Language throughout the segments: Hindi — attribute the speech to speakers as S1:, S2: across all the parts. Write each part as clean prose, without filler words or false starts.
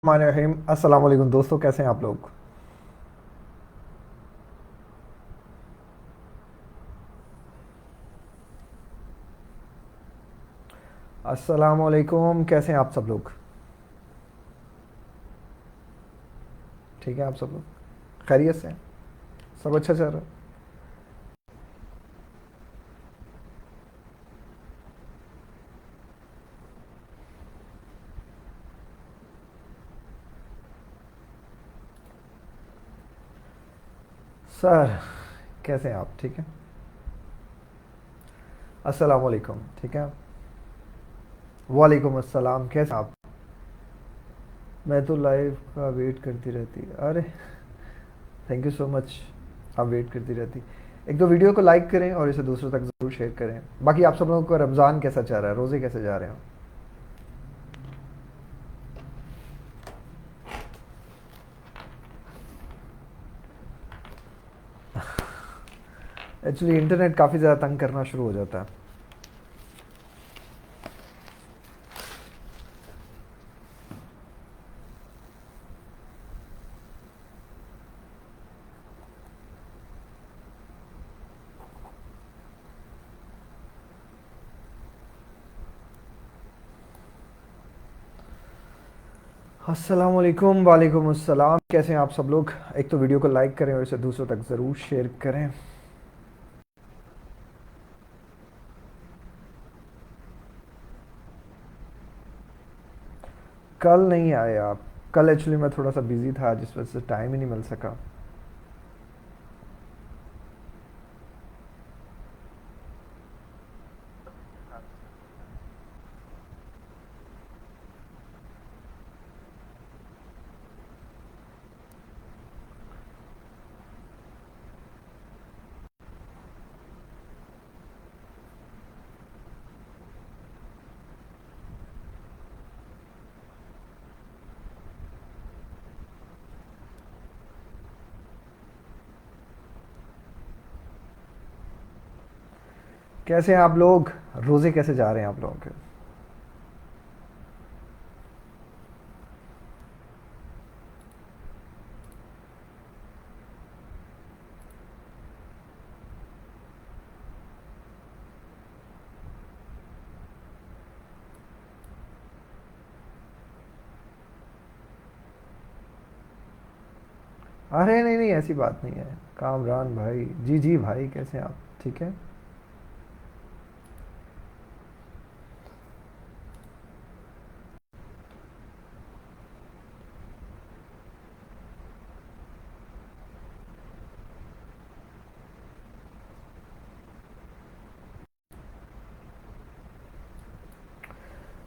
S1: अस्सलाम वालेकुम दोस्तों, कैसे हैं आप लोग। अस्सलाम वालेकुम, कैसे हैं आप सब लोग। ठीक है, आप सब लोग खैरियत से हैं। सब अच्छा चल रहा है। सर, कैसे हैं आप, ठीक है। अस्सलाम वालेकुम, ठीक है। वालेकुम अस्सलाम, कैसे हैं आप। मैं तो लाइव का वेट करती रहती, अरे थैंक यू सो मच। आप वेट करती रहती। एक दो वीडियो को लाइक करें और इसे दूसरों तक ज़रूर शेयर करें। बाकी आप सब लोगों को रमज़ान कैसा चल रहा है, रोज़े कैसे जा रहे हैं। एक्चुअली इंटरनेट काफ़ी ज़्यादा तंग करना शुरू हो जाता है। अस्सलाम वालेकुम, वालेकुम अस्सलाम, कैसे हैं आप सब लोग। एक तो वीडियो को लाइक करें और इसे दूसरों तक ज़रूर शेयर करें। कल नहीं आए आप। कल एक्चुअली मैं थोड़ा सा बिजी था, जिस वजह से टाइम ही नहीं मिल सका। कैसे हैं आप लोग, रोज़े कैसे जा रहे हैं आप लोगों के। अरे नहीं नहीं, ऐसी बात नहीं है। कामरान भाई, जी जी भाई, कैसे हैं आप, ठीक है।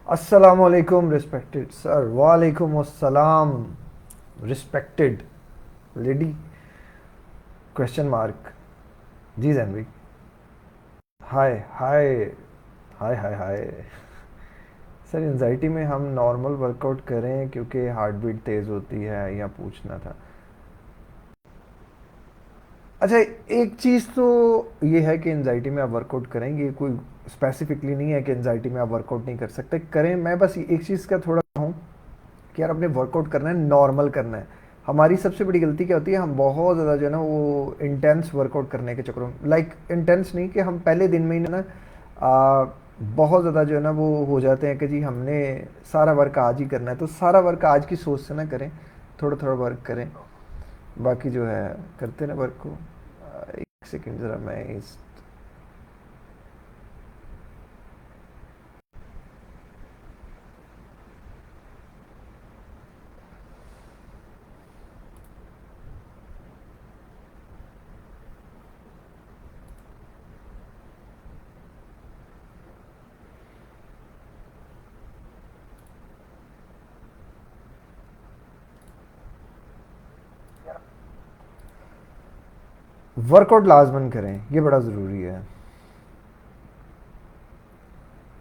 S1: अस्सलाम वालेकुम रिस्पेक्टेड सर, वालेकुम अस्सलाम रिस्पेक्टेड लेडी, क्वेश्चन मार्क। जी जैन भाई। हाय हाय, हाय हाय हाय। सर, एंजाइटी में हम नॉर्मल वर्कआउट करें क्योंकि हार्ट बीट तेज़ होती है, या पूछना था। अच्छा, एक चीज़ तो ये है कि एंजाइटी में आप वर्कआउट करेंगे, कोई स्पेसिफिकली नहीं है कि एंजाइटी में आप वर्कआउट नहीं कर सकते, करें। मैं बस एक चीज़ का थोड़ा हूँ कि यार अपने वर्कआउट करना है, नॉर्मल करना है। हमारी सबसे बड़ी गलती क्या होती है, हम बहुत ज़्यादा जो है ना वो इंटेंस वर्कआउट करने के चक्करों में, लाइक इंटेंस नहीं कि हम पहले दिन में ही ना बहुत ज़्यादा जो है ना वो हो जाते हैं कि जी हमने सारा वर्क आज ही करना है, तो सारा वर्क आज की सोच से ना करें, थोड़ा थोड़ा वर्क करें। बाकी जो है करते ना वर्क को। एक सेकंड ज़रा मैं इस वर्कआउट लाजमन करें, ये बड़ा ज़रूरी है।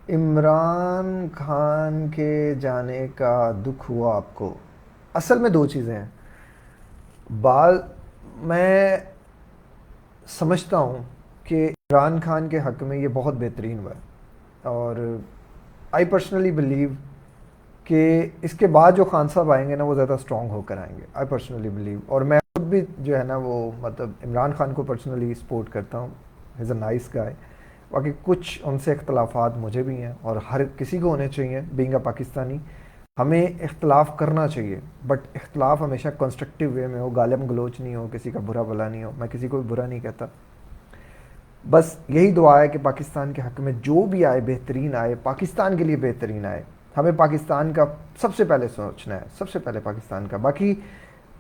S1: इमरान खान के जाने का दुख हुआ आपको। असल में दो चीज़ें हैं। बाल, मैं समझता हूँ कि इमरान खान के हक़ में ये बहुत बेहतरीन हुआ है, और आई पर्सनली बिलीव कि इसके बाद जो खान साहब आएंगे ना वो ज़्यादा स्ट्रॉन्ग होकर आएंगे, आई पर्सनली बिलीव। और मैं खुद भी जो है ना वो मतलब इमरान खान को पर्सनली सपोर्ट करता हूँ, इज़ अ नाइस गाय। बाकी कुछ उनसे इख्तलाफात मुझे भी हैं और हर किसी को होने चाहिए, बीइंग अ पाकिस्तानी हमें इख्तलाफ करना चाहिए, बट इख्तलाफ हमेशा कंस्ट्रक्टिव वे में हो, गालिम गलोच नहीं हो, किसी का बुरा भला नहीं हो। मैं किसी को भी बुरा नहीं कहता, बस यही दुआ है कि पाकिस्तान के हक़ में जो भी आए बेहतरीन आए, पाकिस्तान के लिए बेहतरीन आए। हमें पाकिस्तान का सबसे पहले सोचना है, सबसे पहले पाकिस्तान का। बाकी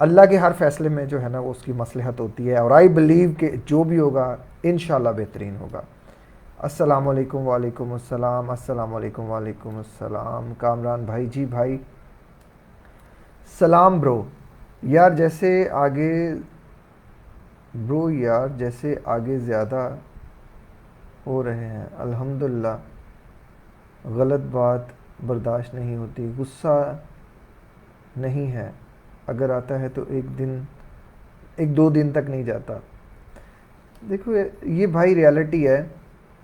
S1: अल्लाह के हर फैसले में जो है ना वो उसकी मसलहत होती है, और आई बिलीव कि जो भी होगा इंशाल्लाह बेहतरीन होगा। अस्सलाम वालेकुम, वालेकुम अस्सलाम, अस्सलाम वालेकुम, वालेकुम अस्सलाम। कामरान भाई, जी भाई सलाम ब्रो। यार जैसे आगे ब्रो, यार जैसे आगे ज़्यादा हो रहे हैं अल्हम्दुलिल्लाह। गलत बात बर्दाश्त नहीं होती, गुस्सा नहीं है, अगर आता है तो एक दो दिन तक नहीं जाता। देखो ये भाई रियलिटी है।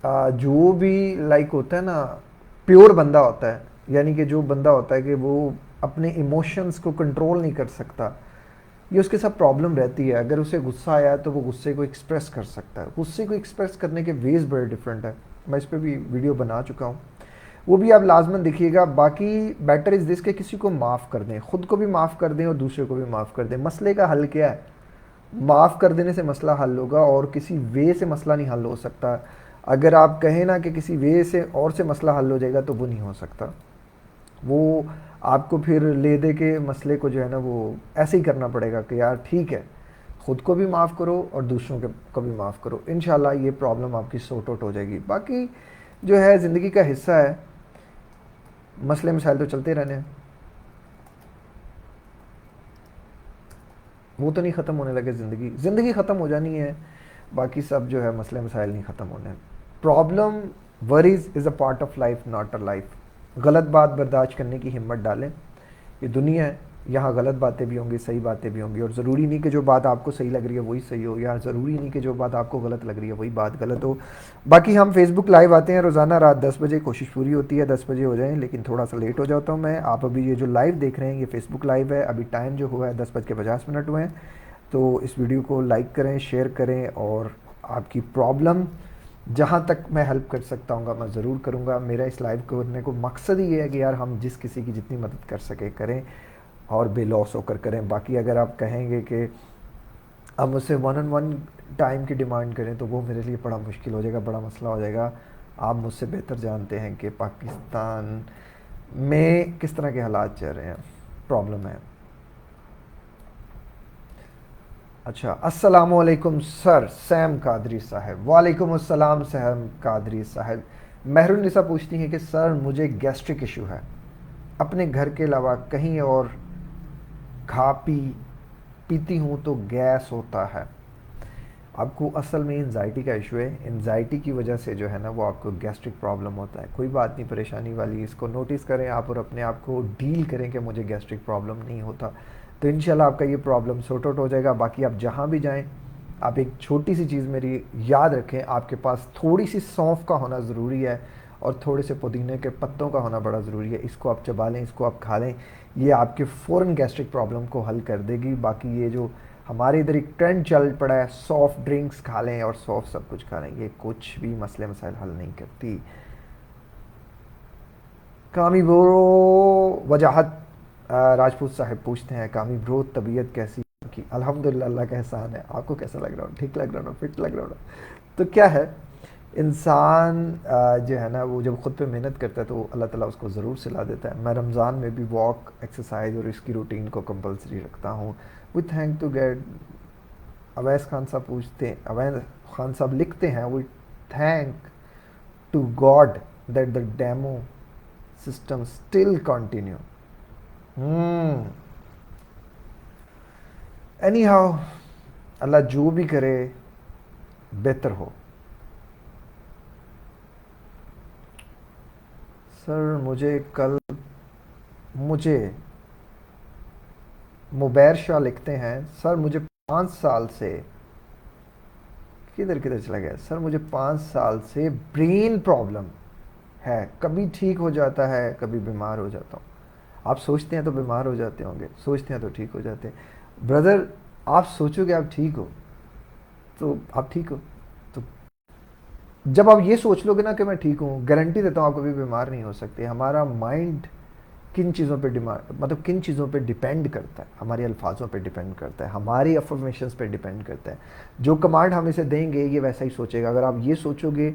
S1: जो भी लाइक होता है ना, प्योर बंदा होता है, यानी कि जो बंदा होता है कि वो अपने इमोशंस को कंट्रोल नहीं कर सकता, ये उसके साथ प्रॉब्लम रहती है। अगर उसे गुस्सा आया तो वो गुस्से को एक्सप्रेस कर सकता है। गुस्से को एक्सप्रेस करने के वेज बड़े डिफरेंट है, मैं इस पर भी वीडियो बना चुका हूँ, वो भी आप लाजमन देखिएगा। बाकी बेटर इज़ दिस के किसी को माफ़ कर दें, खुद को भी माफ़ कर दें और दूसरे को भी माफ़ कर दें। मसले का हल क्या है? माफ़ कर देने से मसला हल होगा, और किसी वे से मसला नहीं हल हो सकता। अगर आप कहें ना कि किसी वे से और से मसला हल हो जाएगा, तो वो नहीं हो सकता। वो आपको फिर ले दे के मसले को जो है ना वो ऐसे ही करना पड़ेगा कि यार ठीक है, खुद को भी माफ़ करो और दूसरों के को भी माफ़ करो। इंशाल्लाह ये प्रॉब्लम आपकी सॉर्ट आउट हो जाएगी। बाकी जो है ज़िंदगी का हिस्सा है, मसले मसाइल तो चलते रहने हैं, वो तो नहीं ख़त्म होने लगे। ज़िंदगी ख़त्म हो जानी है, बाकी सब जो है मसले मसाइल नहीं ख़त्म होने। Problem, worries is a part of life, not a life. गलत बात बर्दाश्त करने की हिम्मत डालें, ये दुनिया है, यहाँ गलत बातें भी होंगी, सही बातें भी होंगी, और ज़रूरी नहीं कि जो बात आपको सही लग रही है वही सही हो, या ज़रूरी नहीं कि जो बात आपको गलत लग रही है वही बात गलत हो। बाकी हम फेसबुक लाइव आते हैं रोज़ाना रात 10 बजे, कोशिश पूरी होती है 10 बजे हो जाए, लेकिन थोड़ा सा लेट हो जाता हूँ मैं। आप अभी ये जो लाइव देख रहे हैं ये फेसबुक लाइव है, अभी टाइम जो हुआ है 10:50 हुए हैं। तो इस वीडियो को लाइक करें, शेयर करें, और आपकी प्रॉब्लम जहाँ तक मैं हेल्प कर सकता हूँ मैं ज़रूर करूँगा। मेरा इस लाइव करने को मकसद ही ये है कि यार हम जिस किसी की जितनी मदद कर सके करें, और बेलॉस होकर करें। बाकी अगर आप कहेंगे कि अब मुझसे वन ऑन वन टाइम की डिमांड करें तो वो मेरे लिए बड़ा मुश्किल हो जाएगा, बड़ा मसला हो जाएगा। आप मुझसे बेहतर जानते हैं कि पाकिस्तान में किस तरह के हालात चल रहे हैं, प्रॉब्लम है। अच्छा, अस्सलाम वालेकुम सर, सैम कादरी साहब। वालेकुम अस्सलाम सैम कादरी साहब। मेहरुन्निसा पूछती हैं कि सर मुझे गैस्ट्रिक इशू है, अपने घर के अलावा कहीं और खा पीती हूँ तो गैस होता है। आपको असल में एनजाइटी का इशू है, एनजाइटी की वजह से जो है ना वो आपको गैस्ट्रिक प्रॉब्लम होता है। कोई बात नहीं परेशानी वाली, इसको नोटिस करें आप और अपने आप को डील करें कि मुझे गैस्ट्रिक प्रॉब्लम नहीं होता, तो इंशाल्लाह आपका ये प्रॉब्लम सॉर्ट आउट हो जाएगा। बाकी आप जहाँ भी जाएँ, आप एक छोटी सी चीज़ मेरी याद रखें, आपके पास थोड़ी सी सौंफ का होना ज़रूरी है, और थोड़े से पुदीने के पत्तों का होना बड़ा ज़रूरी है। इसको आप चबा लें, इसको आप खा लें, ये आपके फ़ौरन गैस्ट्रिक प्रॉब्लम को हल कर देगी। बाकी ये जो हमारे इधर एक ट्रेंड चल पड़ा है सॉफ्ट ड्रिंक्स खा लें और सॉफ्ट सब कुछ खा लें, ये कुछ भी मसले मसाइल हल नहीं करती। कामी ब्रो वजाहत राजपूत साहब पूछते हैं, कामी ब्रो तबीयत कैसी की? अल्हम्दुलिल्लाह, अल्लाह का एहसान है। आपको कैसा लग रहा हो? ठीक लग रहा हो? फिट लग रहा हो? तो क्या है, इंसान जो है ना वो जब खुद पे मेहनत करता है तो अल्लाह ताला उसको ज़रूर सिला देता है। मैं रमज़ान में भी वॉक, एक्सरसाइज और इसकी रूटीन को कंपलसरी रखता हूँ। We thank to get, Awais Khan Sahab पूछते हैं, अवैस खान साहब लिखते हैं, we thank to God that the demo system still continue. Any Allah जो भी करे बेहतर हो। सर मुझे मुबैर शाह लिखते हैं, सर मुझे 5 साल से, किधर किधर चला गया सर, मुझे 5 साल से ब्रेन प्रॉब्लम है, कभी ठीक हो जाता है कभी बीमार हो जाता हूँ। आप सोचते हैं तो बीमार हो जाते होंगे, सोचते हैं तो ठीक हो जाते हैं। ब्रदर, आप सोचोगे आप ठीक हो तो आप ठीक हो। तो जब आप ये सोच लोगे ना कि मैं ठीक हूँ, गारंटी देता हूँ आप कभी बीमार नहीं हो सकते। हमारा माइंड किन चीज़ों पे डिमांड, मतलब किन चीज़ों पे डिपेंड करता है, हमारे अल्फाजों पे डिपेंड करता है, हमारी अफर्मेशंस पे डिपेंड करता है। जो कमांड हम इसे देंगे ये वैसा ही सोचेगा। अगर आप ये सोचोगे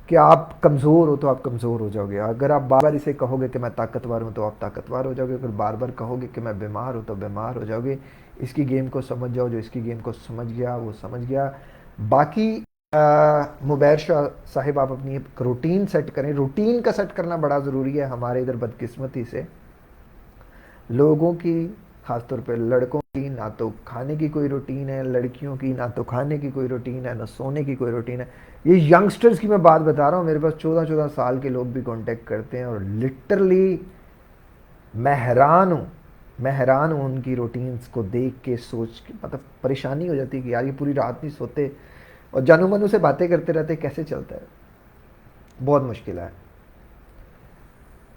S1: कि आप कमज़ोर हो तो आप कमज़ोर हो जाओगे। अगर आप बार बार इसे कहोगे कि मैं ताकतवर हूँ तो आप ताकतवर हो जाओगे। अगर बार बार कहोगे कि मैं बीमार हूँ तो बीमार हो जाओगे। इसकी गेम को समझ जाओ, जो इसकी गेम को समझ गया वो समझ गया। बाकी मुबैर शाह साहिब, आप अपनी एक रूटीन सेट करें। रूटीन का सेट करना बड़ा ज़रूरी है। हमारे इधर बदकिस्मती से लोगों की, ख़ासतौर पे लड़कों की, ना तो खाने की कोई रूटीन है, लड़कियों की ना तो खाने की कोई रूटीन है, ना सोने की कोई रूटीन है। ये यंगस्टर्स की मैं बात बता रहा हूँ, मेरे पास 14-14 साल के लोग भी कांटेक्ट करते हैं और लिटरली मैं हैरान हूँ, मैं हैरान हूँ उनकी रूटीन्स को देख के, सोच के, मतलब परेशानी हो जाती है कि यार ये पूरी रात नहीं सोते और जानू मनू से बातें करते रहते, कैसे चलता है। बहुत मुश्किल है।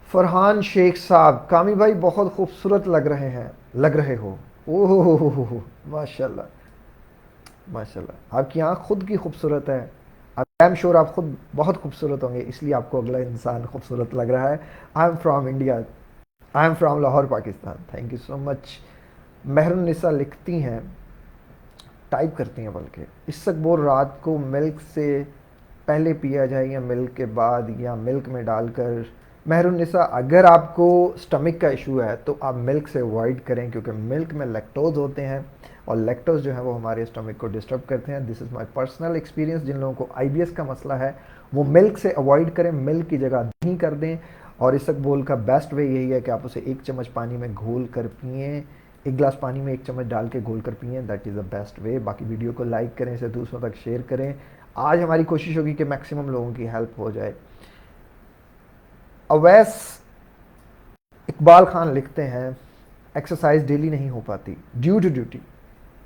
S1: फरहान शेख साहब, कामी भाई बहुत खूबसूरत लग रहे हैं, लग रहे हो। ओह माशाल्लाह, माशाल्लाह। आपकी आँख खुद की खूबसूरत है। आई एम श्योर आप खुद बहुत खूबसूरत होंगे, इसलिए आपको अगला इंसान खूबसूरत लग रहा है। I am from India, I am from Lahore Pakistan. Thank you so much. Mehrunnisa लिखती हैं, टाइप करती हैं बल्कि, इसक बोर रात को मिल्क से पहले पिया जाए या मिल्क के बाद या मिल्क में डालकर। मेहरुन्निसा, अगर आपको स्टमक का इशू है तो आप मिल्क से अवॉइड करें, क्योंकि मिल्क में लैक्टोज होते हैं और लैक्टोज जो है वो हमारे स्टमक को डिस्टर्ब करते हैं। This is my personal experience. जिन लोगों को आईबीएस का मसला है वो मिल्क से अवॉइड करें, मिल्क की जगह दही कर दें। और इसक बोल का बेस्ट वे यही है कि आप उसे 1 चम्मच पानी में घोल कर पिएँ, 1 गिलास पानी में 1 चम्मच डाल के घोल कर पिएँ। That is the best way. बाकी वीडियो को लाइक करें, इसे दूसरों तक शेयर करें। आज हमारी कोशिश होगी कि मैक्सिमम लोगों की हेल्प हो जाए। अवैस इकबाल खान लिखते हैं, एक्सरसाइज डेली नहीं हो पाती ड्यू टू ड्यूटी।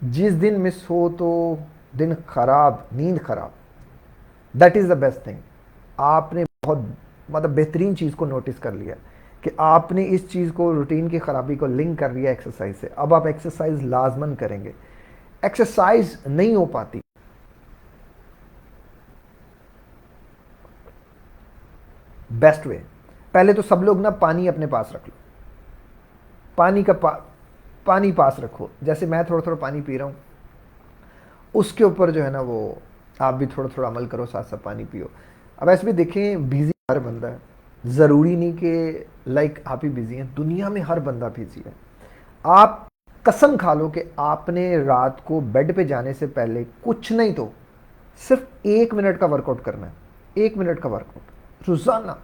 S1: जिस दिन मिस हो तो दिन खराब, नींद खराब। That is the best thing. आपने बहुत, मतलब बेहतरीन चीज़ को नोटिस कर लिया कि आपने इस चीज़ को, रूटीन की खराबी को लिंक कर लिया एक्सरसाइज से। अब आप एक्सरसाइज लाजमन करेंगे। एक्सरसाइज नहीं हो पाती, बेस्ट वे, पहले तो सब लोग ना पानी अपने पास रख लो। पानी का पानी पास रखो। जैसे मैं थोड़ा थोड़ा पानी पी रहा हूँ, उसके ऊपर जो है ना वो आप भी थोड़ा थोड़ा अमल करो, साथ साथ पानी पियो। अब ऐसे भी देखें, बिजी हर बंदा है, ज़रूरी नहीं कि लाइक आप ही बिजी हैं, दुनिया में हर बंदा बिजी है। आप कसम खा लो कि आपने रात को बेड पे जाने से पहले कुछ नहीं तो सिर्फ 1 मिनट का वर्कआउट करना है। 1 मिनट का वर्कआउट रोजाना,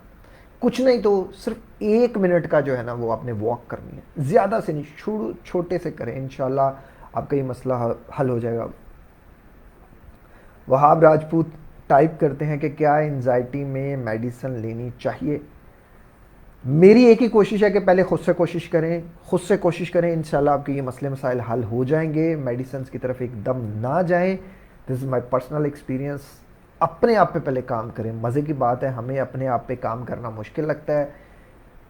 S1: कुछ नहीं तो सिर्फ 1 मिनट का जो है ना वो आपने वॉक करनी है। ज़्यादा से नहीं, शुरू छोटे से करें, इंशाल्लाह आपका ये मसला हल हो जाएगा। वहाब राजपूत टाइप करते हैं कि क्या एंजाइटी में मेडिसिन लेनी चाहिए। मेरी एक ही कोशिश है कि पहले खुद से कोशिश करें, खुद से कोशिश करें, इंशाल्लाह आपके ये मसले मसाइल हल हो जाएंगे। मेडिसिन की तरफ एकदम ना जाएं। This is my personal experience. अपने आप पे पहले काम करें। मज़े की बात है, हमें अपने आप पे काम करना मुश्किल लगता है,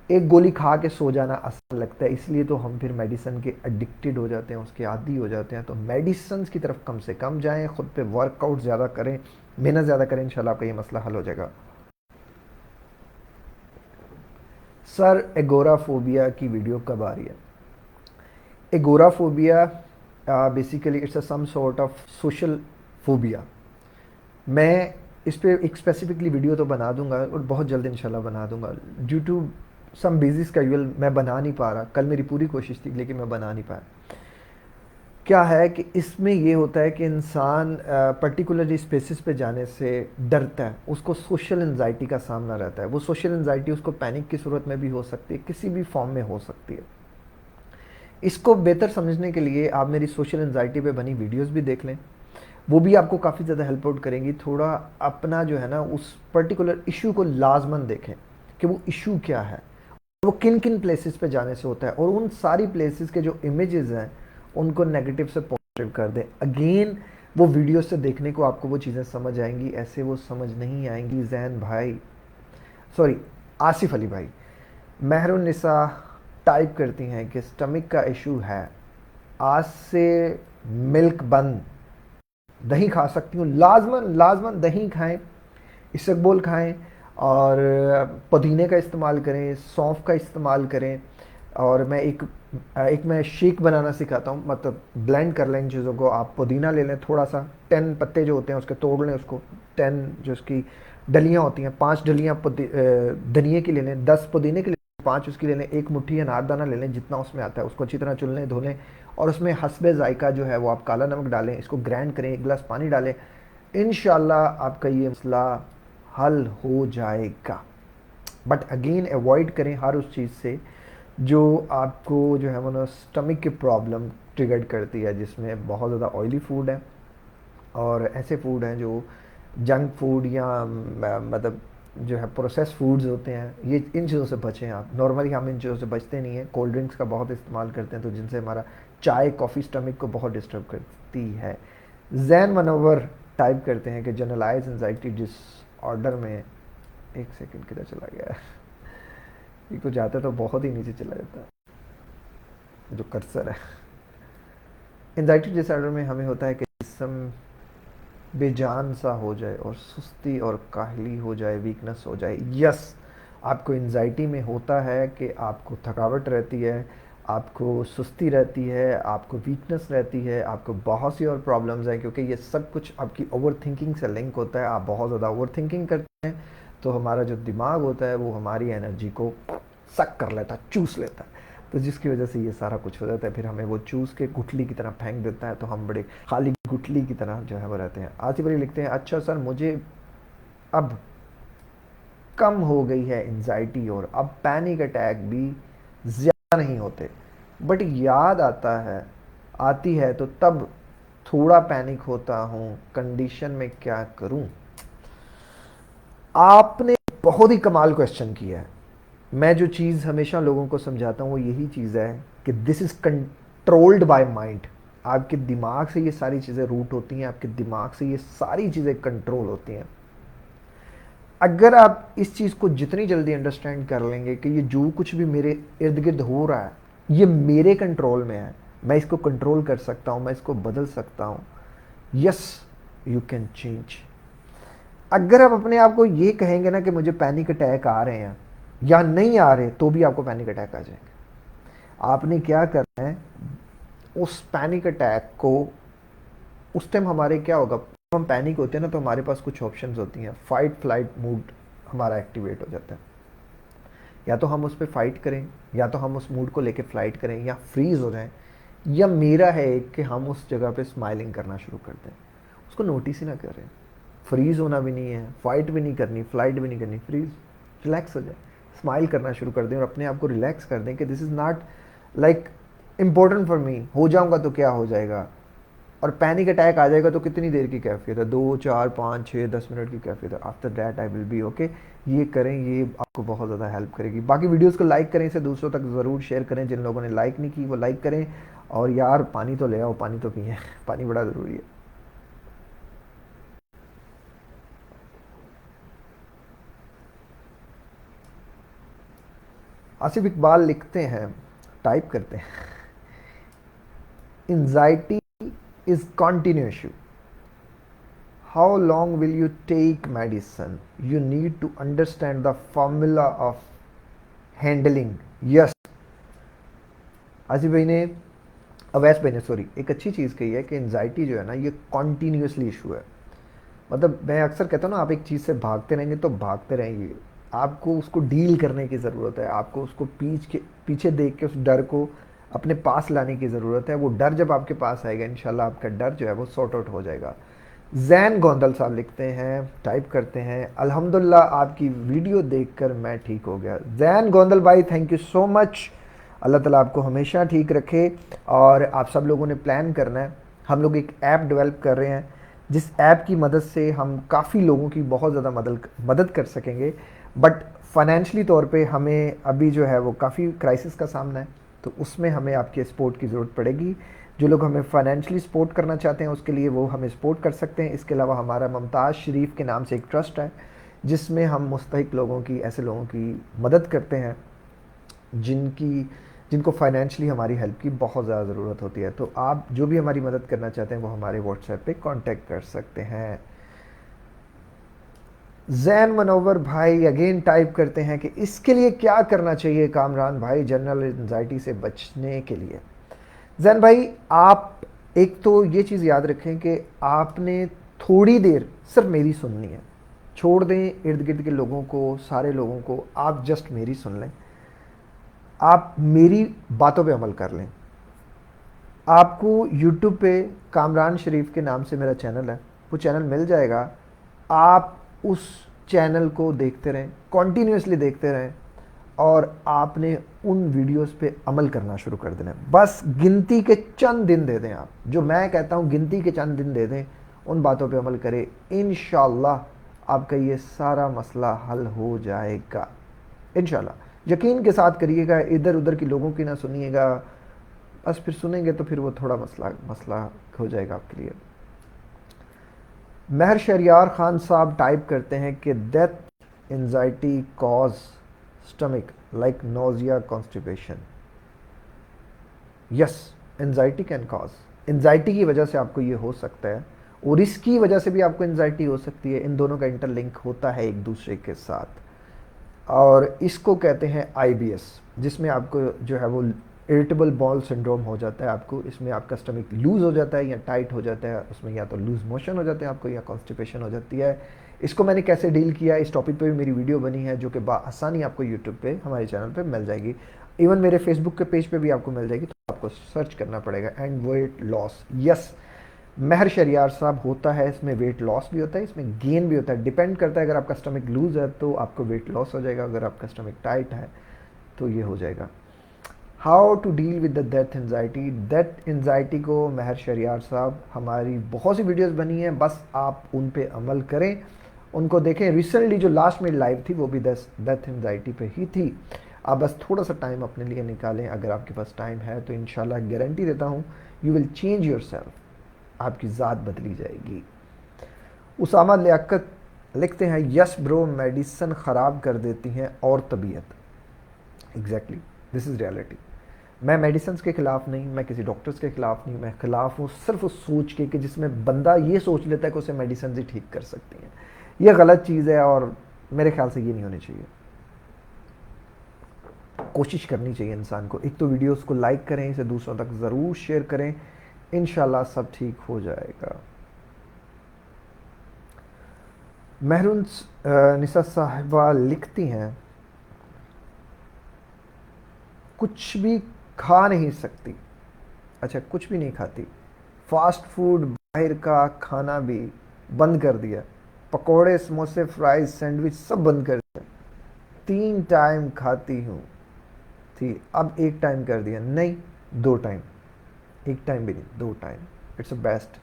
S1: एक गोली खा के सो जाना आसान लगता है, इसलिए तो हम फिर मेडिसिन के एडिक्टेड हो जाते हैं, उसके आदी हो जाते हैं। तो मेडिसिन की तरफ कम से कम जाएं, खुद पे वर्कआउट ज़्यादा करें, मेहनत ज़्यादा करें, इंशाल्लाह आपका ये मसला हल हो जाएगा। सर, एगोराफोबिया की वीडियो कब आ रही है? Agoraphobia basically it's a some sort of social phobia. मैं इस पे एक स्पेसिफिकली वीडियो तो बना दूंगा और बहुत जल्द इंशाल्लाह बना दूंगा। Due to some busy schedule मैं बना नहीं पा रहा। कल मेरी पूरी कोशिश थी लेकिन मैं बना नहीं पाया। क्या है कि इसमें ये होता है कि इंसान पर्टिकुलरली स्पेसिस पे जाने से डरता है, उसको सोशल एंजाइटी का सामना रहता है। वो सोशल एंजाइटी उसको पैनिक की सूरत में भी हो सकती है, किसी भी फॉर्म में हो सकती है। इसको बेहतर समझने के लिए आप मेरी सोशल एंजाइटी पे बनी वीडियोस भी देख लें, वो भी आपको काफ़ी ज़्यादा हेल्प आउट करेंगी। थोड़ा अपना जो है ना उस पर्टिकुलर इशू को लाजमन देखें कि वो इशू क्या है, वो किन किन प्लेसेस पे जाने से होता है, और उन सारी प्लेसेस के जो इमेजेस हैं उनको नेगेटिव से पॉजिटिव कर दें। अगेन वो वीडियो से देखने को आपको वो चीज़ें समझ आएंगी, ऐसे वो समझ नहीं आएंगी। जैन भाई, सॉरी आसिफ अली भाई, मेहरुन्निसा टाइप करती हैं कि स्टमक का इशू है, आज से मिल्क बंद, दही खा सकती हूँ, लाजमन लाजमन दही खाएं, इसबगोल खाएं, और पुदीने का इस्तेमाल करें, सौंफ का इस्तेमाल करें। और मैं एक मैं शेक बनाना सिखाता हूँ, मतलब ब्लेंड कर लें इन चीज़ों को। आप पुदीना ले लें थोड़ा सा, 10 पत्ते जो होते हैं उसके तोड़ लें उसको, 10 जो उसकी डलियाँ होती हैं, 5 डलियाँ धनिए की ले लें, 10 पुदीने की ले लें, 5 उसकी ले लें, एक मुट्ठी अनारदाना ले लें, जितना उसमें आता है उसको अच्छी तरह चुन लें, धो लें, और उसमें हस्बे जायका जो है वो आप काला नमक डालें, इसको ग्राइंड करें, एक गिलास पानी डालें, इंशाल्लाह आपका ये मसला हल हो जाएगा। बट अगेन अवॉइड करें हर उस चीज़ से जो आपको जो है वो ना स्टमक की प्रॉब्लम ट्रिगर करती है, जिसमें बहुत ज़्यादा ऑयली फूड है और ऐसे फूड हैं जो जंक फूड या मतलब जो है प्रोसेस फूड्स होते हैं, ये इन चीज़ों से बचें आप। नॉर्मली हम इन चीज़ों से बचते नहीं हैं, कोल्ड ड्रिंक्स का बहुत इस्तेमाल करते हैं, तो जिनसे हमारा चाय कॉफ़ी स्टमक को बहुत डिस्टर्ब करती है। जैन मनोवर टाइप करते हैं कि जनरलाइज एंजाइटी डिसऑर्डर में, एक सेकंड किधर चला गया है, ये कुछ आता तो बहुत ही नीचे चला जाता है जो कर्सर है। एंजाइटी डिसऑर्डर में हमें होता है कि जिस्म बेजान सा हो जाए और सुस्ती और काहली हो जाए, वीकनेस हो जाए। यस, आपको एंजाइटी में होता है कि आपको थकावट रहती है, आपको सुस्ती रहती है, आपको वीकनेस रहती है, आपको बहुत सी और प्रॉब्लम्स हैं, क्योंकि ये सब कुछ आपकी ओवर थिंकिंग से लिंक होता है। आप बहुत ज़्यादा ओवर थिंकिंग करते हैं तो हमारा जो दिमाग होता है वो हमारी एनर्जी को सक कर लेता है, चूस लेता है, तो जिसकी वजह से ये सारा कुछ हो जाता है। फिर हमें वो चूस के गुठली की तरह फेंक देता है, तो हम बड़े खाली गुठली की तरह जो है वो रहते हैं। आसिफ अली लिखते हैं, अच्छा सर मुझे अब कम हो गई है एंजाइटी और अब पैनिक अटैक भी ज़्यादा नहीं होते, बट याद आता है आती है तो तब थोड़ा पैनिक होता हूँ, कंडीशन में क्या करूँ। आपने बहुत ही कमाल क्वेश्चन किया है। मैं जो चीज़ हमेशा लोगों को समझाता हूँ वो यही चीज़ है कि this is controlled by mind. आपके दिमाग से ये सारी चीज़ें रूट होती हैं, आपके दिमाग से ये सारी चीज़ें कंट्रोल होती हैं। अगर आप इस चीज़ को जितनी जल्दी अंडरस्टैंड कर लेंगे कि ये जो कुछ भी मेरे इर्द गिर्द हो रहा है ये मेरे कंट्रोल में है, मैं इसको कंट्रोल कर सकता हूँ, मैं इसको बदल सकता हूँ, यस यू कैन चेंज। अगर आप अपने आप को ये कहेंगे ना कि मुझे पैनिक अटैक आ रहे हैं या नहीं आ रहे, तो भी आपको पैनिक अटैक आ जाएंगे। आपने क्या करना है, उस पैनिक अटैक को, उस टाइम हमारे क्या होगा, जब हम पैनिक होते हैं ना तो हमारे पास कुछ ऑप्शंस होती हैं, फाइट फ्लाइट मूड हमारा एक्टिवेट हो जाता है। या तो हम उस पर फाइट करें, या तो हम उस मूड को लेके फ्लाइट करें, या फ्रीज हो जाएं, या मेरा है कि हम उस जगह पे स्माइलिंग करना शुरू कर दें, उसको नोटिस ही ना करें। फ्रीज होना भी नहीं है, फाइट भी नहीं करनी, फ्लाइट भी नहीं करनी, फ्रीज, रिलैक्स हो जाए, स्माइल करना शुरू कर दें और अपने आप को रिलैक्स कर दें कि this is not like important for me, हो जाऊंगा तो क्या हो जाएगा। और पैनिक अटैक आ जाएगा तो कितनी देर की कैफियत है, 2 4 5 6 10 मिनट की कैफियत है, after that I will be okay. ये करें, ये आपको बहुत ज़्यादा हेल्प करेगी। बाकी वीडियोस को लाइक करें, इसे दूसरों तक ज़रूर शेयर करें, जिन लोगों ने लाइक नहीं की वो लाइक करें। और यार पानी तो ले आओ, पानी तो पिए, पानी बड़ा ज़रूरी है। आसिफ इकबाल लिखते हैं, टाइप करते हैं, anxiety is continue issue, how long will you take medicine, you need to understand the formula of handling। yes, Asif भाई ने, अवैस भाई ने सॉरी, एक अच्छी चीज़ कही है कि एंजाइटी जो है ना ये कॉन्टीन्यूसली इशू है। मतलब मैं अक्सर कहता हूँ ना, आप एक चीज़ से भागते रहेंगे तो भागते रहेंगे, आपको उसको डील करने की ज़रूरत है, आपको उसको पीछे देख के उस डर को अपने पास लाने की ज़रूरत है। वो डर जब आपके पास आएगा इंशाल्लाह आपका डर जो है वो सॉर्ट आउट हो जाएगा। जैन गोंदल साहब लिखते हैं, टाइप करते हैं, अल्हम्दुलिल्लाह आपकी वीडियो देखकर मैं ठीक हो गया। जैन गोंदल भाई thank you so much, Allah ताला आपको हमेशा ठीक रखे। और आप सब लोगों ने प्लान करना है, हम लोग एक ऐप डेवलप कर रहे हैं जिस ऐप की मदद से हम काफ़ी लोगों की बहुत ज़्यादा मदद कर सकेंगे। बट फाइनेंशली तौर पे हमें अभी जो है वो काफ़ी क्राइसिस का सामना है, तो उसमें हमें आपके सपोर्ट की ज़रूरत पड़ेगी। जो लोग हमें फाइनेंशली सपोर्ट करना चाहते हैं उसके लिए वो हमें सपोर्ट कर सकते हैं। इसके अलावा हमारा मुमताज़ शरीफ के नाम से एक ट्रस्ट है जिसमें हम मुस्तहिक लोगों की, ऐसे लोगों की मदद करते हैं जिनकी जिनको फाइनेंशियली हमारी हेल्प की बहुत ज़्यादा ज़रूरत होती है। तो आप जो भी हमारी मदद करना चाहते हैं वो हमारे व्हाट्सएप पे कांटेक्ट कर सकते हैं। जैन मनोवर भाई अगेन टाइप करते हैं कि इसके लिए क्या करना चाहिए कामरान भाई जनरल एंजाइटी से बचने के लिए। जैन भाई आप एक तो ये चीज़ याद रखें कि आपने थोड़ी देर सिर्फ मेरी सुननी है, छोड़ दें इर्द गिर्द के लोगों को, सारे लोगों को, आप जस्ट मेरी सुन लें, आप मेरी बातों पे अमल कर लें। आपको यूट्यूब पे कामरान शरीफ के नाम से मेरा चैनल है, वो चैनल मिल जाएगा। आप उस चैनल को देखते रहें, कॉन्टीन्यूसली देखते रहें, और आपने उन वीडियोस पे अमल करना शुरू कर देना है। बस गिनती के चंद दिन दे दें, आप जो मैं कहता हूँ गिनती के चंद दिन दे दें, उन बातों पे अमल करें, इंशाल्लाह आपका ये सारा मसला हल हो जाएगा। इंशाल्लाह यकीन के साथ करिएगा, इधर उधर की लोगों की ना सुनिएगा, बस फिर सुनेंगे तो फिर वो थोड़ा मसला हो जाएगा आपके लिए। महर शरियार खान साहब टाइप करते हैं कि death anxiety cause stomach like nausea constipation. Yes, anxiety can cause, anxiety की वजह से आपको ये हो सकता है, और इसकी वजह से भी आपको एंजाइटी हो सकती है। इन दोनों का इंटरलिंक होता है एक दूसरे के साथ, और इसको कहते हैं आईबीएस, जिसमें आपको जो है वो इरिटेबल बॉल सिंड्रोम हो जाता है। आपको इसमें आपका स्टमक लूज़ हो जाता है या टाइट हो जाता है, उसमें या तो लूज़ मोशन हो जाते हैं आपको, या कॉन्स्टिपेशन हो जाती है। इसको मैंने कैसे डील किया, इस टॉपिक पे भी मेरी वीडियो बनी है, जो कि आसानी आपको यूट्यूब पे हमारे चैनल पे मिल जाएगी। इवन मेरे फेसबुक के पेज पे भी आपको मिल जाएगी, तो आपको सर्च करना पड़ेगा। एंड वेट लॉस, यस महर शरियार साहब, होता है इसमें वेट लॉस भी होता है, इसमें गेन भी होता है, डिपेंड करता है। अगर आपका स्टमक लूज़ है तो आपको वेट लॉस हो जाएगा, अगर आपका स्टमक टाइट है तो ये हो जाएगा। How to deal with the death anxiety, death anxiety को महर शरियार साहब हमारी बहुत सी वीडियोस बनी हैं, बस आप उन पे अमल करें, उनको देखें। रिसेंटली जो लास्ट में लाइव थी वो भी डेथ एंजाइटी पे ही थी। आप बस थोड़ा सा टाइम अपने लिए निकालें, अगर आपके पास टाइम है तो इंशाल्लाह गारंटी देता हूँ you will change your self, आपकी ज़ात बदली जाएगी। उसामा लियाकत लिखते हैं, यस ब्रो मेडिसिन ख़राब कर देती हैं और तबीयत। Exactly, this is reality. मैं मेडिसिन के ख़िलाफ़ नहीं, मैं किसी डॉक्टर्स के ख़िलाफ़ नहीं, मैं ख़िलाफ़ हूँ सिर्फ उस सोच के कि जिसमें बंदा ये सोच लेता है कि उसे मेडिसिन ही ठीक कर सकती हैं। ये गलत चीज़ है, और मेरे ख्याल से ये नहीं होनी चाहिए। कोशिश करनी चाहिए इंसान को। एक तो वीडियोस को लाइक करें, इसे दूसरों तक ज़रूर शेयर करें, इंशाल्लाह सब ठीक हो जाएगा। महरून निसा साहिबा लिखती हैं, कुछ भी खा नहीं सकती। अच्छा, कुछ भी नहीं खाती, फास्ट फूड बाहर का खाना भी बंद कर दिया, पकोड़े समोसे फ्राइज सैंडविच सब बंद कर दिया, 3 टाइम खाती हूँ थी, अब 1 टाइम कर दिया, नहीं 2 टाइम, 1 टाइम भी नहीं 2 टाइम, इट्स बेस्ट।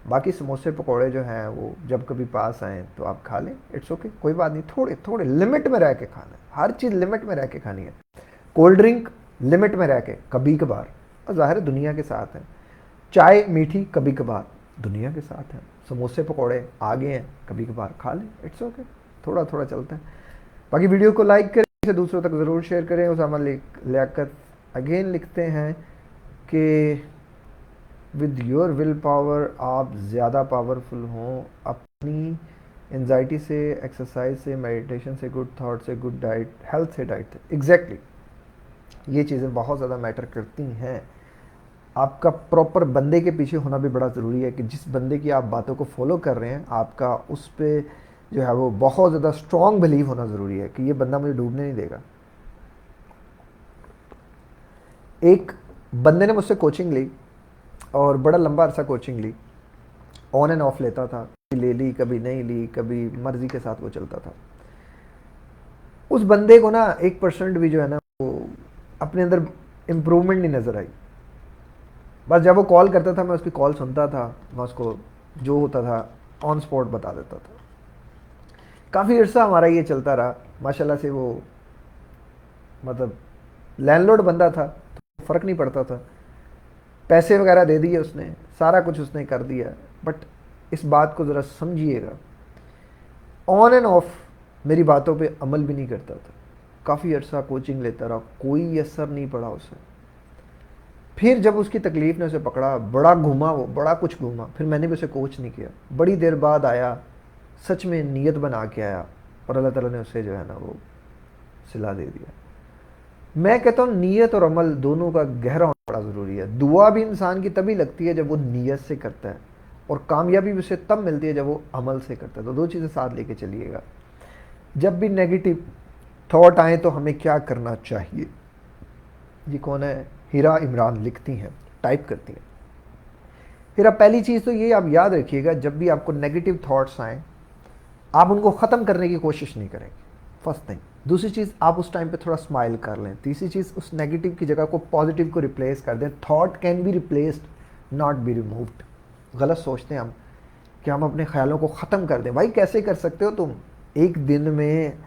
S1: बाकी समोसे पकोड़े जो हैं वो जब कभी पास आए तो आप खा लें, इट्स ओके, कोई बात नहीं, थोड़े थोड़े लिमिट में रह के खाना है, हर चीज़ लिमिट में रह के खानी है। कोल्ड ड्रिंक लिमिट में रह के कभी कभार, और ज़ाहिर है दुनिया के साथ है। चाय मीठी कभी कभार, दुनिया के साथ है। समोसे पकोड़े आगे हैं, कभी कभार खा लें, इट्स ओके, थोड़ा थोड़ा चलता है। बाकी वीडियो को लाइक करें, इसे दूसरों तक ज़रूर शेयर करें। उसामा लियाकत अगेन लिखते हैं कि विद योर विल पावर आप ज़्यादा पावरफुल हों, अपनी एंजाइटी से, एक्सरसाइज से, मेडिटेशन से, गुड थॉट से, गुड डाइट, हेल्थ से, डाइट से। एग्जैक्टली, ये चीज़ें बहुत ज़्यादा मैटर करती हैं। आपका प्रॉपर बंदे के पीछे होना भी बड़ा ज़रूरी है, कि जिस बंदे की आप बातों को फॉलो कर रहे हैं, आपका उस पर जो है वो बहुत ज़्यादा स्ट्रॉन्ग बिलीव होना ज़रूरी है कि ये बंदा मुझे डूबने नहीं देगा। एक बंदे ने मुझसे कोचिंग ली, और बड़ा लंबा अरसा कोचिंग ली, ऑन एंड ऑफ लेता था, ले ली कभी नहीं ली, कभी मर्जी के साथ वो चलता था। उस बंदे को ना 1% भी जो है ना वो अपने अंदर इम्प्रूवमेंट नहीं नज़र आई। बस जब वो कॉल करता था, मैं उसकी कॉल सुनता था, मैं उसको जो होता था ऑन स्पॉट बता देता था। काफ़ी अर्सा हमारा ये चलता रहा, माशाल्लाह से। वो मतलब लैंडलॉर्ड बंदा था, तो फ़र्क नहीं पड़ता था, पैसे वगैरह दे दिए उसने, सारा कुछ उसने कर दिया। बट इस बात को ज़रा समझिएगा, ऑन एंड ऑफ मेरी बातों पे अमल भी नहीं करता था। काफ़ी अर्सा कोचिंग लेता रहा, कोई असर नहीं पड़ा उसे। फिर जब उसकी तकलीफ़ ने उसे पकड़ा, बड़ा घूमा वो, बड़ा कुछ घूमा, फिर मैंने भी उसे कोच नहीं किया। बड़ी देर बाद आया, सच में नीयत बना के आया, और अल्लाह ताला ने उसे जो है ना वो सिला दे दिया। मैं कहता हूँ नीयत और अमल दोनों का गहरा होना बड़ा ज़रूरी है। दुआ भी इंसान की तभी लगती है जब वो नीयत से करता है, और कामयाबी भी उसे तब मिलती है जब वो अमल से करता है। तो दो चीज़ें साथ लेके चलिएगा। जब भी नेगेटिव थॉट आए तो हमें क्या करना चाहिए। ये कौन है, हिरा इमरान लिखती हैं, टाइप करती हैं। फिर अब पहली चीज़ तो ये आप याद रखिएगा, जब भी आपको नेगेटिव थॉट्स आएँ आप उनको ख़त्म करने की कोशिश नहीं करेंगे, फर्स्ट थिंग। दूसरी चीज़, आप उस टाइम पे थोड़ा स्माइल कर लें। तीसरी चीज़, उस नेगेटिव की जगह को पॉजिटिव को रिप्लेस कर दें। Thought can be replaced, not be removed. गलत सोचते हैं हम कि हम अपने ख्यालों को ख़त्म कर दें। भाई कैसे कर सकते हो तुम, एक दिन में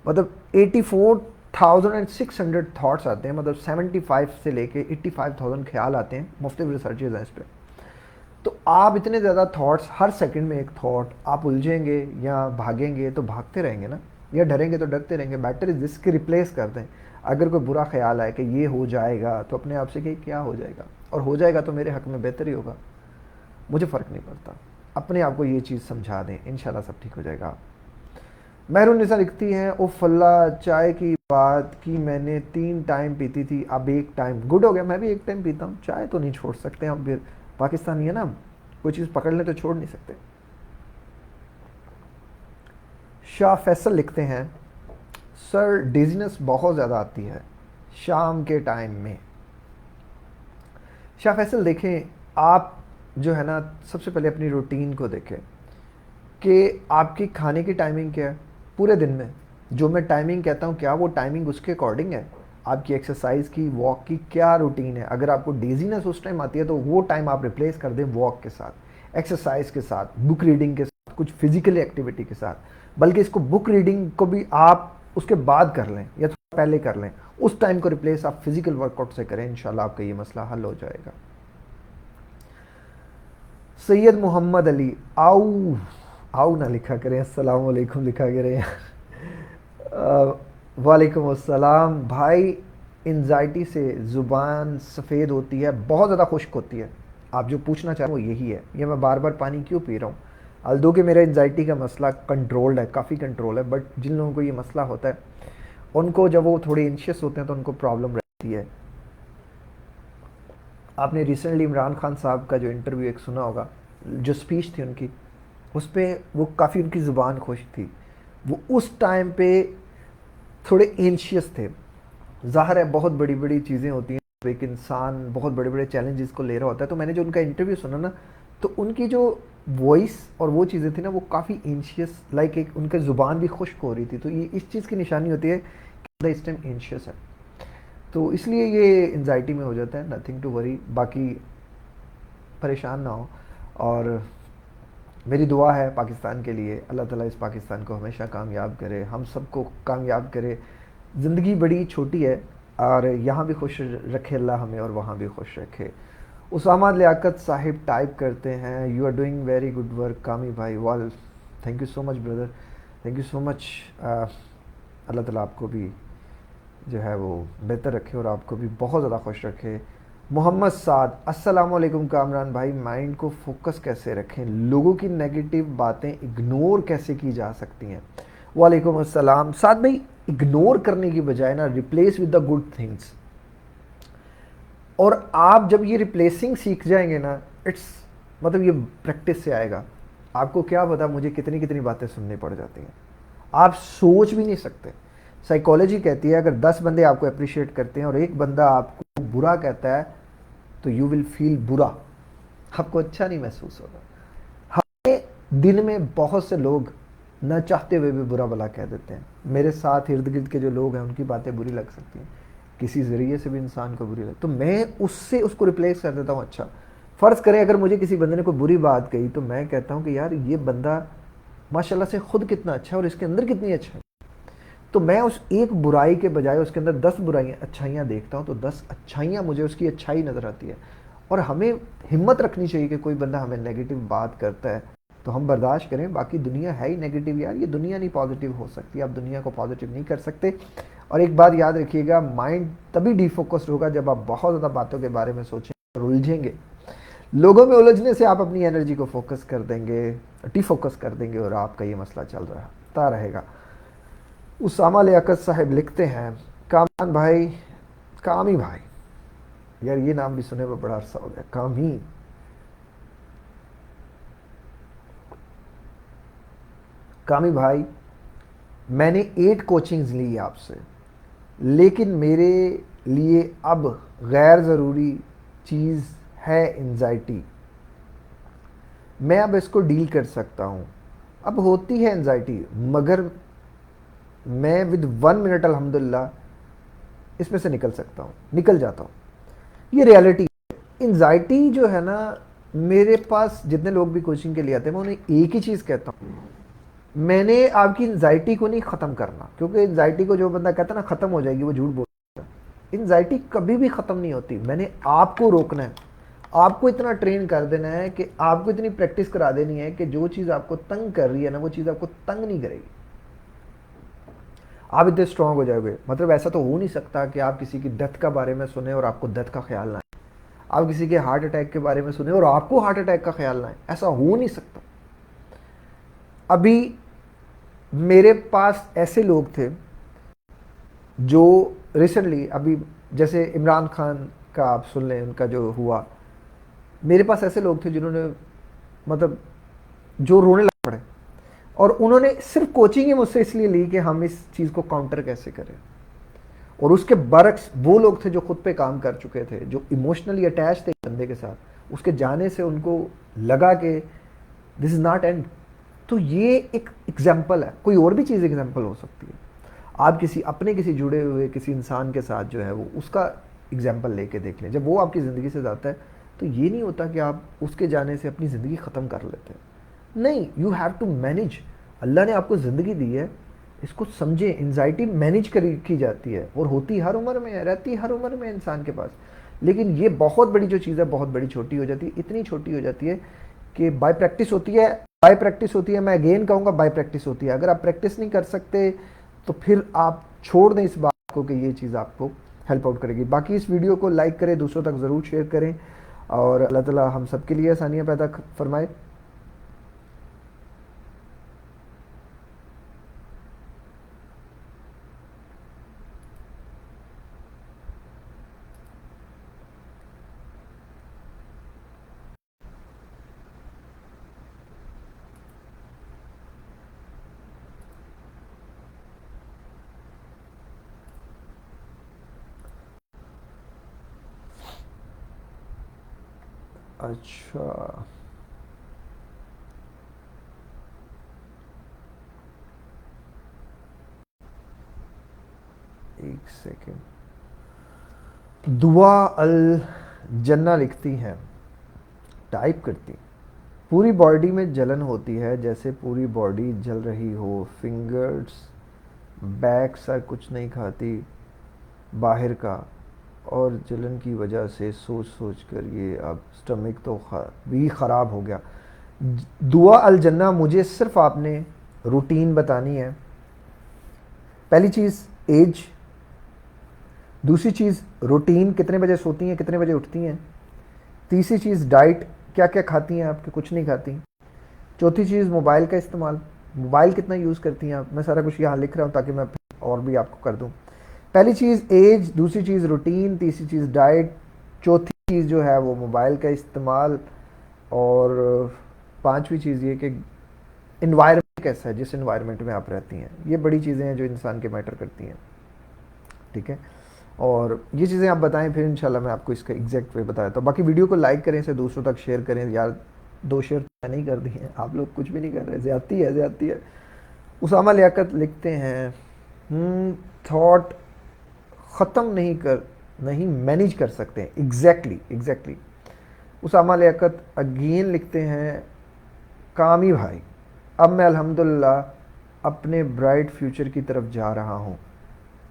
S1: मतलब 84,600 थॉट्स आते हैं, मतलब 75 से लेके 85,000 ख्याल आते हैं। मुफ्तलिफ रिसर्चेज हैं इस पर। तो आप इतने ज़्यादा थॉट्स, हर सेकंड में एक थॉट, आप उलझेंगे या भागेंगे तो भागते रहेंगे ना, या डरेंगे तो डरते रहेंगे। बेटर इज जिसके रिप्लेस कर दें। अगर कोई बुरा ख्याल आए कि ये हो जाएगा, तो अपने आप से कि क्या हो जाएगा, और हो जाएगा तो मेरे हक में बेहतर ही होगा, मुझे फ़र्क नहीं पड़ता। अपने आप को ये चीज़ समझा दें, इंशाल्लाह सब ठीक हो जाएगा। मेहरुन्निसा लिखती हैं, ओ फल्ला चाय की बात की, मैंने 3 टाइम पीती थी, अब 1 टाइम। गुड हो गया, मैं भी 1 टाइम पीता हूँ। चाय तो नहीं छोड़ सकते हम, फिर पाकिस्तानी है ना, कोई चीज़ पकड़ लें तो छोड़ नहीं सकते। शाह फैसल लिखते हैं, सर डिजीनेस बहुत ज़्यादा आती है शाम के टाइम में। शाह फैसल देखें, आप जो है ना सबसे पहले अपनी रूटीन को देखें कि आपकी खाने की टाइमिंग क्या है पूरे दिन में। जो मैं टाइमिंग कहता हूँ, क्या वो टाइमिंग उसके अकॉर्डिंग है। आपकी एक्सरसाइज की, वॉक की क्या रूटीन है। अगर आपको डेजीनेस उस टाइम आती है तो वो टाइम आप रिप्लेस कर दें वॉक के साथ, एक्सरसाइज के साथ, बुक रीडिंग के साथ, कुछ फिजिकल एक्टिविटी के साथ। बल्कि इसको बुक रीडिंग को भी आप उसके बाद कर लें या थोड़ा पहले कर लें। उस टाइम को रिप्लेस आप फिजिकल वर्कआउट से करें, इंशाल्लाह आपका ये मसला हल हो जाएगा। सैयद मोहम्मद अली, आऊ आऊ ना लिखा करें, अस्सलाम वालेकुम लिखा करें। वालेकुम अस्सलाम भाई। एंजाइटी से ज़ुबान सफ़ेद होती है, बहुत ज़्यादा खुश्क होती है। आप जो पूछना चाह रहे हो वो यही है। ये मैं बार बार पानी क्यों पी रहा हूँ, अल्दो कि मेरा एंजाइटी का मसला कंट्रोल्ड है, काफ़ी कंट्रोल है। बट जिन लोगों को ये मसला होता है, उनको जब वो थोड़े एंशियस होते हैं तो उनको प्रॉब्लम रहती है। आपने रिसेंटली इमरान खान साहब का जो इंटरव्यू एक सुना होगा, जो स्पीच थी उनकी, उस पर वो काफ़ी उनकी ज़ुबान खुश थी। वो उस टाइम पे थोड़े एंशियस थे। ज़ाहिर है बहुत बड़ी बड़ी चीज़ें होती हैं, एक इंसान बहुत बड़े बड़े चैलेंजेस को ले रहा होता है। तो मैंने जो उनका इंटरव्यू सुना ना, तो उनकी जो वॉइस और वो चीज़ें थी ना, वो काफ़ी एंशियस, लाइक एक उनकी ज़ुबान भी खुश्क हो रही थी। तो ये इस चीज़ की निशानी होती है कि इस टाइम एंशियस है, तो इसलिए ये एंजाइटी में हो जाता है। नथिंग टू वरी, बाकी परेशान ना हो। और मेरी दुआ है पाकिस्तान के लिए, अल्लाह ताला इस पाकिस्तान को हमेशा कामयाब करे, हम सबको कामयाब करे। ज़िंदगी बड़ी छोटी है, और यहाँ भी खुश रखे अल्लाह हमें, और वहाँ भी खुश रखे। उसामा लियाकत साहिब टाइप करते हैं, you are doing very good work Kami भाई। वाल, thank you so much brother, thank you so much. Allah ताला आपको भी जो है वो बेहतर रखे, और आपको भी बहुत ज़्यादा खुश रखे। मोहम्मद साद, अस्सलाम वालेकुम कामरान भाई, माइंड को फोकस कैसे रखें, लोगों की नेगेटिव बातें इग्नोर कैसे की जा सकती हैं। वालेकुम अस्सलाम साद भाई, इग्नोर करने की बजाय ना replace with the good things. और आप जब ये रिप्लेसिंग सीख जाएंगे ना, इट्स मतलब ये प्रैक्टिस से आएगा। आपको क्या पता मुझे कितनी कितनी बातें सुननी पड़ जाती हैं, आप सोच भी नहीं सकते। साइकोलॉजी कहती है, अगर 10 बंदे आपको अप्रिशिएट करते हैं और एक बंदा आपको बुरा कहता है, तो यू विल फील बुरा, आपको अच्छा नहीं महसूस होगा। हमें दिन में बहुत से लोग न चाहते हुए भी बुरा भला कह देते हैं। मेरे साथ इर्द गिर्द के जो लोग हैं, उनकी बातें बुरी लग सकती हैं, किसी ज़रिए से भी इंसान को बुरी लगे, तो मैं उससे उसको रिप्लेस कर देता हूँ। अच्छा, फ़र्ज़ करें अगर मुझे किसी बंदे ने कोई बुरी बात कही, तो मैं कहता हूँ कि यार ये बंदा माशाल्लाह से खुद कितना अच्छा है और इसके अंदर कितनी अच्छा है। तो मैं उस एक बुराई के बजाय उसके अंदर 10 बुराइयाँ अच्छाइयाँ देखता हूँ, तो 10 अच्छाइयाँ मुझे उसकी अच्छाई नज़र आती है। और हमें हिम्मत रखनी चाहिए कि कोई बंदा हमें नेगेटिव बात करता है तो हम बर्दाश्त करें। बाकी दुनिया है ही नेगेटिव यार, ये दुनिया नहीं पॉजिटिव हो सकती, आप दुनिया को पॉजिटिव नहीं कर सकते। और एक बात याद रखिएगा, माइंड तभी डिफोकस्ड होगा जब आप बहुत ज़्यादा बातों के बारे में सोचें और उलझेंगे। लोगों में उलझने से आप अपनी एनर्जी को फोकस कर देंगे, डिफोकस कर देंगे, और आपका ये मसला चलता रहेगा। उसामा लियाकत साहब लिखते हैं, कामरान भाई, कामी भाई, यार ये नाम भी सुने में बड़ा अरसा हो गया, कामी। कामी भाई, मैंने 8 कोचिंग्स ली आपसे, लेकिन मेरे लिए अब गैर ज़रूरी चीज़ है एंजाइटी। मैं अब इसको डील कर सकता हूँ। अब होती है एंजाइटी, मगर मैं विद 1 मिनट अल्हम्दुलिल्लाह इसमें से निकल सकता हूँ, निकल जाता हूँ। ये रियलिटी है। एंजाइटी जो है ना, मेरे पास जितने लोग भी कोचिंग के लिए आते हैं, मैं उन्हें एक ही चीज़ कहता हूँ, मैंने आपकी एंजाइटी को नहीं ख़त्म करना, क्योंकि एंजाइटी को जो बंदा कहता है ना ख़त्म हो जाएगी, वो झूठ बोलता है। एंजाइटी कभी भी ख़त्म नहीं होती। मैंने आपको रोकना है, आपको इतना ट्रेन कर देना है कि आपको इतनी प्रैक्टिस करा देनी है कि जो चीज़ आपको तंग कर रही है ना, वो चीज़ आपको तंग नहीं करेगी। आप इतने स्ट्रांग हो जाओगे। मतलब ऐसा तो हो नहीं सकता कि आप किसी की डेथ का बारे में सुने और आपको डेथ का ख्याल ना आए, आप किसी के हार्ट अटैक के बारे में सुने और आपको हार्ट अटैक का ख्याल ना आए। ऐसा हो नहीं सकता। अभी मेरे पास ऐसे लोग थे जो रिसेंटली, अभी जैसे इमरान खान का आप सुन लें, उनका जो हुआ, मेरे पास ऐसे लोग थे जिन्होंने, मतलब जो रोने लग पड़े, और उन्होंने सिर्फ कोचिंग ही मुझसे इसलिए ली कि हम इस चीज़ को काउंटर कैसे करें। और उसके बरक्स वो लोग थे जो खुद पे काम कर चुके थे, जो इमोशनली अटैच थे बंदे के साथ, उसके जाने से उनको लगा कि दिस इज़ नॉट एंड। तो ये एक एग्जाम्पल है, कोई और भी चीज़ एग्जाम्पल हो सकती है। आप किसी जुड़े हुए किसी इंसान के साथ जो है वो उसका एग्जाम्पल लेके देख लें। जब वो आपकी ज़िंदगी से जाता है तो ये नहीं होता कि आप उसके जाने से अपनी ज़िंदगी ख़त्म कर लेते हैं। नहीं, यू हैव टू मैनेज। अल्लाह ने आपको ज़िंदगी दी है, इसको समझें। एंजाइटी मैनेज की जाती है और होती हर उम्र में है, रहती हर उम्र में इंसान के पास। लेकिन ये बहुत बड़ी जो चीज़ है, बहुत बड़ी छोटी हो जाती है, इतनी छोटी हो जाती है कि बाय प्रैक्टिस होती है। बाय प्रैक्टिस होती है, मैं अगेन कहूँगा बाय प्रैक्टिस होती है। अगर आप प्रैक्टिस नहीं कर सकते तो फिर आप छोड़ दें इस बात को कि ये चीज़ आपको हेल्प आउट करेगी। बाकी इस वीडियो को लाइक करें, दूसरों तक ज़रूर शेयर करें, और अल्लाह ताला हम सब के लिए आसानियाँ पैदा फरमाए। अच्छा, एक सेकेंड। दुआ अल जन्ना लिखती हैं, टाइप करती, पूरी बॉडी में जलन होती है, जैसे पूरी बॉडी जल रही हो, फिंगर्स बैक सा कुछ नहीं खाती बाहर का, और जलन की वजह से सोच सोच कर ये अब स्टमक तो भी ख़राब हो गया। दुआ अल जन्ना, मुझे सिर्फ आपने रूटीन बतानी है। पहली चीज़ एज, दूसरी चीज़ रूटीन, कितने बजे सोती हैं, कितने बजे उठती हैं। तीसरी चीज़ डाइट, क्या क्या खाती हैं आपके, कुछ नहीं खाती। चौथी चीज़ मोबाइल का इस्तेमाल, मोबाइल कितना यूज़ करती हैं आप। मैं सारा कुछ यहाँ लिख रहा हूँ ताकि मैं और भी आपको कर दूँ। पहली चीज़ एज, दूसरी चीज़ रूटीन, तीसरी चीज़ डाइट, चौथी चीज़ जो है वो मोबाइल का इस्तेमाल, और पांचवी चीज़ ये कि इन्वायरमेंट कैसा है, जिस इन्वायरमेंट में आप रहती हैं। ये बड़ी चीज़ें हैं जो इंसान के मैटर करती हैं, ठीक है। और ये चीज़ें आप बताएं, फिर इंशाल्लाह मैं आपको इसका एग्जैक्ट वे बताया। तो बाकी वीडियो को लाइक करें, इसे दूसरों तक शेयर करें। यार 2 शेयर तो नहीं कर दिए, आप लोग कुछ भी नहीं कर रहे, ज़्यादती है, ज़्यादती है। उसामा लियाकत लिखते हैं, थॉट ख़त्म नहीं मैनेज कर सकते। एग्जैक्टली। उसामा लियाकत अगेन लिखते हैं, कामी भाई, अब मैं अल्हम्दुलिल्लाह अपने ब्राइट फ्यूचर की तरफ जा रहा हूँ।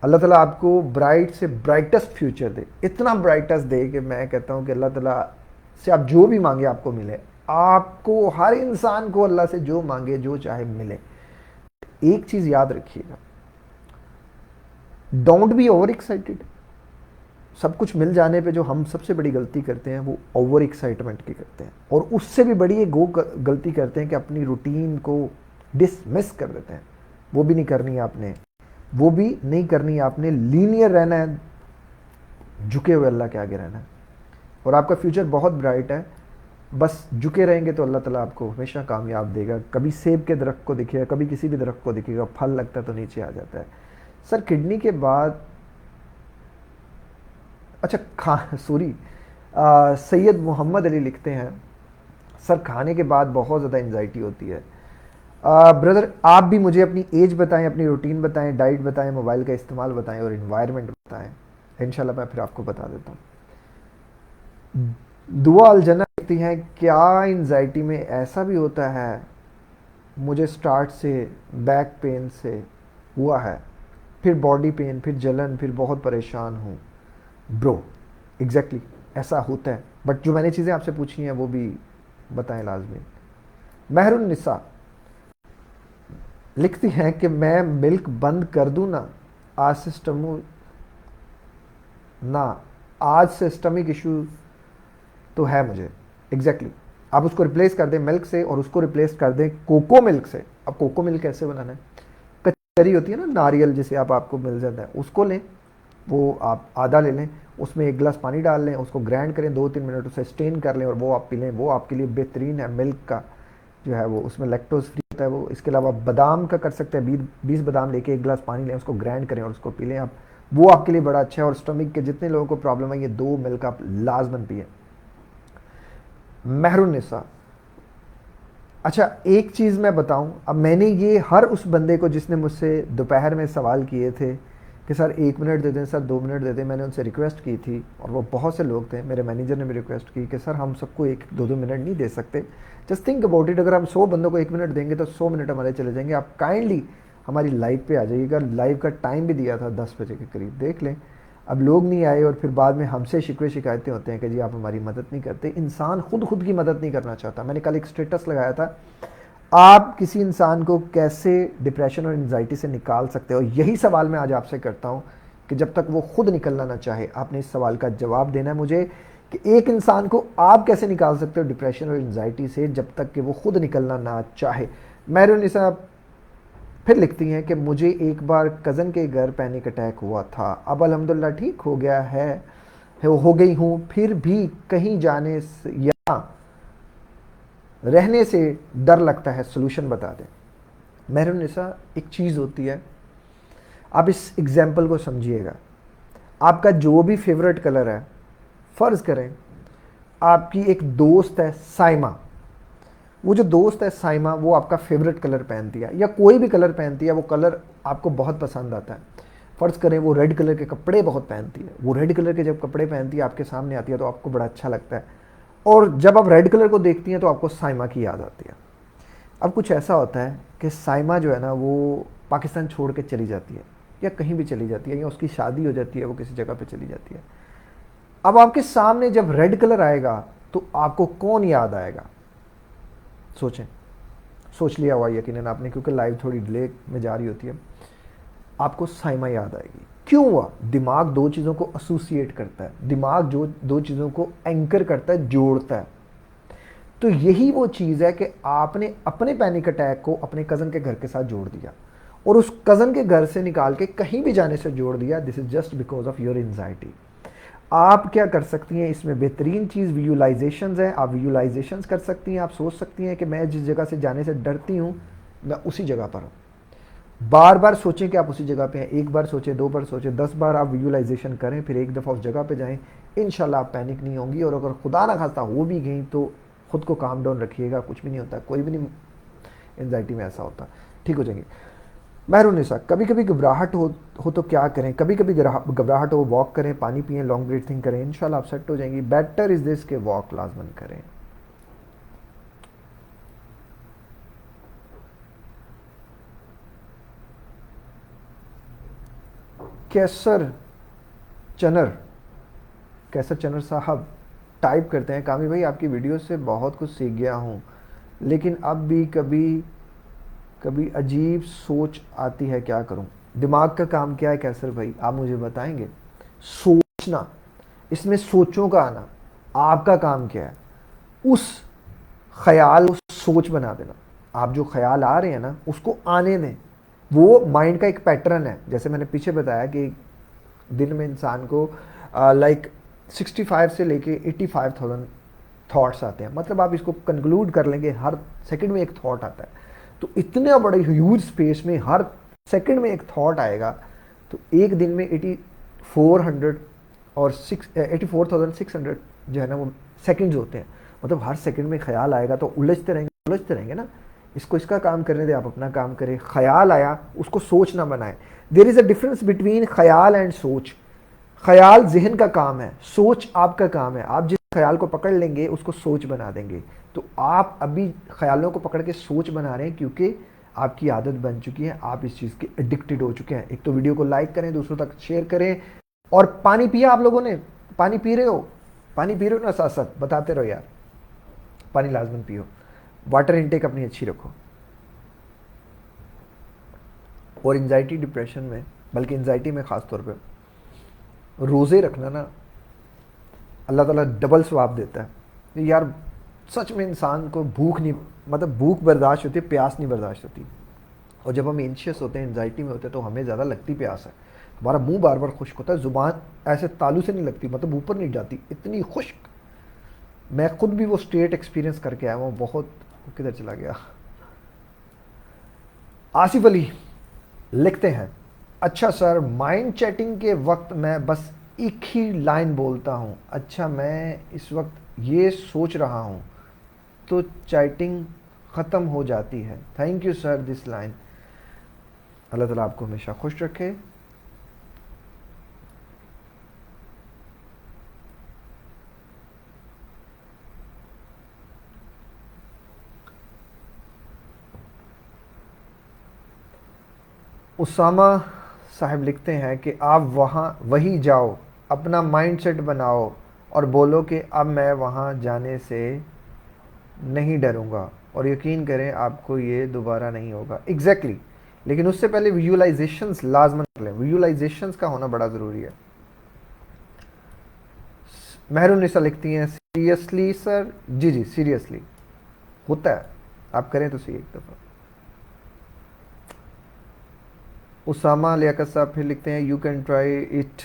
S1: अल्लाह ताला आपको ब्राइट से ब्राइटेस्ट फ्यूचर दे, इतना ब्राइटेस्ट दे कि मैं कहता हूँ कि अल्लाह ताला से आप जो भी मांगे आपको मिले। आपको, हर इंसान को अल्लाह से जो मांगे, जो चाहे मिले। एक चीज़ याद रखिएगा, डोंट बी ओवर एक्साइटेड। सब कुछ मिल जाने पे जो हम सबसे बड़ी गलती करते हैं वो ओवर एक्साइटमेंट की करते हैं, और उससे भी बड़ी एक वो गलती करते हैं कि अपनी रूटीन को डिसमिस कर देते हैं। वो भी नहीं करनी है आपने, वो भी नहीं करनी है आपने। लीनियर रहना है, झुके हुए अल्लाह के आगे रहना है, और आपका फ्यूचर बहुत ब्राइट है। बस झुके रहेंगे तो अल्लाह ताला आपको हमेशा कामयाब देगा। कभी सेब के दरख्त को दिखेगा, कभी किसी भी दरख्त को दिखेगा, फल लगता है तो नीचे आ जाता है। सर किडनी के बाद, अच्छा खा सॉरी, सैयद मोहम्मद अली लिखते हैं, सर खाने के बाद बहुत ज़्यादा एंजाइटी होती है। ब्रदर आप भी मुझे अपनी एज बताएं, अपनी रूटीन बताएं, डाइट बताएं, मोबाइल का इस्तेमाल बताएं और इन्वायरमेंट बताएं, इंशाल्लाह मैं फिर आपको बता देता हूँ। दुआ अलजना लिखती हैं, क्या एंजाइटी में ऐसा भी होता है? मुझे स्टार्ट से बैक पेन से हुआ है, फिर बॉडी पेन, फिर जलन, फिर बहुत परेशान हूँ। ब्रो एग्जैक्टली ऐसा होता है, बट जो मैंने चीज़ें आपसे पूछी हैं वो भी बताएं लाजमी। महरुन निसा लिखती हैं कि मैं मिल्क बंद कर दूं ना, आज से ना आज से स्टमिक इशू तो है मुझे। एग्जैक्टली आप उसको रिप्लेस कर दें मिल्क से, और उसको रिप्लेस कर दें कोको मिल्क से। अब कोको मिल्क कैसे बनाना है? कचरी होती है ना नारियल, जिसे आपको मिल जाता है, उसको लें, वो आप आधा ले लें, उसमें 1 गिलास पानी डाल लें, उसको ग्राइंड करें, 2-3 मिनट उसे स्टेन कर लें और वो आप पी लें। वो आपके लिए बेहतरीन है। मिल्क का जो है वो उसमें लैक्टोज फ्री होता है वो। इसके अलावा बादाम का कर सकते हैं, 20 बादाम लेके 1 गिलास पानी लें, उसको ग्राइंड करें और उसको पी लें आप। वो आपके लिए बड़ा अच्छा है। और स्टमक के जितने लोगों को प्रॉब्लम है, ये 2 मिल्क आप लाजमन पिए। महरुन्निसा, अच्छा एक चीज़ मैं बताऊं, अब मैंने ये हर उस बंदे को जिसने मुझसे दोपहर में सवाल किए थे कि सर 1 मिनट दे दें, सर 2 मिनट दे दें, मैंने उनसे रिक्वेस्ट की थी, और वो बहुत से लोग थे, मेरे मैनेजर ने भी रिक्वेस्ट की कि सर हम सबको 1-2 मिनट नहीं दे सकते। जस्ट थिंक अबाउट इट, अगर हम 100 बंदों को 1 मिनट देंगे तो 100 मिनट हमारे चले जाएंगे। आप काइंडली हमारी लाइव पे आ जाइएगा। लाइव का टाइम भी दिया था 10 बजे के करीब, देख लें। अब लोग नहीं आए और फिर बाद में हमसे शिकवे शिकायतें होते हैं कि जी आप हमारी मदद नहीं करते। इंसान खुद की मदद नहीं करना चाहता। मैंने कल एक स्टेटस लगाया था, आप किसी इंसान को कैसे डिप्रेशन और एंजाइटी से निकाल सकते हो? यही सवाल मैं आज आपसे करता हूं कि जब तक वो खुद निकलना ना चाहे, आपने इस सवाल का जवाब देना है मुझे कि एक इंसान को आप कैसे निकाल सकते हो डिप्रेशन और एंजाइटी से जब तक कि वो खुद निकलना ना चाहे। मैरुनिसा फिर लिखती हैं कि मुझे एक बार कज़न के घर पैनिक अटैक हुआ था, अब अल्हम्दुलिल्लाह ठीक हो गया है, हो गई हूँ, फिर भी कहीं जाने से या रहने से डर लगता है, सोल्यूशन बता दें। महरुनिसा एक चीज़ होती है, आप इस एग्जाम्पल को समझिएगा। आपका जो भी फेवरेट कलर है, फ़र्ज़ करें आपकी एक दोस्त है साइमा, वो जो दोस्त है साइमा वो आपका फेवरेट कलर पहनती है या कोई भी कलर पहनती है, वो कलर आपको बहुत पसंद आता है। फ़र्ज़ करें वो रेड कलर के कपड़े बहुत पहनती है, वो रेड कलर के जब कपड़े पहनती है आपके सामने आती है तो आपको बड़ा अच्छा लगता है, और जब आप रेड कलर को देखती हैं तो आपको साइमा की याद आती है। अब कुछ ऐसा होता है कि साइमा जो है ना वो पाकिस्तान छोड़ के चली जाती है या कहीं भी चली जाती है, या उसकी शादी हो जाती है, वो किसी जगह पे चली जाती है। अब आपके सामने जब रेड कलर आएगा तो आपको कौन याद आएगा? सोचें, सोच लिया हुआ यकीनन आपने, क्योंकि लाइव थोड़ी डिले में जा रही होती है। आपको साइमा याद आएगी। क्यों हुआ? दिमाग दो चीज़ों को एसोसिएट करता है, दिमाग जो दो चीज़ों को एंकर करता है, जोड़ता है। तो यही वो चीज़ है कि आपने अपने पैनिक अटैक को अपने कज़न के घर के साथ जोड़ दिया और उस कज़न के घर से निकाल के कहीं भी जाने से जोड़ दिया। This is just because of your anxiety. आप क्या कर सकती हैं इसमें? बेहतरीन चीज़ विजुलाइजेशंस है। आप विजुलाइजेशंस कर सकती हैं। आप सोच सकती हैं कि मैं जिस जगह से जाने से डरती हूँ मैं उसी जगह पर हूँ। बार बार सोचें कि आप उसी जगह पे हैं। एक बार सोचें, 2 बार सोचें, 10 बार आप विजुलाइजेशन करें, फिर एक दफ़ा उस जगह पे जाएं। इंशाल्लाह आप पैनिक नहीं होंगी, और अगर खुदा ना खास्ता हो भी गई तो खुद को काम डाउन रखिएगा। कुछ भी नहीं होता, कोई भी नहीं एंजाइटी में ऐसा होता, ठीक हो जाएंगे। महरुनिसा, कभी कभी घबराहट हो तो क्या करें? कभी कभी घबराहट हो, वॉक करें, पानी पिएं, लॉन्ग ब्रीथिंग करें, इंशाल्लाह आप सेट हो जाएंगी। बेटर इज दिस के वॉक लाजमन करें। कैसर चनर, कैसर चनर साहब टाइप करते हैं, कामी भाई आपकी वीडियो से बहुत कुछ सीख गया हूँ, लेकिन अब भी कभी कभी अजीब सोच आती है, क्या करूँ? दिमाग का काम क्या है कैसर भाई, आप मुझे बताएंगे? सोचना, इसमें सोचों का आना, आपका काम क्या है? उस ख्याल को सोच बना देना। आप जो ख्याल आ रहे हैं ना उसको आने दें। वो माइंड का एक पैटर्न है, जैसे मैंने पीछे बताया कि दिन में इंसान को लाइक 65 से लेके 85,000 थॉट्स आते हैं। मतलब आप इसको कंक्लूड कर लेंगे, हर सेकंड में एक थॉट आता है। तो इतने बड़े ह्यूज स्पेस में हर सेकंड में एक थॉट आएगा, तो एक दिन में 8400 और 84,600 जो है ना वो सेकंड्स होते हैं। मतलब हर सेकंड में ख्याल आएगा तो उलझते रहेंगे ना। इसको इसका काम करने दे, आप अपना काम करें। ख्याल आया उसको सोच ना बनाए। There is a difference between ख्याल एंड सोच। ख्याल जहन का काम है, सोच आपका काम है। आप जिस ख्याल को पकड़ लेंगे उसको सोच बना देंगे। तो आप अभी ख्यालों को पकड़ के सोच बना रहे हैं क्योंकि आपकी आदत बन चुकी है, आप इस चीज़ के एडिक्टेड हो चुके हैं। एक तो वीडियो को लाइक करें, दूसरों तक शेयर करें। और पानी पिया आप लोगों ने? पानी पी रहे हो? पानी पी रहे हो ना? साथ साथ बताते रहो यार, पानी लाजमन पियो। वाटर इनटेक अपनी अच्छी रखो। और एंजाइटी डिप्रेशन में, बल्कि एंजाइटी में ख़ास तौर पे रोज़े रखना ना, अल्लाह ताला डबल सवाब देता है यार। सच में इंसान को भूख नहीं, मतलब भूख बर्दाश्त होती है, प्यास नहीं बर्दाश्त होती। और जब हम एंशियस होते हैं, एंजाइटी में होते हैं, तो हमें ज़्यादा लगती प्यास है। हमारा मुंह बार बार खुश्क होता है, ज़ुबान ऐसे तालू से नहीं लगती, मतलब ऊपर नहीं जाती, इतनी खुश्क। मैं खुद भी वो स्टेट एक्सपीरियंस करके आया हूँ। बहुत किधर चला गया? आसिफ अली लिखते हैं, अच्छा सर, माइंड चैटिंग के वक्त मैं बस एक ही लाइन बोलता हूँ, अच्छा मैं इस वक्त ये सोच रहा हूँ, तो चैटिंग ख़त्म हो जाती है। Thank you sir this line. Allah ताला आपको हमेशा खुश रखे। उसामा साहब लिखते हैं कि आप वहाँ वही जाओ, अपना माइंड सेट बनाओ और बोलो कि अब मैं वहाँ जाने से नहीं डरूंगा, और यकीन करें आपको ये दोबारा नहीं होगा। एग्जैक्टली लेकिन उससे पहले विजुअलाइजेशंस लाजमन कर लें। विजुअलाइजेशंस का होना बड़ा ज़रूरी है। मेहरुनिसा लिखती हैं, सीरियसली सर? जी जी सीरियसली होता है, आप करें तो सही एक दफ़ा। उसामा लियाकत साहब फिर लिखते हैं, यू कैन ट्राई इट,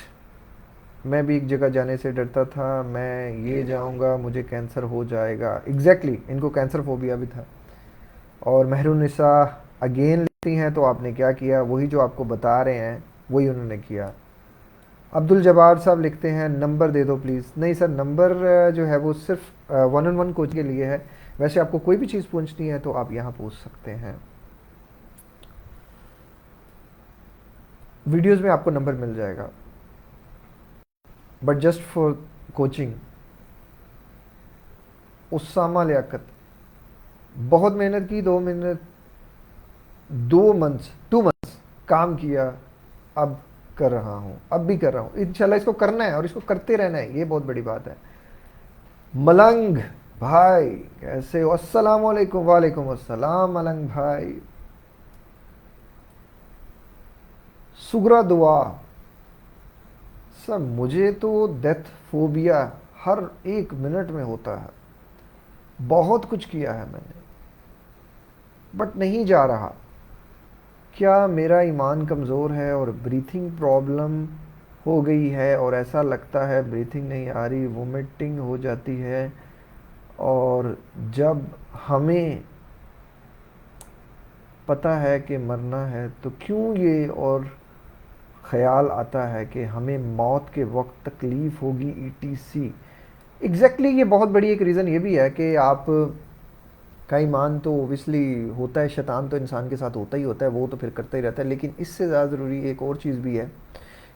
S1: मैं भी एक जगह जाने से डरता था, मैं ये जाऊंगा मुझे कैंसर हो जाएगा। एग्जैक्टली इनको कैंसर फोबिया भी था। और मेहरुनिसा अगेन लिखती हैं, तो आपने क्या किया? वही जो आपको बता रहे हैं वही उन्होंने किया। अब्दुल जब्बार साहब लिखते हैं, नंबर दे दो प्लीज़। नहीं सर, नंबर जो है वो सिर्फ वन ऑन वन कोच के लिए है। वैसे आपको कोई भी चीज़ पूछनी है तो आप यहाँ पूछ सकते हैं। वीडियोस में आपको नंबर मिल जाएगा, but just for coaching. Usama Liaqat, बहुत मेहनत की, 2 महीने, 2 मंथ्स, 2 मंथ्स काम किया, अब कर रहा हूँ, अब भी कर रहा हूँ। इंशाल्लाह इसको करना है और इसको करते रहना है, ये बहुत बड़ी बात है। मलंग भाई कैसे हो? अस्सलाम वालेकुम। वालेकुम अस्सलाम मलंग भाई। सुगरा दुआ, सर मुझे तो डेथ फोबिया हर 1 मिनट में होता है। बहुत कुछ किया है मैंने बट नहीं जा रहा। क्या मेरा ईमान कमज़ोर है और ब्रीथिंग प्रॉब्लम हो गई है, और ऐसा लगता है ब्रीथिंग नहीं आ रही, वोमिटिंग हो जाती है, और जब हमें पता है कि मरना है तो क्यों ये और ख्याल आता है कि हमें मौत के वक्त तकलीफ़ होगी, ईटीसी। एग्जैक्टली ये बहुत बड़ी एक रीज़न ये भी है कि आप का ईमान तो ओबियसली होता है, शैतान तो इंसान के साथ होता ही होता है, वो तो फिर करता ही रहता है। लेकिन इससे ज़्यादा ज़रूरी एक और चीज़ भी है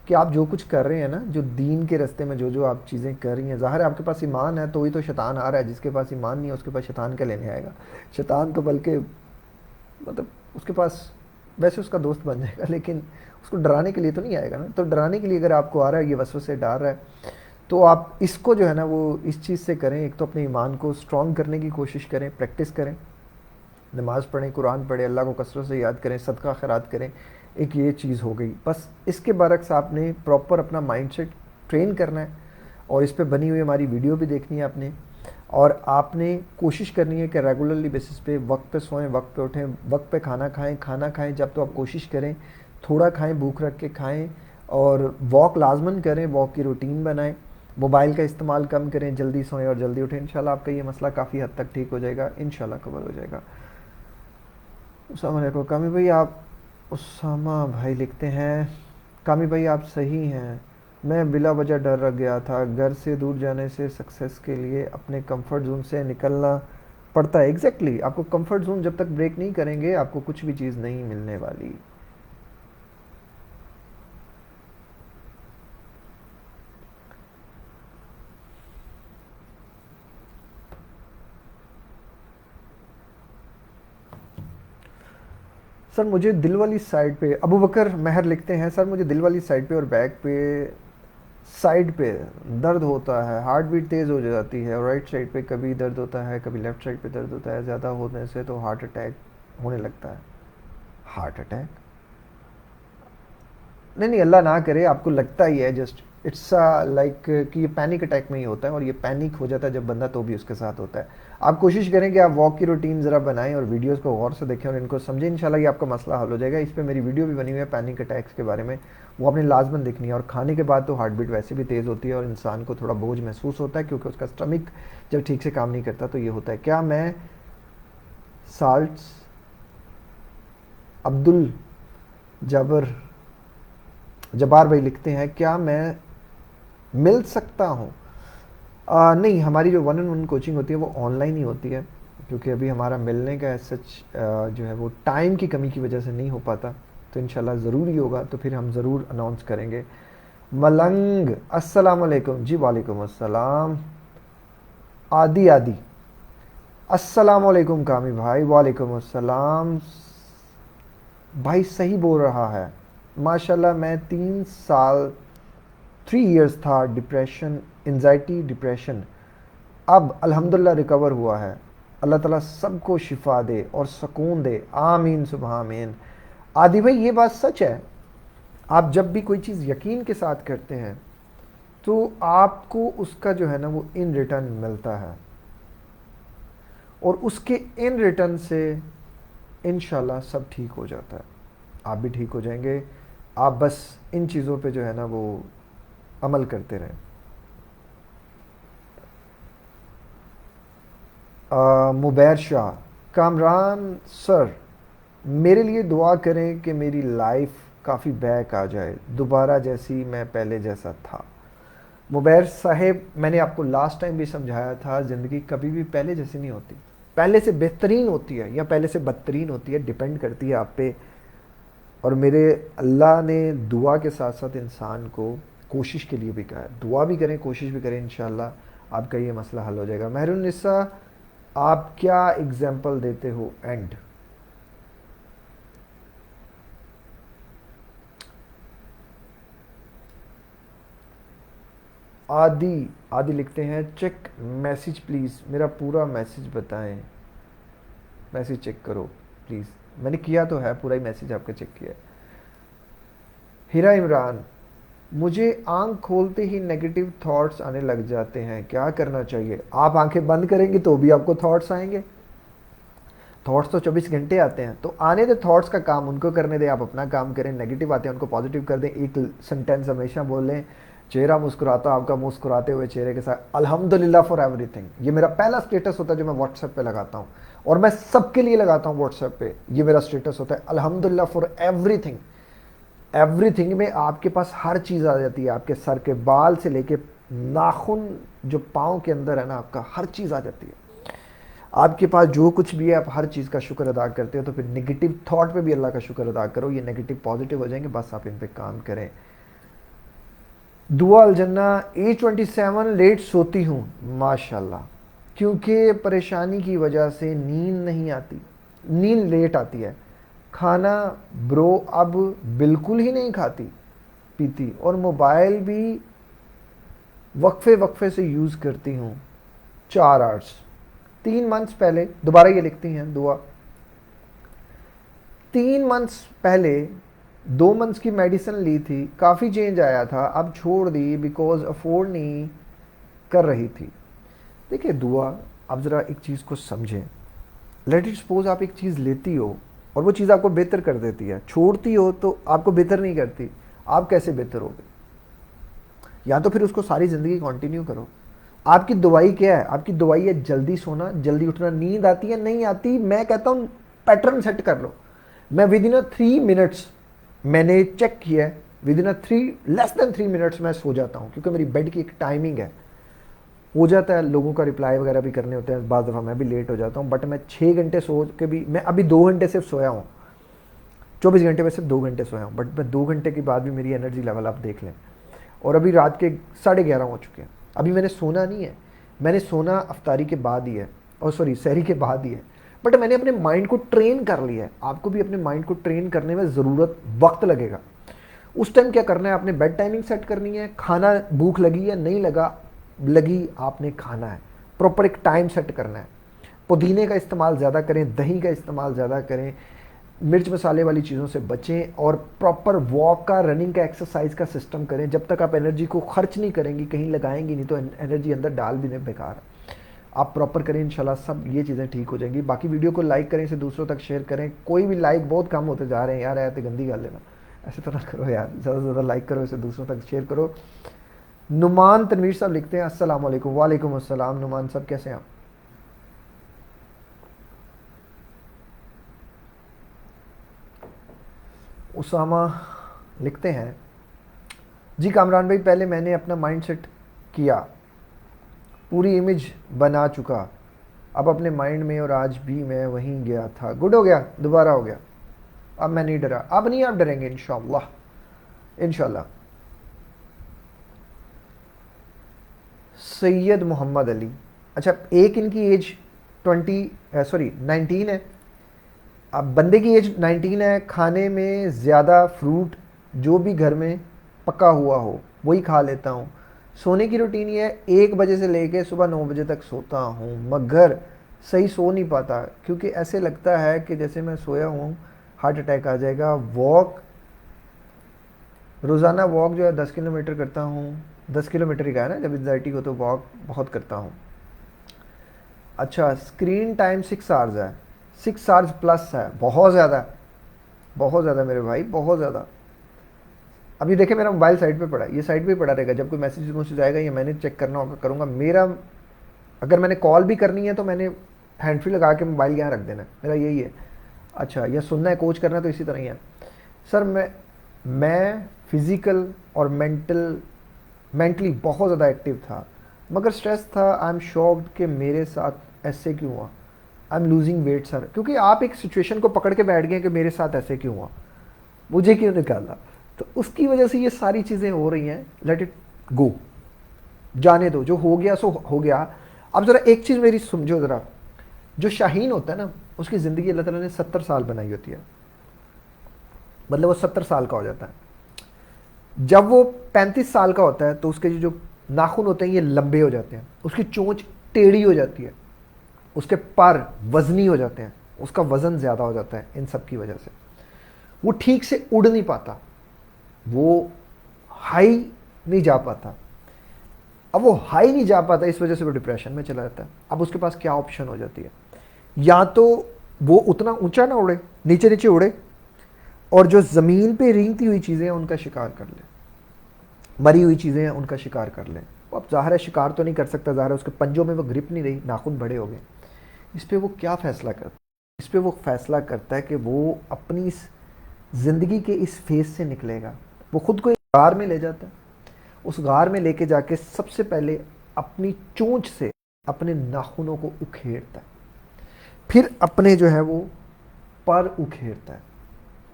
S1: कि आप जो कुछ कर रहे हैं ना, जो दीन के रास्ते में जो जो आप चीज़ें कर रही हैं, ज़ाहिर है आपके पास ईमान है तो ही तो शैतान आ रहा है। जिसके पास ईमान नहीं है उसके पास शैतान क्या लेने आएगा? शैतान तो बल्कि मतलब उसके पास वैसे उसका दोस्त बन जाएगा, लेकिन उसको डराने के लिए तो नहीं आएगा ना। तो डराने के लिए अगर आपको आ रहा है, ये वसवसे डाल रहा है, तो आप इसको जो है ना वो इस चीज़ से करें। एक तो अपने ईमान को स्ट्रॉन्ग करने की कोशिश करें, प्रैक्टिस करें, नमाज़ पढ़ें, कुरान पढ़ें, अल्लाह को कसरत से याद करें, सदका खैरात करें। एक ये चीज़ हो गई। बस इसके बरक्स आपने प्रॉपर अपना माइंडसेट ट्रेन करना है, और इस पे बनी हुई हमारी वीडियो भी देखनी है आपने, और आपने कोशिश करनी है कि रेगुलरली बेसिस पे वक्त पे सोएं, वक्त पे उठें, वक्त पे खाना खाएं। खाना खाएं जब तो आप कोशिश करें थोड़ा खाएं, भूख रख के खाएं, और वॉक लाजमन करें, वॉक की रूटीन बनाएं। मोबाइल का इस्तेमाल कम करें, जल्दी सोएं और जल्दी उठें। इंशाल्लाह आपका ये मसला काफ़ी हद तक ठीक हो जाएगा, इंशाल्लाह कवर हो जाएगा। अस्सलाम वालेकुम कामी भाई, आप उसामा भाई लिखते हैं, कामी भाई आप सही हैं, मैं बिला वजह डर रह गया था। घर से दूर जाने से सक्सेस के लिए अपने कंफर्ट जोन से निकलना पड़ता है। एग्जैक्टली आपको कंफर्ट जोन जब तक ब्रेक नहीं करेंगे आपको कुछ भी चीज़ नहीं मिलने वाली। सर मुझे दिल वाली साइड पे, अबू बकर महर लिखते हैं, सर मुझे दिल वाली साइड पे और बैक पे साइड पे दर्द होता है, हार्ट बीट तेज़ हो जाती है, और राइट साइड पे कभी दर्द होता है, कभी लेफ्ट साइड पे दर्द होता है। ज़्यादा होने से तो हार्ट अटैक होने लगता है। Heart attack? नहीं नहीं, अल्लाह ना करे, आपको लगता ही है, जस्ट इट्स लाइक कि ये पैनिक अटैक में ही होता है, और ये पैनिक हो जाता है जब बंदा, तो भी उसके साथ होता है। आप कोशिश करें कि आप वॉक की रूटीन ज़रा बनाएं और वीडियोस को गौर से देखें और इनको समझें, इंशाल्लाह ये आपका मसला हल हो जाएगा। इस पर मेरी वीडियो भी बनी हुई है पैनिक अटैक्स के बारे में, वो आपने लाजमन देखनी है। और खाने के बाद तो हार्ट बीट वैसे भी तेज़ होती है और इंसान को थोड़ा बोझ महसूस होता है, क्योंकि उसका स्टमक जब ठीक से काम नहीं करता तो ये होता है। क्या मैं साल्ट्स, अब्दुल जबर जबार भाई लिखते हैं, क्या मैं मिल सकता हूँ? नहीं, हमारी जो 1-on-1 कोचिंग होती है वो ऑनलाइन ही होती है, क्योंकि अभी हमारा मिलने का सच जो है वो टाइम की कमी की वजह से नहीं हो पाता। तो इंशाल्लाह ज़रूरी होगा तो फिर हम ज़रूर अनाउंस करेंगे। मलंग अस्सलाम वालेकुम जी, वालेकुम अस्सलाम। आदि आदि अस्सलाम वालेकुम कामी भाई, वालेकुम अस्सलाम। भाई सही बोल रहा है, माशाल्लाह। मैं 3 साल 3 इयर्स था डिप्रेशन, एंजाइटी डिप्रेशन, अब अल्हम्दुलिल्लाह रिकवर हुआ है। अल्लाह ताला सबको शिफा दे और सुकून दे, आमीन सुबह आमीन। आदि भाई ये बात सच है, आप जब भी कोई चीज़ यकीन के साथ करते हैं तो आपको उसका जो है ना वो इन रिटर्न मिलता है, और उसके इन रिटर्न से इंशाल्लाह सब ठीक हो जाता है। आप भी ठीक हो जाएंगे, आप बस इन चीज़ों पे जो है ना वो अमल करते रहें। मुबैर शाह, कामरान सर मेरे लिए दुआ करें कि मेरी लाइफ काफ़ी बैक आ जाए, दोबारा जैसी मैं पहले जैसा था। मुबैर साहेब, मैंने आपको लास्ट टाइम भी समझाया था, ज़िंदगी कभी भी पहले जैसी नहीं होती, पहले से बेहतरीन होती है या पहले से बदतरीन होती है, डिपेंड करती है आप पे। और मेरे अल्लाह ने दुआ के साथ साथ इंसान को कोशिश के लिए भी कहा है, दुआ भी करें कोशिश भी करें, इंशाल्लाह आपका ये मसला हल हो जाएगा। महरुन्निसा, आप क्या एग्जाम्पल देते हो? एंड आदि आदि लिखते हैं, चेक मैसेज प्लीज़, मेरा पूरा मैसेज बताएं। मैसेज चेक करो प्लीज़, मैंने किया तो है, पूरा ही मैसेज आपका चेक किया है। हीरा इमरान, मुझे आंख खोलते ही नेगेटिव थॉट्स आने लग जाते हैं, क्या करना चाहिए? आप आंखें बंद करेंगे तो भी आपको थॉट्स आएंगे। थॉट्स तो 24 घंटे आते हैं, तो आने दे थॉट्स का काम उनको करने दें, आप अपना काम करें। नेगेटिव आते हैं उनको पॉजिटिव कर दें। एक सेंटेंस हमेशा बोलें, चेहरा मुस्कुराता आपका, मुस्कुराते हुए चेहरे के साथ अल्हम्दुलिल्लाह फॉर एवरीथिंग। ये मेरा पहला स्टेटस होता है जो मैं व्हाट्सएप पे लगाता हूँ, और मैं सबके लिए लगाता हूँ व्हाट्सएप पे। ये मेरा स्टेटस होता है, अल्हम्दुलिल्लाह फॉर एवरीथिंग। एवरीथिंग में आपके पास हर चीज़ आ जाती है, आपके सर के बाल से लेके नाखून जो पाँव के अंदर है ना, आपका हर चीज़ आ जाती है। आपके पास जो कुछ भी है आप हर चीज़ का शुक्र अदा करते हो, तो फिर नेगेटिव थॉट पे भी अल्लाह का शुक्र अदा करो, ये नेगेटिव पॉजिटिव हो जाएंगे। बस आप इन पे काम करें। दुआ अलजन्ना, A27 लेट सोती हूँ माशाल्लाह, क्योंकि परेशानी की वजह से नींद नहीं आती, नींद लेट आती है। खाना ब्रो अब बिल्कुल ही नहीं खाती पीती, और मोबाइल भी वक्फे वक्फे से यूज़ करती हूँ 4 आवर्स। 3 मंथ्स पहले, दोबारा ये लिखती हैं दुआ, 3 मंथ्स पहले 2 मंथ्स की मेडिसिन ली थी, काफ़ी चेंज आया था, अब छोड़ दी बिकॉज अफोर्ड नहीं कर रही थी। देखिए दुआ, आप ज़रा एक चीज़ को समझें। लेट इट सपोज आप एक चीज़ लेती हो और वो चीज़ आपको बेहतर कर देती है, छोड़ती हो तो आपको बेहतर नहीं करती, आप कैसे बेहतर होगे? या तो फिर उसको सारी ज़िंदगी कंटिन्यू करो। आपकी दवाई क्या है? आपकी दवाई है जल्दी सोना, जल्दी उठना। नींद आती है नहीं आती, मैं कहता हूँ पैटर्न सेट कर लो। मैं विद इन 3 मिनट्स, मैंने चेक किया है, with in 3 less than 3 minutes मैं सो जाता हूँ, क्योंकि मेरी बेड की एक टाइमिंग है। हो जाता है लोगों का रिप्लाई वगैरह भी करने होते हैं, बाद दफ़ा मैं भी लेट हो जाता हूँ, बट मैं 6 घंटे सो के भी, मैं अभी 2 घंटे सिर्फ सोया हूँ, 24 घंटे में सिर्फ 2 घंटे सोया हूँ, बट मैं 2 घंटे के बाद भी मेरी एनर्जी लेवल आप देख लें। और अभी रात के 11:30 हो चुके हैं, अभी मैंने सोना नहीं है, मैंने सोना अफ्तारी के बाद ही है, और सॉरी सहरी के बाद ही है, बट मैंने अपने माइंड को ट्रेन कर लिया है। आपको भी अपने माइंड को ट्रेन करने में ज़रूरत, वक्त लगेगा। उस टाइम क्या करना है, आपने बेड टाइमिंग सेट करनी है, खाना भूख लगी या नहीं लगा, लगी आपने खाना है, प्रॉपर एक टाइम सेट करना है। पुदीने का इस्तेमाल ज़्यादा करें, दही का इस्तेमाल ज़्यादा करें, मिर्च मसाले वाली चीज़ों से बचें, और प्रॉपर वॉक का, रनिंग का, एक्सरसाइज का सिस्टम करें। जब तक आप एनर्जी को खर्च नहीं करेंगी, कहीं लगाएंगी नहीं, तो एनर्जी अंदर डाल भी नहीं, बेकार है। आप प्रॉपर करें, इंशाल्लाह सब ये चीज़ें ठीक हो जाएंगी। बाकी वीडियो को लाइक करें, इसे दूसरों तक शेयर करें। कोई भी लाइक बहुत कम होते जा रहे हैं यार, ऐसे गंदी गाल लेना, ऐसे तो ना करो यार, ज़्यादा से ज़्यादा लाइक करो, इसे दूसरों तक शेयर करो। नुमान तनवीर साहब लिखते हैं अस्सलाम वालेकुम। वालेकुम अस्सलाम नुमान साहब, कैसे हैं आप? उसामा लिखते हैं जी कामरान भाई, पहले मैंने अपना माइंड सेट किया, पूरी इमेज बना चुका, अब अपने माइंड में, और आज भी मैं वहीं गया था। गुड हो गया, दोबारा हो गया, अब मैं नहीं डरा, अब नहीं आप डरेंगे इंशाल्लाह, इंशाल्लाह। सैयद मोहम्मद अली, अच्छा, एक इनकी एज 19 है। अब बंदे की एज 19 है, खाने में ज़्यादा फ्रूट जो भी घर में पका हुआ हो वही खा लेता हूँ। सोने की रूटीन ये है, 1 बजे से लेके सुबह 9 बजे तक सोता हूँ, मगर सही सो नहीं पाता, क्योंकि ऐसे लगता है कि जैसे मैं सोया हूँ हार्ट अटैक आ जाएगा। वॉक, रोज़ाना वॉक जो है 10 किलोमीटर करता हूँ। 10 किलोमीटर ही कहा है ना, जब एंजाइटी हो तो वॉक बहुत करता हूँ। अच्छा, स्क्रीन टाइम 6 आवर्स है, 6 आवर्स प्लस है, बहुत ज़्यादा है, बहुत ज़्यादा मेरे भाई, बहुत ज़्यादा। अभी देखे मेरा मोबाइल साइड पे पड़ा है, ये साइड पे ही पड़ा रहेगा, जब कोई मैसेज आएगा ये मैंने चेक करना होगा, करूँगा। मेरा अगर मैंने कॉल भी करनी है तो मैंने हैंड फ्री लगा के मोबाइल यहाँ रख देना है, मेरा यही है। अच्छा, यह सुनना है, कोच करना है, तो इसी तरह ही है सर। मैं फिज़िकल और मेंटली बहुत ज़्यादा एक्टिव था, मगर स्ट्रेस था। आई एम शॉक्ड कि मेरे साथ ऐसे क्यों हुआ। I am losing weight sir, क्योंकि आप एक सिचुएशन को पकड़ के बैठ गए कि मेरे साथ ऐसे क्यों हुआ, मुझे क्यों निकाला, तो उसकी वजह से ये सारी चीज़ें हो रही हैं। लेट इट गो, जाने दो, जो हो गया सो हो गया। अब ज़रा एक चीज़ मेरी समझो ज़रा, जो शाहीन होता है ना, उसकी ज़िंदगी अल्लाह ताला ने 70 साल बनाई होती है, मतलब वो 70 साल का हो जाता है। जब वो 35 साल का होता है तो उसके जो नाखून होते हैं ये लंबे हो जाते हैं, उसकी चोंच टेढ़ी हो जाती है, उसके पर वजनी हो जाते हैं, उसका वज़न ज़्यादा हो जाता है। इन सब की वजह से वो ठीक से उड़ नहीं पाता, वो हाई नहीं जा पाता। अब वो हाई नहीं जा पाता, इस वजह से वो डिप्रेशन में चला जाता है। अब उसके पास क्या ऑप्शन हो जाती है, या तो वो उतना ऊंचा ना उड़े, नीचे नीचे उड़े, और जो ज़मीन पे रेंगती हुई चीज़ें हैं उनका शिकार कर ले, मरी हुई चीज़ें हैं उनका शिकार कर ले। वो अब ज़ाहिर है शिकार तो नहीं कर सकता, ज़ाहिर है उसके पंजों में वो ग्रिप नहीं रही, नाखून बड़े हो गए। इस पर वो क्या फ़ैसला करता है? इस पर वो फैसला करता है कि वो अपनी इस ज़िंदगी के इस फेज से निकलेगा। वो खुद को एक गार में ले जाता है, उस गार में लेके जाके सबसे पहले अपनी चोंच से अपने नाखूनों को उखेड़ता है, फिर अपने जो है वो पर उखेड़ता है,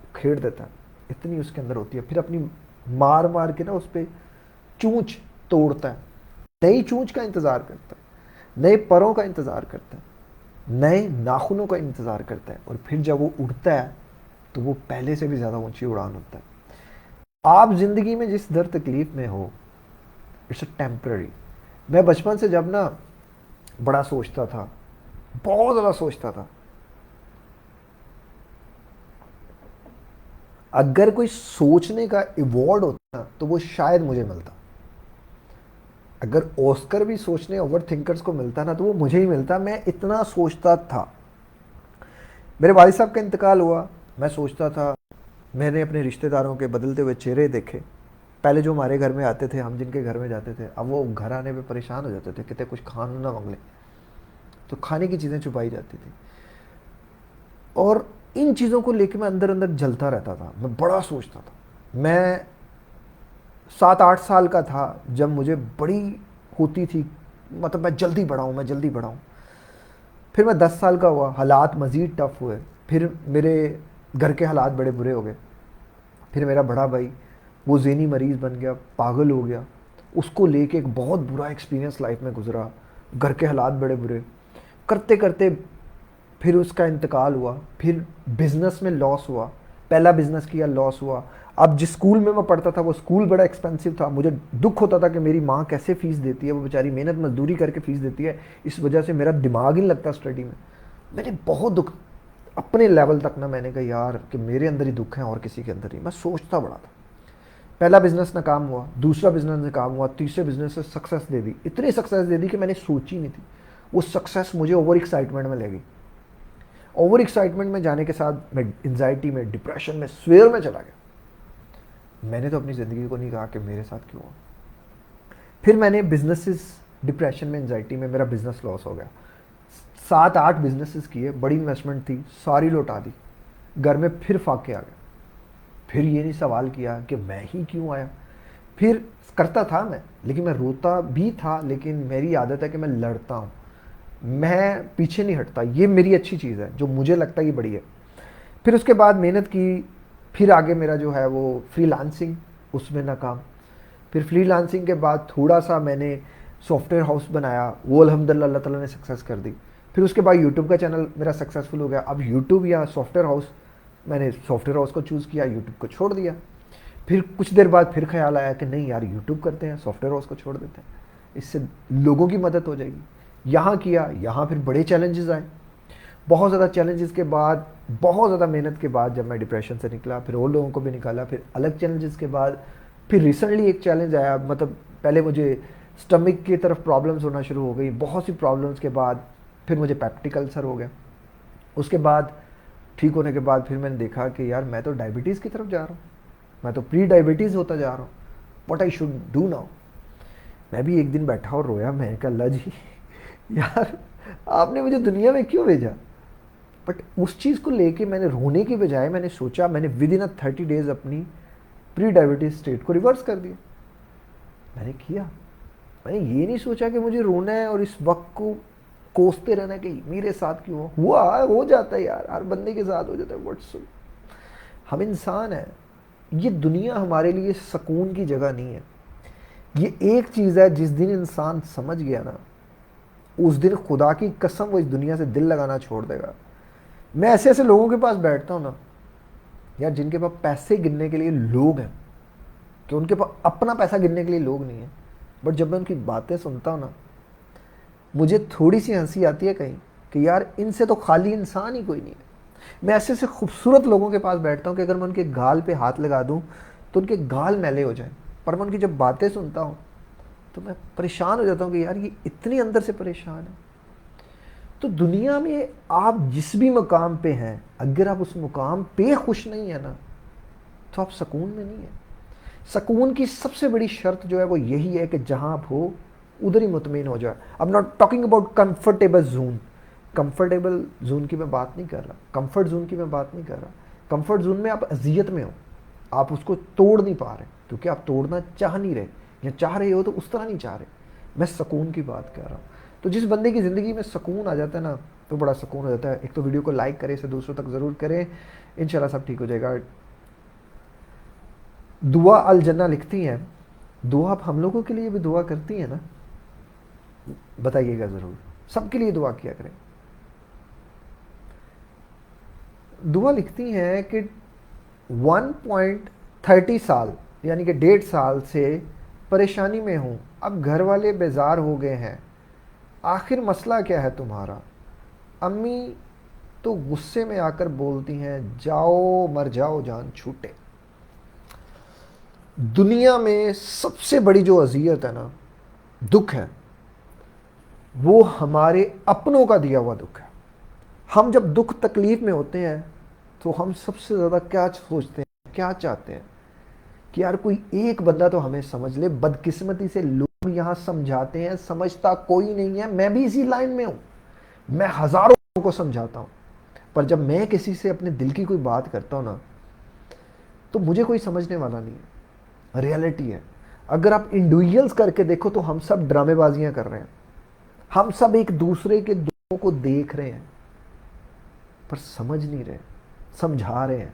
S1: उखेड़ देता है, इतनी उसके अंदर होती है। फिर अपनी मार मार के ना उस पर चूंच तोड़ता है, नई चूंच का इंतज़ार करता है, नए परों का इंतज़ार करता है, नए नाखूनों का इंतज़ार करता है, और फिर जब वो उड़ता है तो वो पहले से भी ज़्यादा ऊंची उड़ान होता है। आप ज़िंदगी में जिस दर तकलीफ़ में हो, इट्स अ टेम्पररी। मैं बचपन से जब ना बड़ा सोचता था, बहुत ज़्यादा सोचता था, अगर कोई सोचने का अवार्ड होता ना तो वो शायद मुझे मिलता। अगर ऑस्कर भी सोचने ओवर थिंकर्स को मिलता ना तो वो मुझे ही मिलता। मैं इतना सोचता था। मेरे वालिद साहब का इंतकाल हुआ, मैं सोचता था, मैंने अपने रिश्तेदारों के बदलते हुए चेहरे देखे। पहले जो हमारे घर में आते थे, हम जिनके घर में जाते थे, अब वो घर आने पे परेशान हो जाते थे, कहते कुछ खाना ना मांग ले, तो खाने की चीज़ें छुपाई जाती थी। और इन चीज़ों को लेके मैं अंदर अंदर जलता रहता था, मैं बड़ा सोचता था। मैं 7-8 साल का था जब मुझे बड़ी होती थी, मतलब मैं जल्दी बढ़ाऊँ, मैं जल्दी बढ़ाऊँ। फिर मैं 10 साल का हुआ, हालात मज़ीद टफ हुए। फिर मेरे घर के हालात बड़े बुरे हो गए। फिर मेरा बड़ा भाई वो ज़हनी मरीज़ बन गया, पागल हो गया। उसको लेके एक बहुत बुरा एक्सपीरियंस लाइफ में गुजरा। घर के हालात बड़े बुरे करते करते फिर उसका इंतकाल हुआ। फिर बिज़नेस में लॉस हुआ, पहला बिज़नेस किया, लॉस हुआ। अब जिस स्कूल में मैं पढ़ता था वो स्कूल बड़ा एक्सपेंसिव था। मुझे दुख होता था कि मेरी माँ कैसे फ़ीस देती है, वो बेचारी मेहनत मजदूरी करके फ़ीस देती है, इस वजह से मेरा दिमाग ही नहीं लगता स्टडी में। मैंने बहुत दुख, अपने लेवल तक ना, मैंने कहा यार कि मेरे अंदर ही दुख है और किसी के अंदर ही। मैं सोचता बड़ा था। पहला बिजनेस नाकाम हुआ, दूसरा बिजनेस नाकाम हुआ, तीसरे बिजनेस से सक्सेस दे दी, इतनी सक्सेस दे दी कि मैंने सोची नहीं थी। वो सक्सेस मुझे ओवर एक्साइटमेंट में ले गई। ओवर एक्साइटमेंट में जाने के साथ मैं एंजाइटी में, डिप्रेशन में, स्वेयर में चला गया। मैंने तो अपनी ज़िंदगी को नहीं कहा कि मेरे साथ क्यों हुआ। फिर मैंने बिजनेसेस, डिप्रेशन में, एंजाइटी में मेरा बिजनेस लॉस हो गया। 7-8 बिजनेसेस किए, बड़ी इन्वेस्टमेंट थी, सारी लौटा दी। घर में फिर फाके आ गए। फिर ये नहीं सवाल किया कि मैं ही क्यों आया। फिर करता था मैं, लेकिन मैं रोता भी था, लेकिन मेरी आदत है कि मैं लड़ता हूँ, मैं पीछे नहीं हटता। ये मेरी अच्छी चीज़ है, जो मुझे लगता है ये बड़ी है। फिर उसके बाद मेहनत की। फिर आगे मेरा जो है वो फ्रीलांसिंग, उसमें नाकाम। फिर फ्रीलांसिंग के बाद थोड़ा सा मैंने सॉफ्टवेयर हाउस बनाया, वो अल्हम्दुलिल्लाह अल्लाह ताला ने सक्सेस कर दी। फिर उसके बाद यूट्यूब का चैनल मेरा सक्सेसफुल हो गया। अब यूट्यूब या सॉफ्टवेयर हाउस, मैंने सॉफ्टवेयर हाउस को चूज़ किया, यूट्यूब को छोड़ दिया। फिर कुछ देर बाद फिर ख्याल आया कि नहीं यार, यूट्यूब करते हैं, सॉफ्टवेयर हाउस को छोड़ देते हैं, इससे लोगों की मदद हो जाएगी। यहाँ किया, यहाँ फिर बड़े चैलेंजेस आए। बहुत ज़्यादा चैलेंजेस के बाद, बहुत ज़्यादा मेहनत के बाद जब मैं डिप्रेशन से निकला, फिर और लोगों को भी निकाला, फिर अलग चैलेंजेस के बाद फिर रिसेंटली एक चैलेंज आया। मतलब पहले मुझे स्टमक की तरफ प्रॉब्लम्स होना शुरू हो गई, बहुत सी प्रॉब्लम्स के बाद फिर मुझे पेप्टिक अल्सर हो गया। उसके बाद ठीक होने के बाद फिर मैंने देखा कि यार मैं तो डायबिटीज़ की तरफ जा रहा हूँ, मैं तो प्री डायबिटीज़ होता जा रहा हूँ। What I should do now. मैं भी एक दिन बैठा और रोया। मैं कहा अल्लाह जी, यार आपने मुझे दुनिया में क्यों भेजा। बट उस चीज़ को लेके मैंने रोने की बजाय मैंने सोचा, मैंने विद इन 30 डेज अपनी प्री डायबिटीज स्टेट को रिवर्स कर दिया। मैंने किया। मैंने ये नहीं सोचा कि मुझे रोना है और इस वक्त को कोसते रहना है कि मेरे साथ क्यों हुआ। हो जाता है यार, हर बंदे के साथ हो जाता है। व्हाट्स, हम इंसान हैं। ये दुनिया हमारे लिए सुकून की जगह नहीं है। ये एक चीज़ है, जिस दिन इंसान समझ गया ना, उस दिन खुदा की कसम वो इस दुनिया से दिल लगाना छोड़ देगा। मैं ऐसे ऐसे लोगों के पास बैठता हूँ ना यार, जिनके पास पैसे गिनने के लिए लोग हैं, कि उनके पास अपना पैसा गिनने के लिए लोग नहीं है। बट जब मैं उनकी बातें सुनता हूँ ना, मुझे थोड़ी सी हंसी आती है कहीं कि यार इनसे तो खाली इंसान ही कोई नहीं है। मैं ऐसे ऐसे खूबसूरत लोगों के पास बैठता हूँ कि अगर मैं उनके गाल पे हाथ लगा दूँ तो उनके गाल मैले हो जाएं। पर मैं उनकी जब बातें सुनता हूँ तो मैं परेशान हो जाता हूँ कि यार ये इतनी अंदर से परेशान है। तो दुनिया में आप जिस भी मुकाम पे हैं, अगर आप उस मुकाम पे खुश नहीं है ना, तो आप सुकून में नहीं है। सुकून की सबसे बड़ी शर्त जो है वो यही है कि जहां आप हो उधर ही मुतमईन हो जाए। I am not talking about comfortable zone. Comfortable zone की मैं बात नहीं कर रहा, कंफर्ट जोन की मैं बात नहीं कर रहा। कंफर्ट जोन में आप अजियत में हो, आप उसको तोड़ नहीं पा रहे क्योंकि आप तोड़ना चाह नहीं रहे, या चाह रहे हो तो उस तरह नहीं चाह रहे। मैं सुकून की बात कर रहा हूँ। तो जिस बंदे की ज़िंदगी में सुकून आ जाता है ना, तो बड़ा सुकून हो जाता है। एक तो वीडियो को लाइक करें, इसे दूसरों तक ज़रूर करें, इंशाल्लाह सब ठीक हो जाएगा। दुआ अल जन्ना लिखती हैं, दुआ आप हम लोगों के लिए भी दुआ करती हैं ना, बताइएगा ज़रूर। सबके लिए दुआ किया करें। दुआ लिखती हैं कि 1.30 साल यानी कि 1.5 साल से परेशानी में हूँ, अब घर वाले बेजार हो गए हैं, आखिर मसला क्या है तुम्हारा। अम्मी तो गुस्से में आकर बोलती हैं जाओ मर जाओ जान छूटे। दुनिया में सबसे बड़ी जो अजियत है ना, दुख है, वो हमारे अपनों का दिया हुआ दुख है। हम जब दुख तकलीफ में होते हैं तो हम सबसे ज़्यादा क्या सोचते हैं, क्या चाहते हैं कि यार कोई एक बंदा तो हमें समझ ले। बदकिस्मती से लोग यहाँ समझाते हैं, समझता कोई नहीं है। मैं भी इसी लाइन में हूँ, मैं हज़ारों लोगों को समझाता हूँ, पर जब मैं किसी से अपने दिल की कोई बात करता हूँ ना, तो मुझे कोई समझने वाला नहीं है। रियलिटी है, अगर आप इंडिविजुअल्स करके देखो तो हम सब ड्रामेबाजियां कर रहे हैं, हम सब एक दूसरे के दुखों को देख रहे हैं पर समझ नहीं रहे, समझा रहे हैं।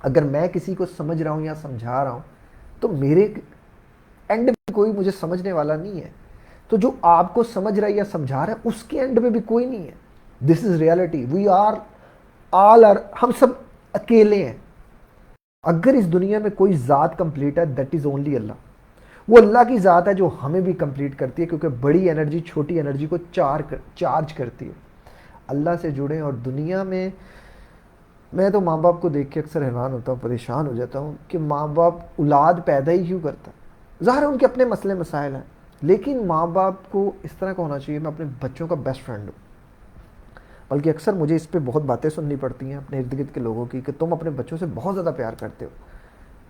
S1: अगर मैं किसी को समझ रहा हूं या समझा रहा हूं तो मेरे एंड में कोई मुझे समझने वाला नहीं है। तो जो आपको समझ रहा है या समझा रहा है उसके एंड में भी कोई नहीं है। This is reality, we are all are, हम सब अकेले हैं। अगर इस दुनिया में कोई ज़ात कंप्लीट है, दैट इज़ ओनली अल्लाह। वो अल्लाह की ज़ात है जो हमें भी कंप्लीट करती है, क्योंकि बड़ी एनर्जी छोटी एनर्जी को चार्ज करती है। अल्लाह से जुड़ें। और दुनिया में मैं तो माँ बाप को देख के अक्सर हैरान होता हूँ, परेशान हो जाता हूँ कि माँ बाप औलाद पैदा ही क्यों करता है। ज़ाहिर है उनके अपने मसले मसाइल हैं, लेकिन माँ बाप को इस तरह का होना चाहिए मैं अपने बच्चों का बेस्ट फ्रेंड हूँ। बल्कि अक्सर मुझे इस पर बहुत बातें सुननी पड़ती हैं अपने इर्द गिर्द के लोगों की कि तुम अपने बच्चों से बहुत ज़्यादा प्यार करते हो।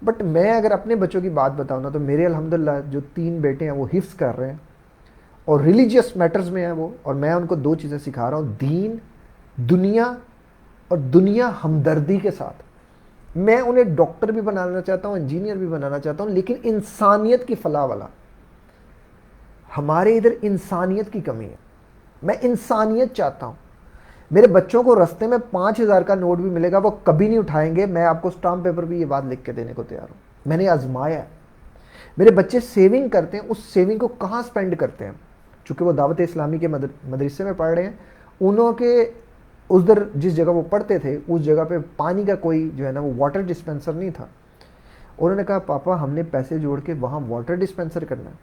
S1: बट मैं अगर अपने बच्चों की बात बताऊँ ना, तो मेरे अल्हम्दुलिल्लाह जो 3 बेटे हैं वो हिफ्स कर रहे हैं और रिलीजियस मैटर्स में हैं वो। और मैं उनको 2 चीज़ें सिखा रहा हूँ, दीन दुनिया, और दुनिया हमदर्दी के साथ। मैं उन्हें डॉक्टर भी बनाना चाहता हूँ, इंजीनियर भी बनाना चाहता हूँ, लेकिन इंसानियत की फलाह वाला। हमारे इधर इंसानियत की कमी है, मैं इंसानियत चाहता हूँ। मेरे बच्चों को रास्ते में 5,000 का नोट भी मिलेगा, वो कभी नहीं उठाएंगे। मैं आपको स्टाम्प पेपर भी ये बात लिख के देने को तैयार हूँ, मैंने आजमाया है। मेरे बच्चे सेविंग करते हैं, उस सेविंग को कहाँ स्पेंड करते हैं, चूँकि वो दावत इस्लामी के मदरसे में पढ़ रहे हैं। उन्होंने उधर जिस जगह वो पढ़ते थे उस जगह पे पानी का कोई जो है ना वो वाटर डिस्पेंसर नहीं था। उन्होंने कहा पापा हमने पैसे जोड़ के वहाँ वाटर डिस्पेंसर करना है।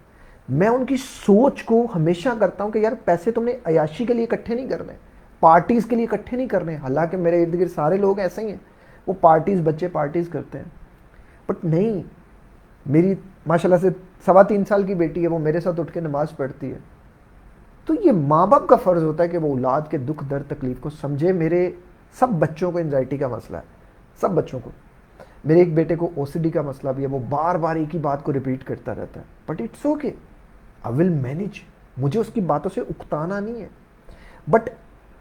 S1: मैं उनकी सोच को हमेशा करता हूँ कि यार पैसे तुमने अयाशी के लिए इकट्ठे नहीं करने, पार्टीज़ के लिए इकट्ठे नहीं करने। हालांकि मेरे इर्द गिर्द सारे लोग ऐसे ही हैं, वो पार्टीज़, बच्चे पार्टीज़ करते हैं। बट नहीं, मेरी माशाल्लाह से 3.25 साल की बेटी है, वो मेरे साथ उठ के नमाज़ पढ़ती है। तो ये माँ बाप का फ़र्ज़ होता है कि वो औलाद के दुख दर्द तकलीफ़ को समझे। मेरे सब बच्चों को एंजाइटी का मसला है, सब बच्चों को। मेरे एक बेटे को ओसीडी का मसला भी है, वो बार बार एक ही बात को रिपीट करता रहता है। But it's okay, I will manage. मुझे उसकी बातों से उकताना नहीं है। बट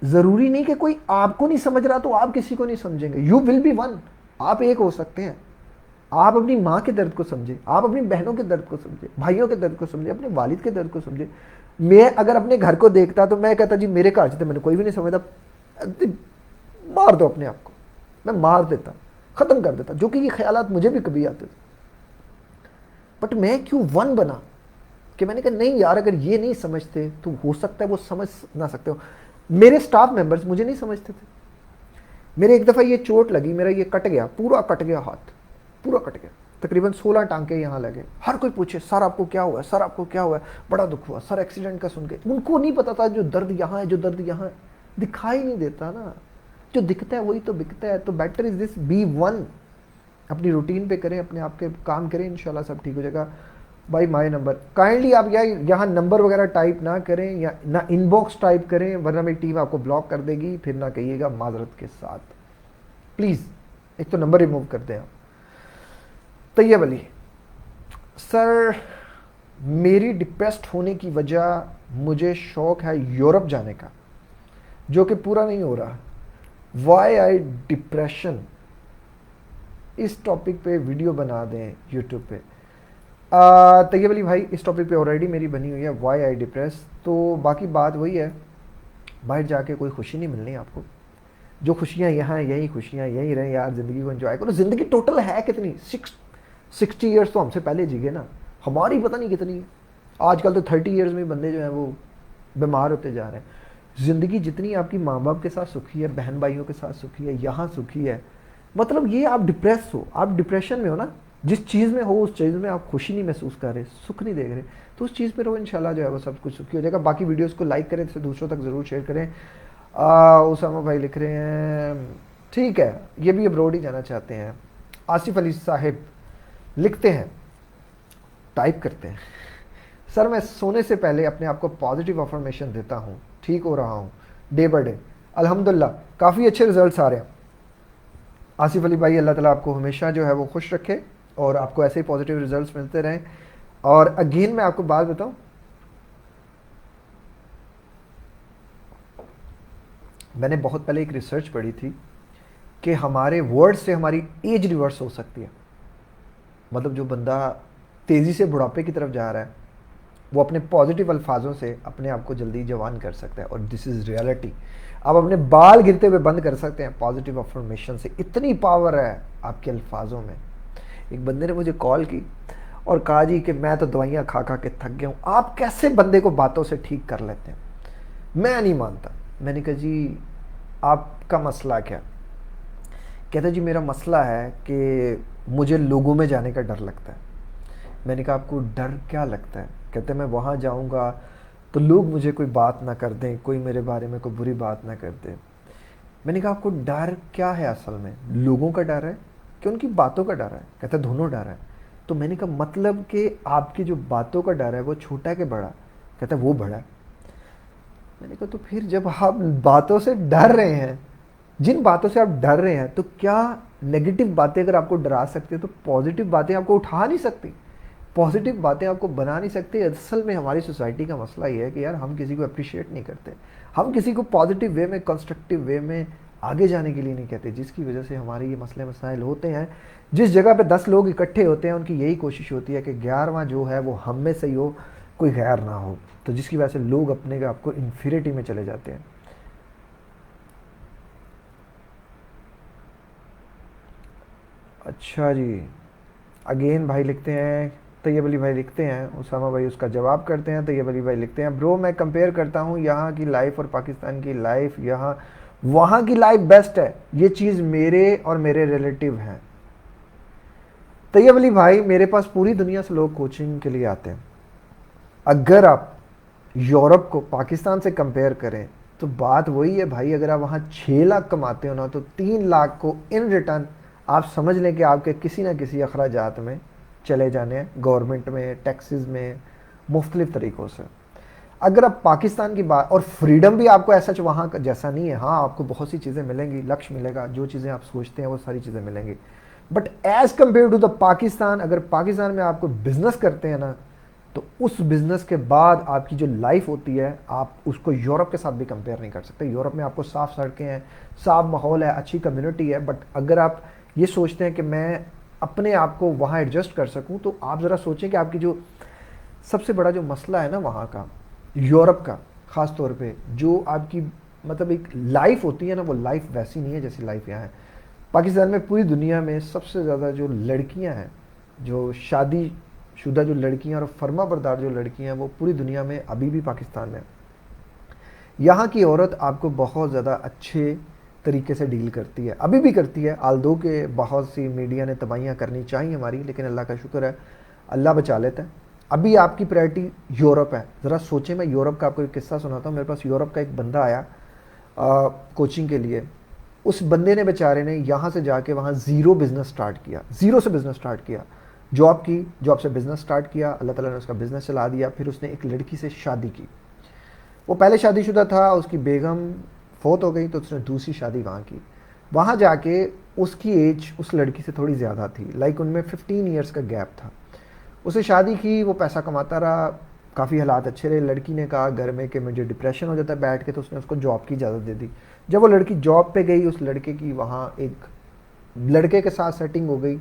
S1: ज़रूरी नहीं कि कोई आपको नहीं समझ रहा तो आप किसी को नहीं समझेंगे। यू विल बी वन, आप एक हो सकते हैं। आप अपनी माँ के दर्द को समझे, आप अपनी बहनों के दर्द को समझे, भाइयों के दर्द को समझे, अपने वालिद के दर्द को समझे। मैं अगर अपने घर को देखता तो मैं कहता जी मेरे घर से मैंने कोई भी नहीं समझता, मार दो अपने आप को। मैं मार देता, ख़त्म कर देता, जो कि ये ख्यालात मुझे भी कभी आते थे। बट मैं क्यों वन बना कि मैंने कहा नहीं यार, अगर ये नहीं समझते तो हो सकता है वो समझ ना सकते हो। मेरे स्टाफ मेंबर्स मुझे नहीं समझते थे। मेरे एक दफ़ा ये चोट लगी, मेरा ये कट गया, पूरा कट गया, हाथ पूरा कट गया, तकरीबन 16 टांके यहाँ लगे। हर कोई पूछे सर आपको क्या हुआ है, सर आपको क्या हुआ है, बड़ा दुख हुआ सर, एक्सीडेंट का सुन के। उनको नहीं पता था जो दर्द यहाँ है, जो दर्द यहाँ है, दिखाई नहीं देता ना। जो दिखता है वही तो बिकता है। तो better is this, be one. अपनी रूटीन पे करें, अपने आप के काम करें, इंशाल्लाह सब ठीक हो जाएगा। भाई माय नंबर, काइंडली आप यहाँ नंबर वगैरह टाइप ना करें या ना इनबॉक्स टाइप करें, वरना मेरी टीम आपको ब्लॉक कर देगी। फिर ना कहिएगा माजरत के साथ, प्लीज़ एक तो नंबर रिमूव कर दें आप। तैयब अली सर, मेरी डिप्रेस्ड होने की वजह, मुझे शौक है यूरोप जाने का जो कि पूरा नहीं हो रहा। वाई आई डिप्रेशन, इस टॉपिक पे वीडियो बना दें यूट्यूब पे। तैयब अली भाई, इस टॉपिक पे ऑलरेडी मेरी बनी हुई है, वाई आई डिप्रेस। तो बाकी बात वही है, बाहर जाके कोई खुशी नहीं मिलनी आपको। जो खुशियाँ यहाँ हैं यही खुशियाँ यहीं रहें यार, ज़िंदगी को एंजॉय करो। ज़िंदगी टोटल है कितनी, 60 ईयर्स तो हमसे पहले जी गए ना, हमारी पता नहीं कितनी है। आजकल तो 30 ईयर्स में बंदे जो हैं वो बीमार होते जा रहे हैं। ज़िंदगी जितनी आपकी माँ बाप के साथ सुखी है, बहन भाइयों के साथ सुखी है, यहाँ सुखी है, मतलब ये आप डिप्रेस हो, आप डिप्रेशन में हो ना, जिस चीज़ में हो उस चीज़ में आप खुशी नहीं महसूस कर रहे, सुख नहीं देख रहे, तो उस चीज़ पर रहो, इंशाल्लाह जो है वो सब कुछ सुखी हो जाएगा। बाकी वीडियोज़ को लाइक करें, इसे दूसरों तक ज़रूर शेयर करें। उसामा भाई लिख रहे हैं ठीक है, ये भी अब्रॉड ही जाना चाहते हैं। आसिफ अली साहिब लिखते हैं, टाइप करते हैं, सर मैं सोने से पहले अपने आप को पॉजिटिव अफर्मेशन देता हूँ, ठीक हो रहा हूँ डे बाय डे, अल्हम्दुलिल्लाह काफ़ी अच्छे रिजल्ट्स आ रहे हैं। आसिफ अली भाई अल्लाह ताला आपको हमेशा जो है वो खुश रखे और आपको ऐसे ही पॉजिटिव रिजल्ट्स मिलते रहें। और अगेन मैं आपको बात बताऊं, मैंने बहुत पहले एक रिसर्च पढ़ी थी कि हमारे वर्ड से हमारी एज रिवर्स हो सकती है। मतलब जो बंदा तेज़ी से बुढ़ापे की तरफ जा रहा है वो अपने पॉजिटिव अल्फाजों से अपने आप को जल्दी जवान कर सकता है, और दिस इज़ रियलिटी। आप अपने बाल गिरते हुए बंद कर सकते हैं पॉजिटिव अफर्मेशन से, इतनी पावर है आपके अल्फाजों में। एक बंदे ने मुझे कॉल की और कहा जी कि मैं तो दवाइयाँ खा खा के थक गया हूँ, आप कैसे बंदे को बातों से ठीक कर लेते हैं? मैं नहीं मानता। मैंने कहा जी आपका मसला क्या? कहता जी मेरा मसला है कि मुझे लोगों में जाने का डर लगता है। मैंने कहा आपको डर क्या लगता है? कहते मैं वहाँ जाऊँगा तो लोग मुझे कोई बात ना कर दें, कोई मेरे बारे में कोई बुरी बात ना कर दे। मैंने कहा आपको डर क्या है असल में? लोगों का डर है कि उनकी बातों का डर है? कहता दोनों डर है। तो मैंने कहा मतलब कि आपकी जो बातों का डर है वो छोटा है कि बड़ा? कहता वो बड़ा है। मैंने कहा तो फिर जब आप बातों से डर रहे हैं, जिन बातों से आप डर रहे हैं, तो क्या नेगेटिव बातें अगर आपको डरा सकती है तो पॉजिटिव बातें आपको उठा नहीं सकती? पॉजिटिव बातें आपको बना नहीं सकती? असल में हमारी सोसाइटी का मसला ये है कि यार हम किसी को अप्रिशिएट नहीं करते, हम किसी को पॉजिटिव वे में, कंस्ट्रक्टिव वे में आगे जाने के लिए नहीं कहते, जिसकी वजह से हमारे ये मसले मसाइल होते हैं। जिस जगह पे 10 लोग इकट्ठे होते हैं उनकी यही कोशिश होती है कि 11वां जो है वो हम में सही हो, कोई गैर ना हो, तो जिसकी वजह से लोग अपने आप को इन्फीरिटी में चले जाते हैं। अच्छा जी, अगेन भाई लिखते हैं, तैयब अली भाई लिखते हैं, उसामा भाई उसका जवाब करते हैं। तैयब अली भाई लिखते हैं ब्रो मैं कंपेयर करता हूँ यहाँ की लाइफ और पाकिस्तान की लाइफ, यहाँ वहाँ की लाइफ बेस्ट है, ये चीज़ मेरे और मेरे रिलेटिव हैं। तैयब अली भाई मेरे पास पूरी दुनिया से लोग कोचिंग के लिए आते हैं। अगर आप यूरोप को पाकिस्तान से कंपेयर करें तो बात वही है भाई, अगर आप वहाँ 6 लाख कमाते हो ना तो 3 लाख को इन रिटर्न आप समझ लें कि आपके किसी ना किसी अखराजात में चले जाने हैं, गवर्नमेंट में, टैक्सेस में, मुख्तलिफ तरीक़ों से। अगर आप पाकिस्तान की बात, और फ्रीडम भी आपको ऐसा वहाँ का जैसा नहीं है, हाँ आपको बहुत सी चीज़ें मिलेंगी, लक्ष्य मिलेगा, जो चीज़ें आप सोचते हैं वो सारी चीज़ें मिलेंगी, but as compare to the Pakistan, अगर पाकिस्तान में आपको बिजनेस करते हैं ना तो उस बिजनेस के बाद आपकी जो लाइफ होती है आप उसको यूरोप के साथ भी कंपेयर नहीं कर सकते। यूरोप में आपको साफ सड़कें हैं, साफ माहौल है, अच्छी कम्युनिटी है, बट अगर आप ये सोचते हैं कि मैं अपने आप को वहाँ एडजस्ट कर सकूँ, तो आप ज़रा सोचें कि आपकी जो सबसे बड़ा जो मसला है ना वहाँ का, यूरोप का ख़ास तौर पे, जो आपकी मतलब एक लाइफ होती है ना, वो लाइफ वैसी नहीं है जैसी लाइफ यहाँ है। पाकिस्तान में पूरी दुनिया में सबसे ज़्यादा जो लड़कियाँ हैं, जो शादी शुदा जो लड़कियां और फर्मा बरदार जो लड़कियां हैं, वो पूरी दुनिया में अभी भी पाकिस्तान में। यहाँ की औरत आपको बहुत ज़्यादा अच्छे तरीके से डील करती है, अभी भी करती है, आल्दो के बहुत सी मीडिया ने तबाहियाँ करनी चाहिए हमारी, लेकिन अल्लाह का शुक्र है अल्लाह बचा लेता है। अभी आपकी प्रायोरिटी यूरोप है। ज़रा सोचें, मैं यूरोप का आपको एक किस्सा सुनाता हूँ। मेरे पास यूरोप का एक बंदा आया कोचिंग के लिए। उस बंदे ने बेचारे ने यहाँ से जाके वहाँ ज़ीरो बिज़नेस स्टार्ट किया, ज़ीरो से बिज़नेस स्टार्ट किया, जॉब की, जॉब से बिज़नेस स्टार्ट किया, अल्लाह ताला ने उसका बिज़नेस चला दिया। फिर उसने एक लड़की से शादी की, वो पहले शादीशुदा था, उसकी बेगम फोत हो गई तो उसने दूसरी शादी वहाँ की। वहाँ जाके उसकी एज उस लड़की से थोड़ी ज़्यादा थी, लाइक उनमें 15 ईयर्स का गैप था। उसे शादी की, वो पैसा कमाता रहा, काफ़ी हालात अच्छे रहे। लड़की ने कहा घर में कि मुझे डिप्रेशन हो जाता है बैठ के, तो उसने उसको जॉब की इजाज़त दे दी। जब वो लड़की जॉब पे गई, उस लड़के की वहाँ एक लड़के के साथ सेटिंग हो गई।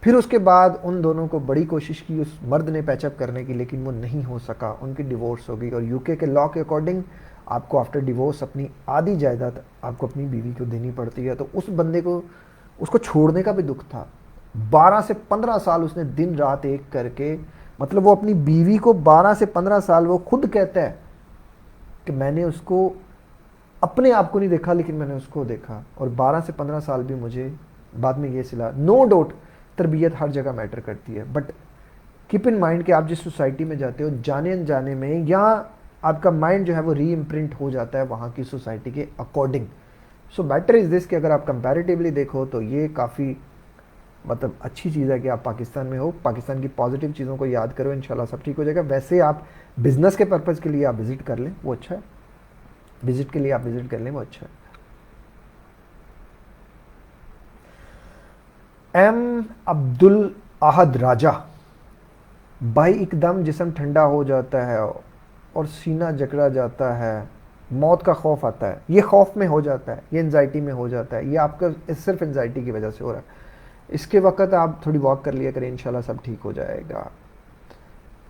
S1: फिर उसके बाद उन दोनों को बड़ी कोशिश की उस मर्द ने पैचअप करने की, लेकिन वो नहीं हो सका, उनकी डिवोर्स हो गई। और यूके के लॉ के अकॉर्डिंग आपको आफ्टर डिवोर्स अपनी आधी जायदाद आपको अपनी बीवी को देनी पड़ती है। तो उस बंदे को उसको छोड़ने का भी दुख था। 12 से 15 साल उसने दिन रात एक करके, मतलब वो अपनी बीवी को 12 से 15 साल, वो खुद कहता है कि मैंने उसको अपने आप को नहीं देखा लेकिन मैंने उसको देखा, और 12 से 15 साल भी मुझे बाद में ये सिला। नो डाउट तरबियत हर जगह मैटर करती है, बट कीप इन माइंड कि आप जिस सोसाइटी में जाते हो, जाने अनजाने में, या आपका माइंड जो है वो री इम्प्रिंट हो जाता है वहाँ की सोसाइटी के according. So better is this कि अगर आप कंपैरेटिवली देखो तो ये काफ़ी मतलब अच्छी चीज़ है कि आप पाकिस्तान में हो, पाकिस्तान की पॉजिटिव चीज़ों को याद करो, इंशाल्लाह सब ठीक हो जाएगा। वैसे आप बिज़नेस के पर्पज़ के लिए आप विज़िट कर लें, वो अच्छा है, विज़िट के लिए आप विज़िट कर लें, वो अच्छा है। एम अब्दुल अहद राजा, भाई एकदम जिस्म ठंडा हो जाता है और सीना जकड़ा जाता है, मौत का खौफ आता है, ये खौफ में हो जाता है, ये एनजाइटी में हो जाता है, ये आपका सिर्फ एनजाइटी की वजह से हो रहा है। इसके वक्त आप थोड़ी वॉक कर लिया करें, इंशाल्लाह सब ठीक हो जाएगा।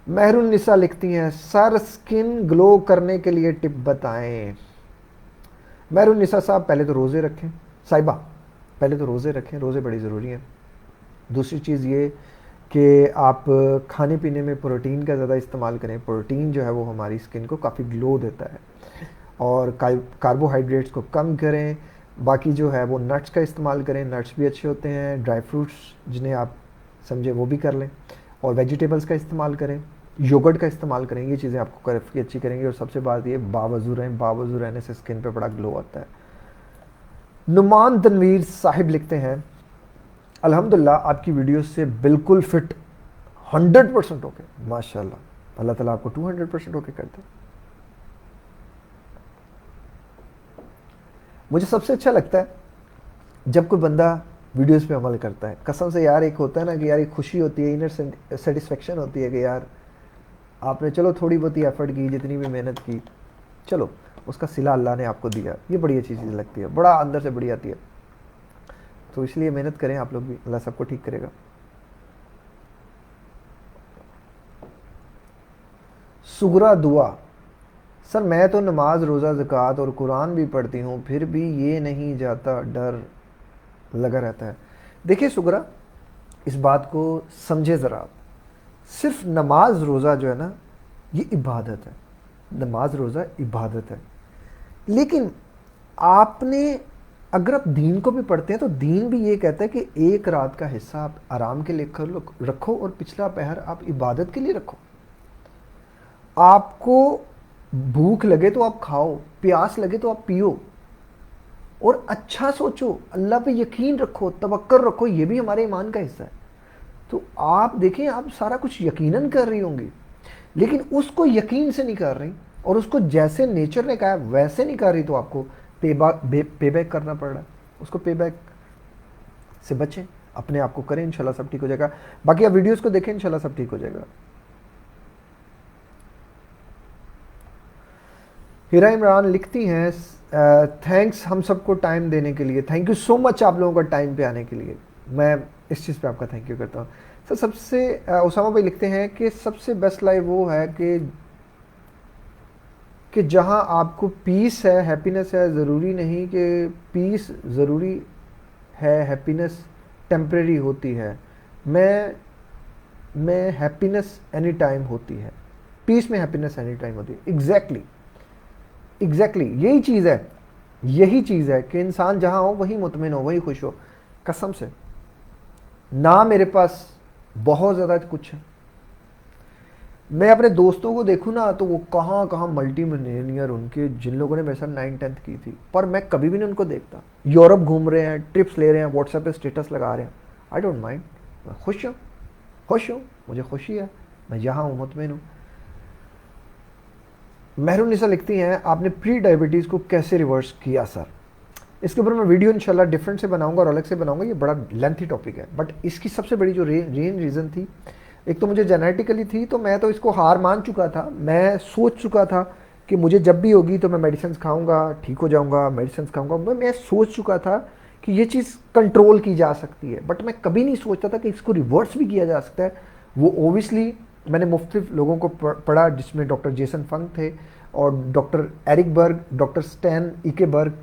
S1: महरून निसा लिखती हैं, सर स्किन ग्लो करने के लिए टिप बताएं। महरून निसा साहब पहले तो रोज़े रखें, साहिबा पहले तो रोज़े रखें, रोज़े बड़ी ज़रूरी हैं। दूसरी चीज़ ये कि आप खाने पीने में प्रोटीन का ज़्यादा इस्तेमाल करें, प्रोटीन जो है वो हमारी स्किन को काफ़ी ग्लो देता है। और कार्बोहाइड्रेट्स को कम करें, बाकी जो है वो नट्स का इस्तेमाल करें, नट्स भी अच्छे होते हैं, ड्राई फ्रूट्स जिन्हें आप समझे वो भी कर लें, और वेजिटेबल्स का इस्तेमाल करें, योगर्ट का इस्तेमाल करें, ये चीज़ें आपको काफ़ी अच्छी करेंगी। और सबसे बात ये, बावजू रहें, बावजू रहने से स्किन पे बड़ा ग्लो आता है। नुमान तनवीर साहिब लिखते हैं, अल्हम्दुलिल्लाह आपकी वीडियो से बिल्कुल फिट 100% होके, माशाल्लाह, अल्लाह ताला आपको 200% होके कर दे। मुझे सबसे अच्छा लगता है जब कोई बंदा वीडियोस पे अमल करता है, कसम से यार। एक होता है ना कि यार एक खुशी होती है, इनर सेटिस्फेक्शन होती है कि यार आपने चलो थोड़ी बहुत ही एफर्ट की, जितनी भी मेहनत की, चलो उसका सिला अल्लाह ने आपको दिया, ये बड़ी अच्छी चीज़ लगती है, बड़ा अंदर से बड़ी आती है। तो इसलिए मेहनत करें आप लोग भी, अल्लाह सबको ठीक करेगा। सुगरा दुआ, सर मैं तो नमाज रोज़ा ज़कात और कुरान भी पढ़ती हूँ, फिर भी ये नहीं जाता, डर लगा रहता है। देखिए सुगरा, इस बात को समझे ज़रा आप, सिर्फ नमाज रोज़ा जो है ना ये इबादत है, नमाज रोज़ा इबादत है। लेकिन आपने अगर आप दीन को भी पढ़ते हैं तो दीन भी ये कहता है कि एक रात का हिस्सा आप आराम के लिए रखो और पिछला पहर आप इबादत के लिए रखो। आपको भूख लगे तो आप खाओ, प्यास लगे तो आप पियो, और अच्छा सोचो, अल्लाह पे यकीन रखो, तवक्कुल रखो, ये भी हमारे ईमान का हिस्सा है। तो आप देखें, आप सारा कुछ यकीनन कर रही होंगी, लेकिन उसको यकीन से नहीं कर रही, और उसको जैसे नेचर ने कहा वैसे नहीं कर रही, तो आपको पे बैक करना पड़ रहा है। उसको पे बैक से बचें, अपने आप को करें, इंशाल्लाह सब ठीक हो जाएगा। बाकी आप वीडियोस को देखें, इंशाल्लाह सब ठीक हो जाएगा। हीरा इमरान लिखती हैं, थैंक्स हम सबको टाइम देने के लिए, थैंक यू सो मच आप लोगों का टाइम पे आने के लिए, मैं इस चीज़ पे आपका थैंक यू करता हूँ। सर सबसे उसामा भाई लिखते हैं कि सबसे बेस्ट लाइफ वो है कि जहाँ आपको पीस है, हैप्पीनेस है, ज़रूरी नहीं कि पीस ज़रूरी है, हैप्पीनेस टेम्परेरी होती है। मैं हैप्पीनेस एनी टाइम होती है, पीस में हैप्पीनेस एनी टाइम होती है। एग्जैक्टली यही चीज़ है, यही चीज़ है कि इंसान जहाँ हो वहीं मुतमिन हो, वहीं खुश हो। कसम से ना मेरे पास बहुत ज़्यादा कुछ है, मैं अपने दोस्तों को देखूँ ना तो वो कहाँ कहाँ मल्टी मिलियनियर, उनके जिन लोगों ने मेरे साथ 9th-10th की थी, पर मैं कभी भी नहीं उनको देखता। यूरोप घूम रहे हैं, ट्रिप्स ले रहे हैं, व्हाट्सएप पे स्टेटस लगा रहे हैं, आई डोंट माइंड, मैं खुश हूँ, मुझे खुशी है, मैं यहाँ हूँ, मुतमिन हूँ। महरून निसा लिखती हैं, आपने प्री डायबिटीज़ को कैसे रिवर्स किया सर? इसके ऊपर मैं वीडियो इंशाल्लाह डिफरेंट से बनाऊंगा और अलग से बनाऊंगा, ये बड़ा लेंथी टॉपिक है। बट इसकी सबसे बड़ी जो रेन रीज़न थी, एक तो मुझे जेनेटिकली थी, तो मैं तो इसको हार मान चुका था, मैं सोच चुका था कि मुझे जब भी होगी तो मैं मेडिसिन खाऊंगा, ठीक हो जाऊंगा, मेडिसिन खाऊंगा। मैं सोच चुका था कि ये चीज़ कंट्रोल की जा सकती है, बट मैं कभी नहीं सोचता था कि इसको रिवर्स भी किया जा सकता है। वो ओबियसली मैंने मुख्तलिफ लोगों को पढ़ा, जिसमें डॉक्टर जेसन फंग थे और डॉक्टर एरिक बर्ग, डॉक्टर स्टैन इकेबर्ग,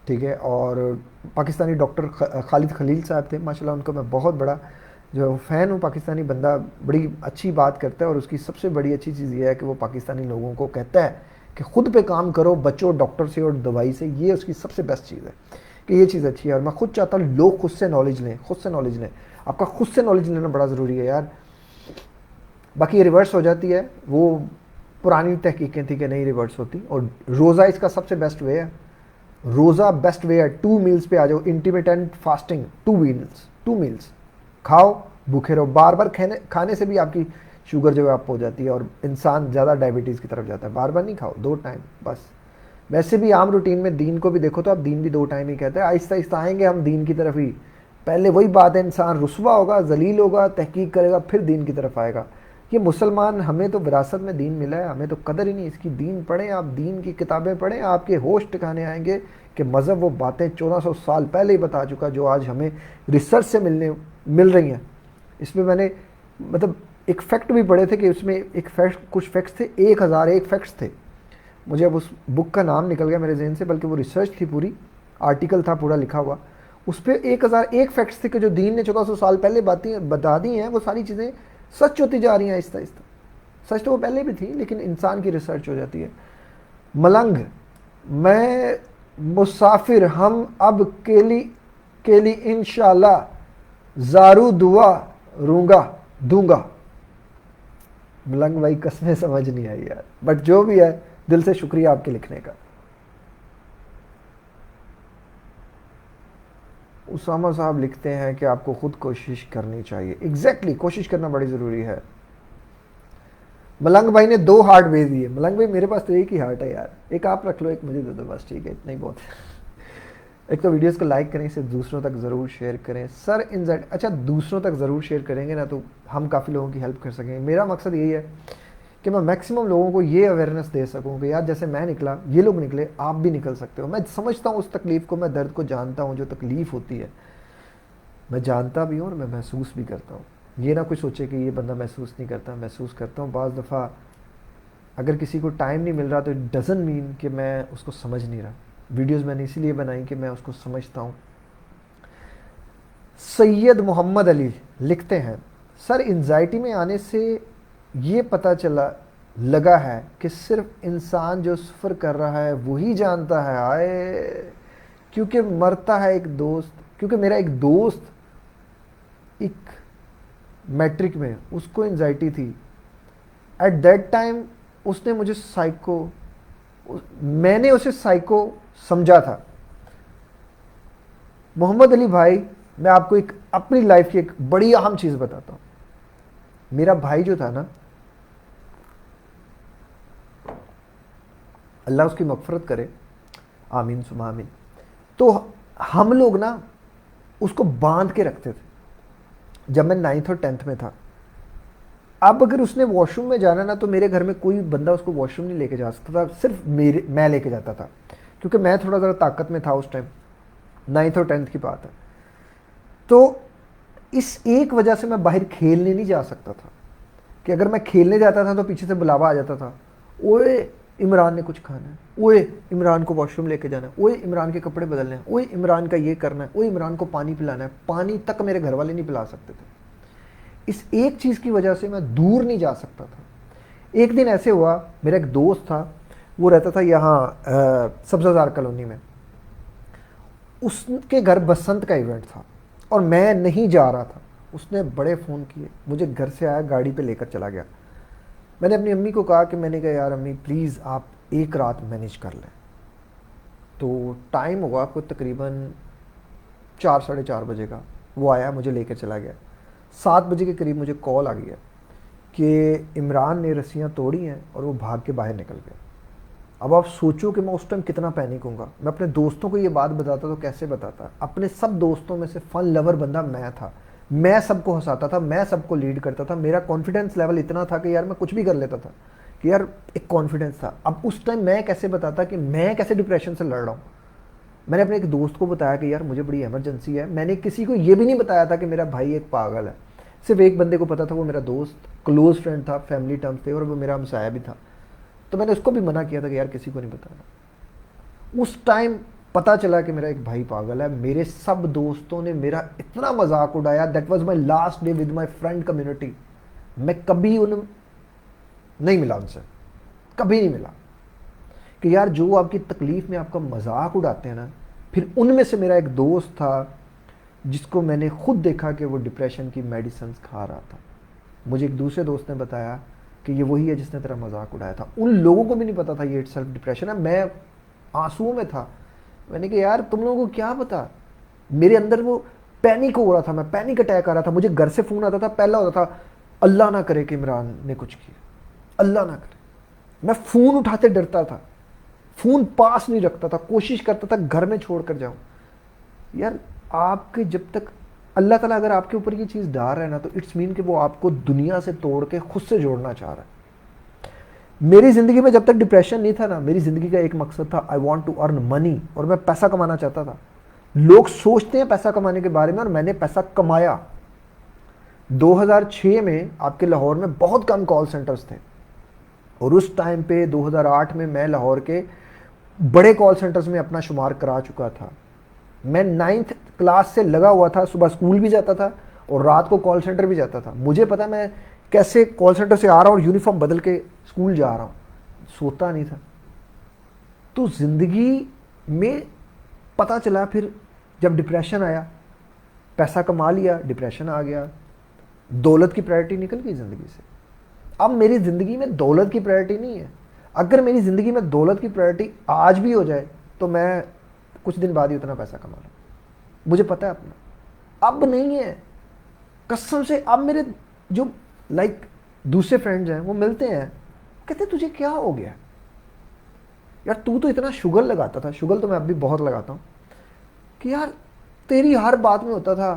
S1: ठीक है, और पाकिस्तानी डॉक्टर खालिद खलील साहब थे, माशाल्लाह उनको मैं बहुत बड़ा जो फ़ैन हूँ। पाकिस्तानी बंदा बड़ी अच्छी बात करता है, और उसकी सबसे बड़ी अच्छी चीज़ ये है कि वो पाकिस्तानी लोगों को कहता है कि खुद पे काम करो, बचो डॉक्टर से और दवाई से। ये उसकी सबसे बेस्ट चीज़ है कि ये चीज़ अच्छी है, और मैं खुद चाहता हूँ लोग खुद से नॉलेज लें, खुद से नॉलेज लें। आपका खुद से नॉलेज लेना बड़ा ज़रूरी है यार। बाकी ये रिवर्स हो जाती है, वो पुरानी तहकीकें थी कि नहीं रिवर्स होती, और रोज़ा इसका सबसे बेस्ट वे है। रोज़ा बेस्ट वे है। 2 मील्स पे आ जाओ, इंटरमिटेंट फास्टिंग, 2 मील्स खाओ, भूखे रहो। बार बार खाने से भी आपकी शुगर जो है अप हो जाती है और इंसान ज़्यादा डायबिटीज़ की तरफ जाता है। बार बार नहीं खाओ, 2 टाइम बस। वैसे भी आम रूटीन में दीन को भी देखो तो आप दीन भी 2 टाइम ही कहते हैं। आहिस्ता आहिस्ता आएंगे हम दीन की तरफ ही। पहले वही बात है, इंसान रुस्वा होगा, जलील होगा, तहकीक करेगा, फिर दीन की तरफ आएगा। ये मुसलमान, हमें तो विरासत में दीन मिला है, हमें तो कदर ही नहीं इसकी। दीन पढ़ें आप, दीन की किताबें पढ़ें, आपके होश ठिकाने आएंगे कि मज़हब वो बातें 1400 साल पहले ही बता चुका जो आज हमें रिसर्च से मिल रही हैं। इसमें मैंने मतलब एक फैक्ट भी पढ़े थे कि उसमें एक फैक्ट, कुछ फैक्ट्स थे, 1001 फैक्ट्स थे। मुझे अब उस बुक का नाम निकल गया मेरे जहन से, बल्कि वो रिसर्च थी पूरी, आर्टिकल था पूरा लिखा हुआ। उस पर 1001 फैक्ट्स थे कि जो दीन ने 1400 साल पहले बातें बता दी हैं, वो सारी चीज़ें सच होती जा रही हैं आहिस्ता आहिस्ता। सच तो वो पहले भी थी, लेकिन इंसान की रिसर्च हो जाती है। मलंग, मैं मुसाफिर, हम अब केली इंशाल्लाह ज़ारू दुआ दूंगा। मलंग भाई कसमें समझ नहीं आई यार, बट जो भी है दिल से शुक्रिया आपके लिखने का। उसामा साहब लिखते हैं कि आपको खुद कोशिश करनी चाहिए। एग्जैक्टली, कोशिश करना बड़ी ज़रूरी है। मलंग भाई ने 2 हार्ट भेज दिए। मलंग भाई मेरे पास तो एक ही हार्ट है यार, एक आप रख लो, एक मुझे दे दो, बस ठीक है, इतना ही बहुत है। एक तो वीडियोस को लाइक करें, इसे दूसरों तक ज़रूर शेयर करें। सर इनजेड, अच्छा दूसरों तक ज़रूर शेयर करेंगे ना तो हम काफ़ी लोगों की हेल्प कर सकेंगे। मेरा मकसद यही है कि मैं मैक्सिमम लोगों को ये अवेयरनेस दे सकूं कि यार जैसे मैं निकला, ये लोग निकले, आप भी निकल सकते हो। मैं समझता हूँ उस तकलीफ़ को, मैं दर्द को जानता हूँ, जो तकलीफ़ होती है मैं जानता भी हूँ और मैं महसूस भी करता हूँ। ये ना कुछ सोचे कि ये बंदा महसूस नहीं करता, महसूस करता हूँ। बाज़ दफ़ा अगर किसी को टाइम नहीं मिल रहा तो इट डज़ंट मीन कि मैं उसको समझ नहीं रहा। वीडियोस मैंने इसीलिए बनाई कि मैं उसको समझता हूँ। सैयद मोहम्मद अली लिखते हैं, सर एंजाइटी में आने से ये पता लगा है कि सिर्फ इंसान जो सफ़र कर रहा है वही जानता है। आए, क्योंकि मरता है एक दोस्त, क्योंकि मेरा एक दोस्त एक मैट्रिक में, उसको एंजाइटी थी। एट दैट टाइम उसने मुझे मैंने उसे साइको समझा था। मोहम्मद अली भाई, मैं आपको एक अपनी लाइफ की एक बड़ी अहम चीज़ बताता हूँ। मेरा भाई जो था ना, अल्लाह उसकी मगफरत करे, आमीन सुमा आमीन, तो हम लोग ना उसको बांध के रखते थे जब मैं 9th और 10th में था। अब अगर उसने वॉशरूम में जाना ना तो मेरे घर में कोई बंदा उसको वॉशरूम नहीं लेके जा सकता था, सिर्फ मैं लेके जाता था, क्योंकि मैं थोड़ा ज़रा ताकत में था उस टाइम। 9th और 10th की बात है। तो इस एक वजह से मैं बाहर खेलने नहीं जा सकता था, कि अगर मैं खेलने जाता था तो पीछे से बुलावा आ जाता था, ओए इमरान ने कुछ खाना है, ओए इमरान को वॉशरूम लेके जाना है, ओए इमरान के कपड़े बदलने हैं, ओए इमरान का ये करना है, ओए इमरान को पानी पिलाना है। पानी तक मेरे घर वाले नहीं पिला सकते थे। इस एक चीज़ की वजह से मैं दूर नहीं जा सकता था। एक दिन ऐसे हुआ, मेरा एक दोस्त था, वो रहता था यहाँ सब्ज़ाजार कॉलोनी में। उसके घर बसंत का इवेंट था और मैं नहीं जा रहा था। उसने बड़े फ़ोन किए, मुझे घर से आया, गाड़ी पे लेकर चला गया। मैंने अपनी अम्मी को कहा कि मैंने कहा यार अम्मी प्लीज़ आप एक रात मैनेज कर लें। तो टाइम हुआ कोई तकरीबन 4 साढ़े 4 बजे का। वो आया, मुझे लेकर चला गया। 7 बजे के करीब मुझे कॉल आ गया कि इमरान ने रस्सियाँ तोड़ी हैं और वो भाग के बाहर निकल गया। अब आप सोचो कि मैं उस टाइम कितना पैनिक होऊंगा। मैं अपने दोस्तों को ये बात बताता तो कैसे बताता। अपने सब दोस्तों में से फन लवर बंदा मैं था। मैं सबको हंसाता था, मैं सबको लीड करता था। मेरा कॉन्फिडेंस लेवल इतना था कि यार मैं कुछ भी कर लेता था, कि यार एक कॉन्फिडेंस था। अब उस टाइम मैं कैसे बताता कि मैं कैसे डिप्रेशन से लड़ रहा हूँ। मैंने अपने एक दोस्त को बताया कि यार मुझे बड़ी इमरजेंसी है। मैंने किसी को ये भी नहीं बताया था कि मेरा भाई एक पागल है। सिर्फ एक बंदे को पता था, वो मेरा दोस्त, क्लोज फ्रेंड था, फैमिली टर्म्स थे, और वो मेरा हमसाया भी था। तो मैंने उसको भी मना किया था कि यार किसी को नहीं बताना। उस टाइम पता चला कि मेरा एक भाई पागल है। मेरे सब दोस्तों ने मेरा इतना मजाक उड़ाया। That was my last day with my friend community. मैं कभी उन नहीं मिला, उनसे कभी नहीं मिला। कि यार जो आपकी तकलीफ में आपका मजाक उड़ाते हैं ना, फिर उनमें से मेरा एक दोस्त था जिसको मैंने खुद देखा कि वो डिप्रेशन की मेडिसिन खा रहा था। मुझे एक दूसरे दोस्त ने बताया कि ये वही है जिसने तेरा मजाक उड़ाया था। उन लोगों को भी नहीं पता था ये सेल्फ डिप्रेशन है। मैं आंसुओं में था। मैंने कहा यार तुम लोगों को क्या पता, मेरे अंदर वो पैनिक हो रहा था, मैं पैनिक अटैक आ रहा था। मुझे घर से फोन आता था, पहला होता था अल्लाह ना करे कि इमरान ने कुछ किया, अल्लाह ना करे। मैं फोन उठाते डरता था, फोन पास नहीं रखता था, कोशिश करता था घर में छोड़ कर जाऊं। यार आपके जब तक अल्लाह ताला अगर आपके ऊपर ये चीज़ डाल रहा है ना, तो इट्स मीन कि वो आपको दुनिया से तोड़ के खुद से जोड़ना चाह रहा है। मेरी ज़िंदगी में जब तक डिप्रेशन नहीं था ना, मेरी ज़िंदगी का एक मकसद था, I want to earn money, और मैं पैसा कमाना चाहता था। लोग सोचते हैं पैसा कमाने के बारे में, और मैंने पैसा कमाया। 2006 में आपके लाहौर में बहुत कम कॉल सेंटर्स थे, और उस टाइम पे 2008 में मैं लाहौर के बड़े कॉल सेंटर्स में अपना शुमार करा चुका था। मैं 9th क्लास से लगा हुआ था, सुबह स्कूल भी जाता था और रात को कॉल सेंटर भी जाता था। मुझे पता मैं कैसे कॉल सेंटर से आ रहा हूँ और यूनिफॉर्म बदल के स्कूल जा रहा हूँ, सोता नहीं था। तो ज़िंदगी में पता चला फिर जब डिप्रेशन आया, पैसा कमा लिया, डिप्रेशन आ गया, दौलत की प्रायोरिटी निकल गई ज़िंदगी से। अब मेरी ज़िंदगी में दौलत की प्रायोरिटी नहीं है। अगर मेरी ज़िंदगी में दौलत की प्रायोरिटी आज भी हो जाए तो मैं कुछ दिन बाद ही उतना पैसा कमा लूँ, मुझे पता है अपना। अब नहीं है, कसम से। अब मेरे जो दूसरे फ्रेंड्स हैं वो मिलते हैं, कहते तुझे क्या हो गया यार, तू तो इतना शुगर लगाता था। शुगर तो मैं अब भी बहुत लगाता हूँ, कि यार तेरी हर बात में होता था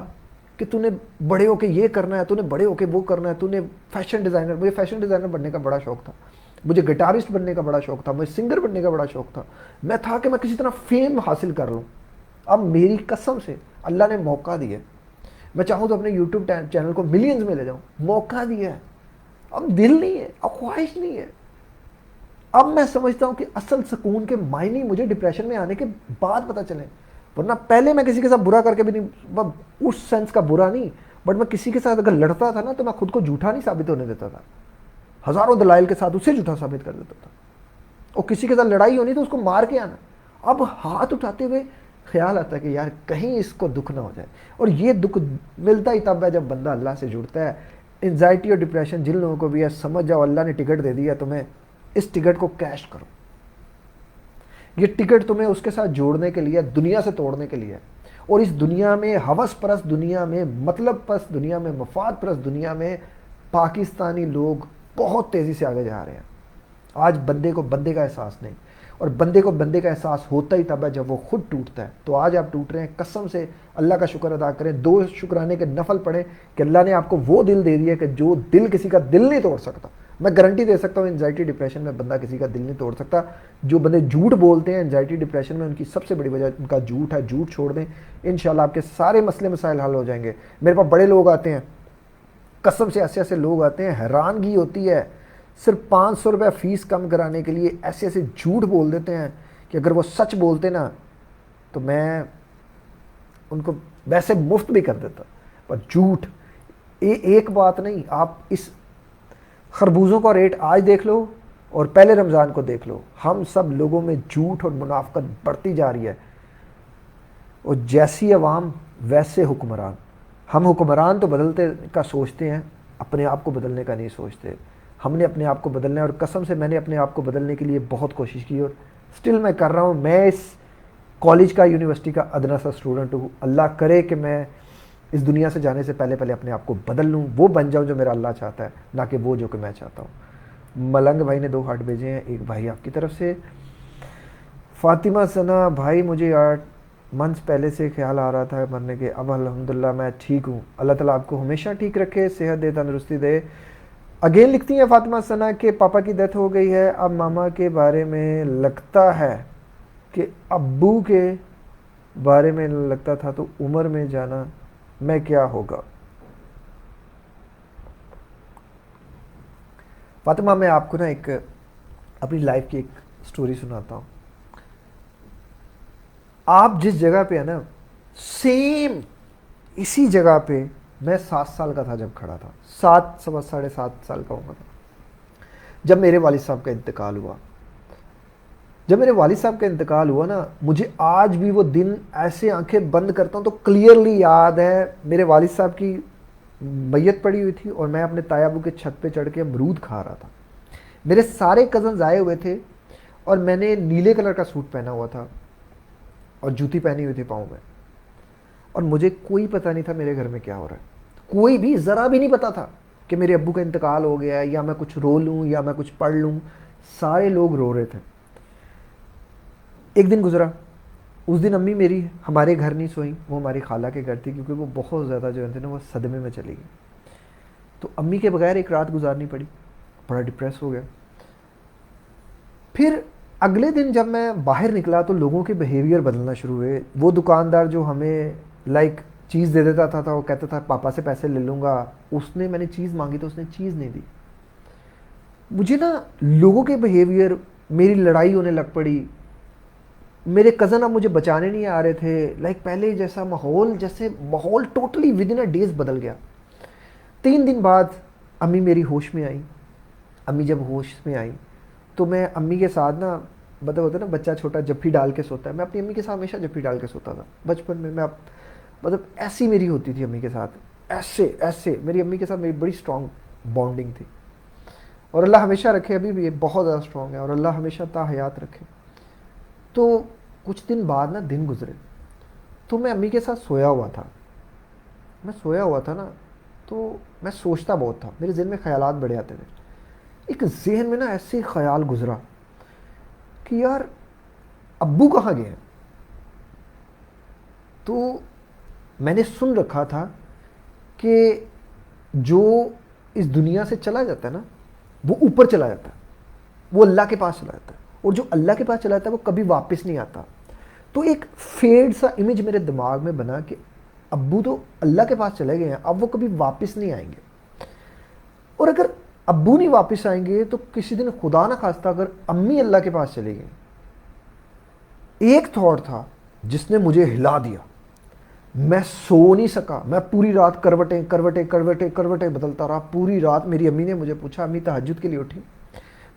S1: कि तूने बड़े होके ये करना है, तूने बड़े होके वो करना है, तूने फैशन डिज़ाइनर। मुझे फैशन डिज़ाइनर बनने का बड़ा शौक था, मुझे गिटारिस्ट बनने का बड़ा शौक था, मुझे सिंगर बनने का बड़ा शौक था। मैं था कि मैं किसी तरह फेम हासिल कर लूँ। अब मेरी कसम से अल्लाह ने मौका दिया, मैं चाहूँ तो अपने यूट्यूब चैनल को मिलियंस में ले जाऊँ, मौका दिया है। अब दिल नहीं है, अब ख्वाहिश नहीं है। अब मैं समझता हूँ कि असल सुकून के मायने मुझे डिप्रेशन में आने के बाद पता चले, वरना पहले मैं किसी के साथ बुरा करके भी नहीं, उस सेंस का बुरा नहीं, बट मैं किसी के साथ अगर लड़ता था ना तो मैं खुद को झूठा नहीं साबित होने देता था, हज़ारों दलाइल के साथ उसे झूठा साबित कर देता था। और किसी के साथ लड़ाई होनी तो उसको मार के आना। अब हाथ उठाते हुए ख्याल आता है कि यार कहीं इसको दुख ना हो जाए। और ये दुख मिलता ही तब है जब बंदा अल्लाह से जुड़ता है। एंजाइटी और डिप्रेशन जिन लोगों को भी है, समझ जाओ अल्लाह ने टिकट दे दिया तुम्हें, इस टिकट को कैश करो। ये टिकट तुम्हें उसके साथ जोड़ने के लिए, दुनिया से तोड़ने के लिए। और इस दुनिया में, हवस परस्त दुनिया में, मतलब परस्त दुनिया में, मफाद परस्त दुनिया में पाकिस्तानी लोग बहुत तेज़ी से आगे जा रहे हैं। आज बंदे को बंदे का एहसास नहीं, और बंदे को बंदे का एहसास होता ही तब है जब वो खुद टूटता है। तो आज आप टूट रहे हैं, कसम से अल्लाह का शुक्र अदा करें, 2 शुक्राने के नफल पढ़ें कि अल्लाह ने आपको वो दिल दे दिया कि जो दिल किसी का दिल नहीं तोड़ सकता। मैं गारंटी दे सकता हूँ एंजाइटी डिप्रेशन में बंदा किसी का दिल नहीं तोड़ सकता। जो बंदे झूठ बोलते हैं एंजाइटी डिप्रेशन में, उनकी सबसे बड़ी वजह उनका झूठ है। झूठ छोड़ दें, इंशाल्लाह आपके सारे मसले मसाइल हल हो जाएंगे। मेरे पास बड़े लोग आते हैं, कसम से ऐसे ऐसे लोग आते हैं, हैरानगी होती है, सिर्फ 500 रुपये फ़ीस कम कराने के लिए ऐसे ऐसे झूठ बोल देते हैं कि अगर वो सच बोलते ना तो मैं उनको वैसे मुफ्त भी कर देता। पर झूठ एक बात नहीं, आप इस खरबूजों का रेट आज देख लो और पहले रमज़ान को देख लो, हम सब लोगों में झूठ और मुनाफकत बढ़ती जा रही है। और जैसी अवाम वैसे हुक्मरान। हम हुक्मरान तो बदलते का सोचते हैं, अपने आप को बदलने का नहीं सोचते। हमने अपने आप को बदलना है, और कसम से मैंने अपने आप को बदलने के लिए बहुत कोशिश की और स्टिल मैं कर रहा हूँ। मैं इस कॉलेज का, यूनिवर्सिटी का अदना सा स्टूडेंट हूँ। अल्लाह करे कि मैं इस दुनिया से जाने से पहले पहले अपने आप को बदल लूँ, वो बन जाऊँ जो मेरा अल्लाह चाहता है, ना कि वो जो कि मैं चाहता हूँ। मलंग भाई ने 2 हार्ट भेजे हैं, एक भाई आपकी तरफ से। फ़ातिमा सना भाई, मुझे 8 मंथ्स पहले से ख्याल आ रहा था मरने के, अब अल्हम्दुलिल्लाह मैं ठीक हूँ। अल्लाह ताला आपको हमेशा ठीक रखे, सेहत दे, तंदुरुस्ती दे। अगेन लिखती हैं फ़ातिमा सना के पापा की डेथ हो गई है, अब मामा के बारे में लगता है कि अब्बू के बारे में लगता था, तो उम्र में जाना मैं क्या होगा। फ़ातिमा, मैं आपको ना एक अपनी लाइफ की एक स्टोरी सुनाता हूँ। आप जिस जगह पे है ना, सेम इसी जगह पे मैं 7 साल का था जब खड़ा था, 7 सवा 7.5 साल का उम्र था जब मेरे वालिद साहब का इंतकाल हुआ। जब मेरे वालिद साहब का इंतकाल हुआ ना, मुझे आज भी वो दिन ऐसे आंखें बंद करता हूँ तो क्लियरली याद है। मेरे वालिद साहब की मैयत पड़ी हुई थी और मैं अपने तायाबू के छत पे चढ़ के अमरूद खा रहा था। मेरे सारे कज़न्स आए हुए थे और मैंने नीले कलर का सूट पहना हुआ था और जूती पहनी हुई थी पाँव में, और मुझे कोई पता नहीं था मेरे घर में क्या हो रहा है। कोई भी ज़रा भी नहीं पता था कि मेरे अब्बू का इंतकाल हो गया है, या मैं कुछ रो लूँ या मैं कुछ पढ़ लूँ। सारे लोग रो रहे थे। एक दिन गुजरा, उस दिन अम्मी मेरी हमारे घर नहीं सोई, वो हमारी खाला के घर थी, क्योंकि वो बहुत ज़्यादा जो है ना वो सदमे में चली गई। तो अम्मी के बगैर एक रात गुजारनी पड़ी, बड़ा डिप्रेस हो गया। फिर अगले दिन जब मैं बाहर निकला तो लोगों के बिहेवियर बदलना शुरू हुए। वो दुकानदार जो हमें लाइक चीज़ दे देता था वो कहता था पापा से पैसे ले लूँगा, उसने मैंने चीज़ मांगी तो उसने चीज़ नहीं दी। मुझे ना लोगों के बिहेवियर, मेरी लड़ाई होने लग पड़ी। मेरे कज़न अब मुझे बचाने नहीं आ रहे थे। लाइक पहले जैसा माहौल, जैसे माहौल totally with in a days बदल गया। 3 दिन बाद अम्मी मेरी होश में आई। अम्मी जब होश में आई तो मैं अम्मी के साथ ना, मतलब होता है ना बच्चा छोटा जप्फी डाल के सोता है, मैं अपनी अम्मी के साथ हमेशा जप्फी डाल के सोता था बचपन में। मैं मतलब ऐसी मेरी होती थी अम्मी के साथ, ऐसे ऐसे मेरी अम्मी के साथ मेरी बड़ी स्ट्रॉन्ग बॉन्डिंग थी। और अल्लाह हमेशा रखे, अभी भी ये बहुत ज़्यादा स्ट्रॉन्ग है, और अल्लाह हमेशा ताहयात रखे। तो कुछ दिन बाद ना दिन गुजरे, तो मैं अम्मी के साथ सोया हुआ था। मैं सोया हुआ था ना, तो मैं सोचता बहुत था, मेरे ज़हन में ख्यालात बड़े आते थे। एक जहन में ना ऐसे ख्याल गुजरा कि यार अब्बू कहाँ गए हैं। तो मैंने सुन रखा था कि जो इस दुनिया से चला जाता है ना, वो ऊपर चला जाता है, वो अल्लाह के पास चला जाता है, और जो अल्लाह के पास चला जाता है वो कभी वापस नहीं आता। तो एक फेड सा इमेज मेरे दिमाग में बना कि अब्बू तो अल्लाह के पास चले गए हैं, अब वो कभी वापस नहीं आएंगे। और अगर अब्बू नहीं वापस आएंगे तो किसी दिन खुदा ना खास्ता अगर अम्मी अल्लाह के पास चली गई। एक थॉट था जिसने मुझे हिला दिया। मैं सो नहीं सका, मैं पूरी रात करवटें करवटें करवटें करवटें बदलता रहा पूरी रात। मेरी अम्मी ने मुझे पूछा, अम्मी तहज्जुद के लिए उठी?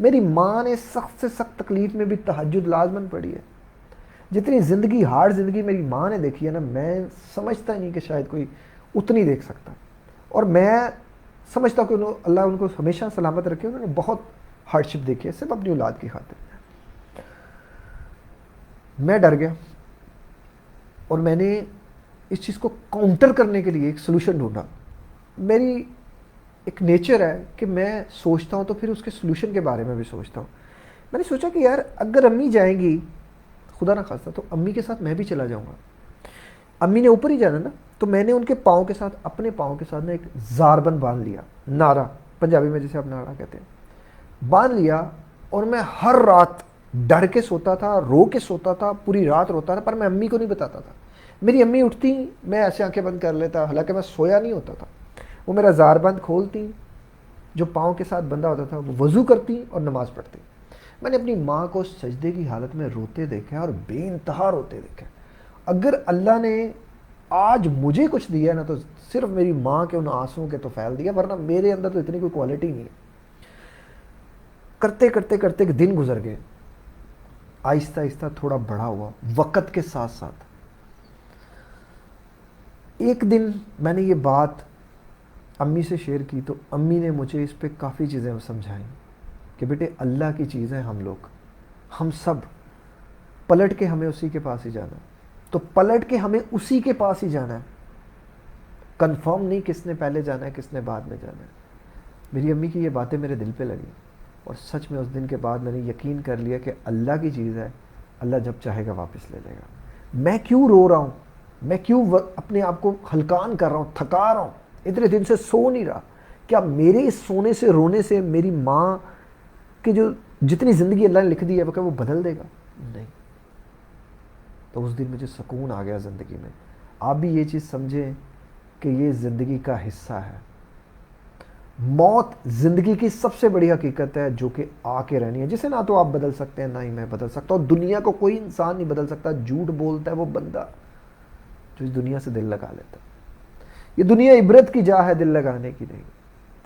S1: मेरी माँ ने सख्त से सख्त तकलीफ में भी तहज्जुद लाजमन पड़ी है। जितनी ज़िंदगी, हार्ड ज़िंदगी मेरी माँ ने देखी है ना, मैं समझता ही नहीं कि शायद कोई उतनी देख सकता। और मैं समझता हूँ कि अल्लाह उनको हमेशा सलामत रखे। उन्होंने बहुत हार्डशिप देखी है सिर्फ अपनी औलाद की खातिर। मैं डर गया और मैंने इस चीज़ को काउंटर करने के लिए एक सोल्यूशन ढूंढा। मेरी एक नेचर है कि मैं सोचता हूँ तो फिर उसके सोल्यूशन के बारे में भी सोचता हूँ। मैंने सोचा कि यार अगर अम्मी जाएंगी, खुदा ना खास्ता, तो अम्मी के साथ मैं भी चला जाऊँगा। अम्मी ने ऊपर ही जाना ना, तो मैंने उनके पाँव के साथ, अपने पाँव के साथ ना एक ज़ारबंद बांध लिया, नारा पंजाबी में जिसे आप नारा कहते हैं, बांध लिया। और मैं हर रात डर के सोता था, रो के सोता था, पूरी रात रोता था, पर मैं अम्मी को नहीं बताता था। मेरी अम्मी उठती, मैं ऐसे आंखें बंद कर लेता, हालांकि मैं सोया नहीं होता था। वो मेरा ज़ारबंद खोलती, जो पाँव के साथ बंधा होता था, वो वज़ू करती और नमाज़ पढ़ती। मैंने अपनी माँ को सजदे की हालत में रोते देखा और बेइंतहा रोते देखा। अगर अल्लाह ने आज मुझे कुछ दिया ना, तो सिर्फ मेरी माँ के उन आंसुओं के तो फैल दिया, वरना मेरे अंदर तो इतनी कोई क्वालिटी नहीं है। करते करते करते एक दिन गुजर गए, आहिस्ता आहिस्ता थोड़ा बड़ा हुआ वक़्त के साथ साथ। एक दिन मैंने ये बात अम्मी से शेयर की तो अम्मी ने मुझे इस पे काफ़ी चीज़ें समझाई कि बेटे अल्लाह की चीज़ है, हम सब पलट के हमें उसी के पास ही जाना है। तो पलट के हमें उसी के पास ही जाना है, कंफर्म नहीं किसने पहले जाना है किसने बाद में जाना है। मेरी अम्मी की ये बातें मेरे दिल पे लगी और सच में उस दिन के बाद मैंने यकीन कर लिया कि अल्लाह की चीज़ है, अल्लाह जब चाहेगा वापस ले लेगा। मैं क्यों रो रहा हूँ, मैं क्यों अपने आप को हलकान कर रहा हूँ, थका रहा हूँ, इतने दिन से सो नहीं रहा? क्या मेरे इस सोने से रोने से मेरी माँ की जो जितनी ज़िंदगी अल्लाह ने लिख दी है वो क्या वो बदल देगा? नहीं। तो उस दिन मुझे सुकून आ गया ज़िंदगी में। आप भी ये चीज़ समझें कि ये ज़िंदगी का हिस्सा है। मौत ज़िंदगी की सबसे बड़ी हकीकत है जो कि आके रहनी है, जिसे ना तो आप बदल सकते हैं ना ही मैं बदल सकता हूँ। दुनिया को कोई इंसान नहीं बदल सकता। झूठ बोलता है वो बंदा जो इस दुनिया से दिल लगा लेता है। ये दुनिया इबरत की जा है, दिल लगाने की नहीं।